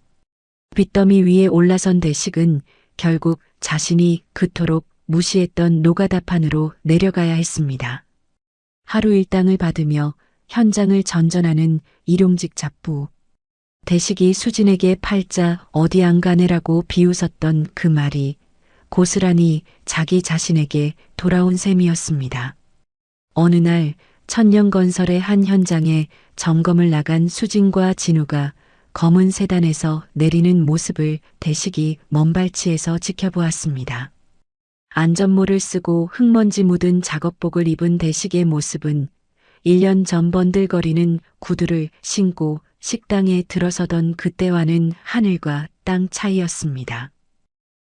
빚더미 위에 올라선 대식은 결국 자신이 그토록 무시했던 노가다판으로 내려가야 했습니다. 하루 일당을 받으며 현장을 전전하는 일용직 잡부. 대식이 수진에게 팔자 어디 안 가네라고 비웃었던 그 말이 고스란히 자기 자신에게 돌아온 셈이었습니다. 어느 날 천년건설의 한 현장에 점검을 나간 수진과 진우가 검은 세단에서 내리는 모습을 대식이 먼발치에서 지켜보았습니다. 안전모를 쓰고 흙먼지 묻은 작업복을 입은 대식의 모습은 1년 전 번들거리는 구두를 신고 식당에 들어서던 그때와는 하늘과 땅 차이였습니다.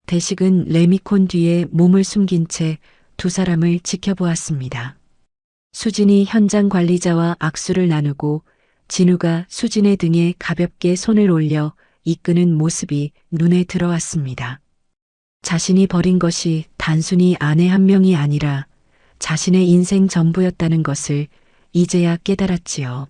대식은 레미콘 뒤에 몸을 숨긴 채 두 사람을 지켜보았습니다. 수진이 현장 관리자와 악수를 나누고 진우가 수진의 등에 가볍게 손을 올려 이끄는 모습이 눈에 들어왔습니다. 자신이 버린 것이 단순히 아내 한 명이 아니라 자신의 인생 전부였다는 것을 이제야 깨달았지요.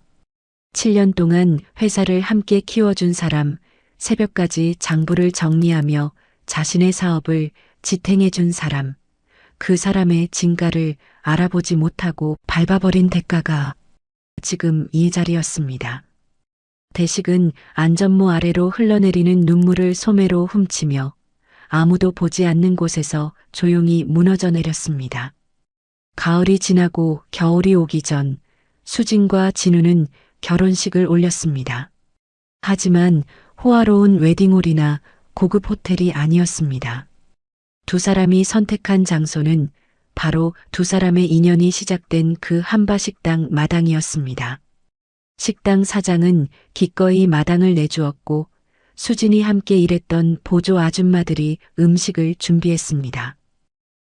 7년 동안 회사를 함께 키워준 사람, 새벽까지 장부를 정리하며 자신의 사업을 지탱해준 사람, 그 사람의 진가를 알아보지 못하고 밟아버린 대가가 지금 이 자리였습니다. 대식은 안전모 아래로 흘러내리는 눈물을 소매로 훔치며 아무도 보지 않는 곳에서 조용히 무너져 내렸습니다. 가을이 지나고 겨울이 오기 전 수진과 진우는 결혼식을 올렸습니다. 하지만 호화로운 웨딩홀이나 고급 호텔이 아니었습니다. 두 사람이 선택한 장소는 바로 두 사람의 인연이 시작된 그 한바식당 마당이었습니다. 식당 사장은 기꺼이 마당을 내주었고 수진이 함께 일했던 보조 아줌마들이 음식을 준비했습니다.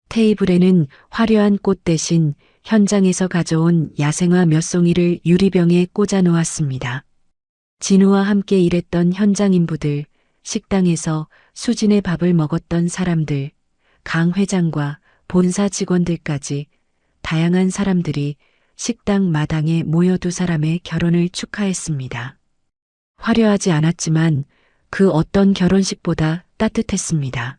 테이블에는 화려한 꽃 대신 현장에서 가져온 야생화 몇 송이를 유리병에 꽂아 놓았습니다. 진우와 함께 일했던 현장 인부들, 식당에서 수진의 밥을 먹었던 사람들, 강 회장과 본사 직원들까지 다양한 사람들이 식당 마당에 모여 두 사람의 결혼을 축하했습니다. 화려하지 않았지만 그 어떤 결혼식보다 따뜻했습니다.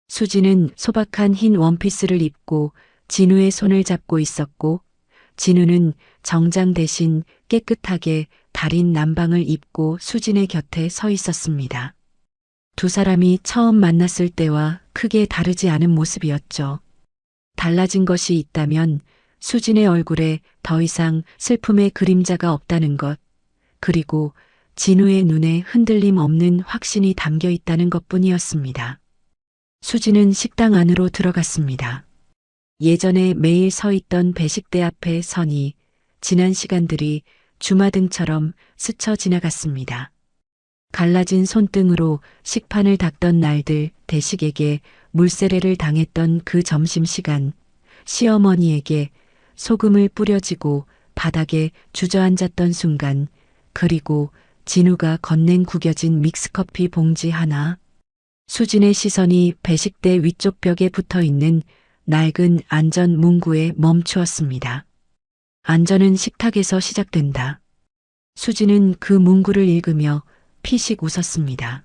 수진은 소박한 흰 원피스를 입고 진우의 손을 잡고 있었고, 진우는 정장 대신 깨끗하게 다린 남방을 입고 수진의 곁에 서 있었습니다. 두 사람이 처음 만났을 때와 크게 다르지 않은 모습이었죠. 달라진 것이 있다면 수진의 얼굴에 더 이상 슬픔의 그림자가 없다는 것, 그리고 진우의 눈에 흔들림 없는 확신이 담겨 있다는 것뿐이었습니다. 수진은 식당 안으로 들어갔습니다. 예전에 매일 서 있던 배식대 앞에 서니 지난 시간들이 주마등처럼 스쳐 지나갔습니다. 갈라진 손등으로 식판을 닦던 날들, 대식에게 물세례를 당했던 그 점심시간, 시어머니에게 소금을 뿌려지고 바닥에 주저앉았던 순간, 그리고 진우가 건넨 구겨진 믹스커피 봉지 하나. 수진의 시선이 배식대 위쪽 벽에 붙어 있는 낡은 안전 문구에 멈추었습니다. 안전은 식탁에서 시작된다. 수진은 그 문구를 읽으며 피식 웃었습니다.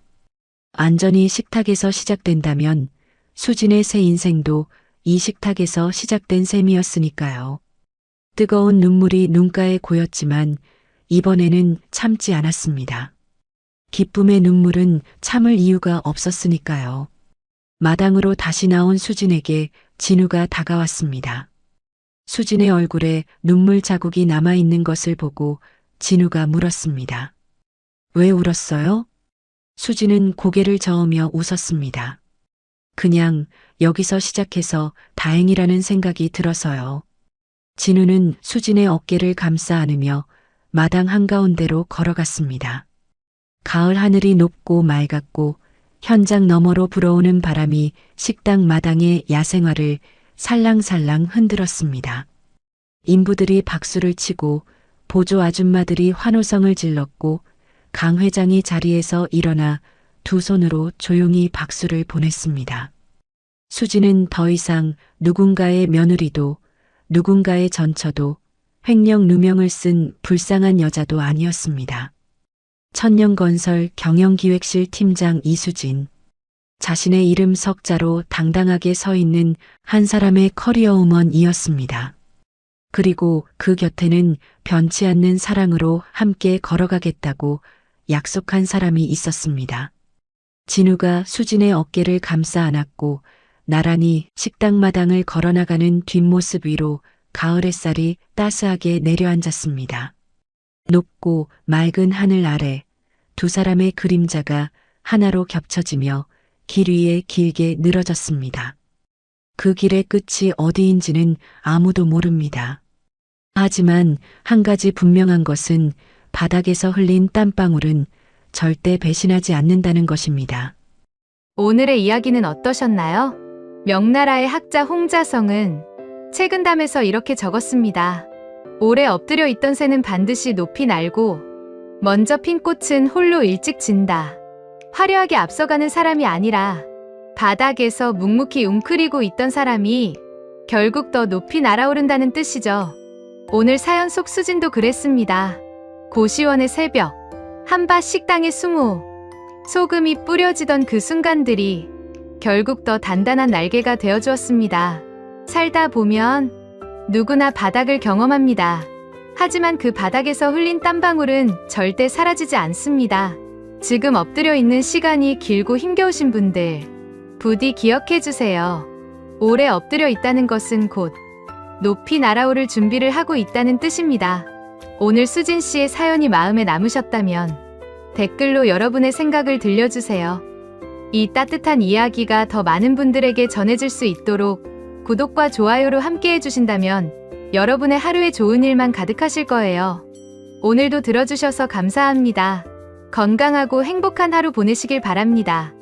안전이 식탁에서 시작된다면 수진의 새 인생도 이 식탁에서 시작된 셈이었으니까요. 뜨거운 눈물이 눈가에 고였지만 이번에는 참지 않았습니다. 기쁨의 눈물은 참을 이유가 없었으니까요. 마당으로 다시 나온 수진에게 진우가 다가왔습니다. 수진의 얼굴에 눈물 자국이 남아있는 것을 보고 진우가 물었습니다. 왜 울었어요? 수진은 고개를 저으며 웃었습니다. 그냥 여기서 시작해서 다행이라는 생각이 들어서요. 진우는 수진의 어깨를 감싸 안으며 마당 한가운데로 걸어갔습니다. 가을 하늘이 높고 맑았고 현장 너머로 불어오는 바람이 식당 마당의 야생화를 살랑살랑 흔들었습니다. 인부들이 박수를 치고 보조 아줌마들이 환호성을 질렀고 강 회장이 자리에서 일어나 두 손으로 조용히 박수를 보냈습니다. 수진은 더 이상 누군가의 며느리도 누군가의 전처도 횡령 누명을 쓴 불쌍한 여자도 아니었습니다. 천년건설 경영기획실 팀장 이수진. 자신의 이름 석자로 당당하게 서 있는 한 사람의 커리어 우먼이었습니다. 그리고 그 곁에는 변치 않는 사랑으로 함께 걸어가겠다고 약속한 사람이 있었습니다. 진우가 수진의 어깨를 감싸 안았고 나란히 식당 마당을 걸어나가는 뒷모습 위로 가을 햇살이 따스하게 내려앉았습니다. 높고 맑은 하늘 아래 두 사람의 그림자가 하나로 겹쳐지며 길 위에 길게 늘어졌습니다. 그 길의 끝이 어디인지는 아무도 모릅니다. 하지만 한 가지 분명한 것은 바닥에서 흘린 땀방울은 절대 배신하지 않는다는 것입니다. 오늘의 이야기는 어떠셨나요? 명나라의 학자 홍자성은 책은 담에서 이렇게 적었습니다. 오래 엎드려 있던 새는 반드시 높이 날고 먼저 핀 꽃은 홀로 일찍 진다. 화려하게 앞서가는 사람이 아니라 바닥에서 묵묵히 웅크리고 있던 사람이 결국 더 높이 날아오른다는 뜻이죠. 오늘 사연 속 수진도 그랬습니다. 고시원의 새벽, 한밭 식당의 수모, 소금이 뿌려지던 그 순간들이 결국 더 단단한 날개가 되어주었습니다. 살다 보면 누구나 바닥을 경험합니다. 하지만 그 바닥에서 흘린 땀방울은 절대 사라지지 않습니다. 지금 엎드려 있는 시간이 길고 힘겨우신 분들, 부디 기억해 주세요. 오래 엎드려 있다는 것은 곧 높이 날아오를 준비를 하고 있다는 뜻입니다. 오늘 수진 씨의 사연이 마음에 남으셨다면 댓글로 여러분의 생각을 들려주세요. 이 따뜻한 이야기가 더 많은 분들에게 전해질 수 있도록 구독과 좋아요로 함께 해주신다면 여러분의 하루에 좋은 일만 가득하실 거예요. 오늘도 들어주셔서 감사합니다. 건강하고 행복한 하루 보내시길 바랍니다.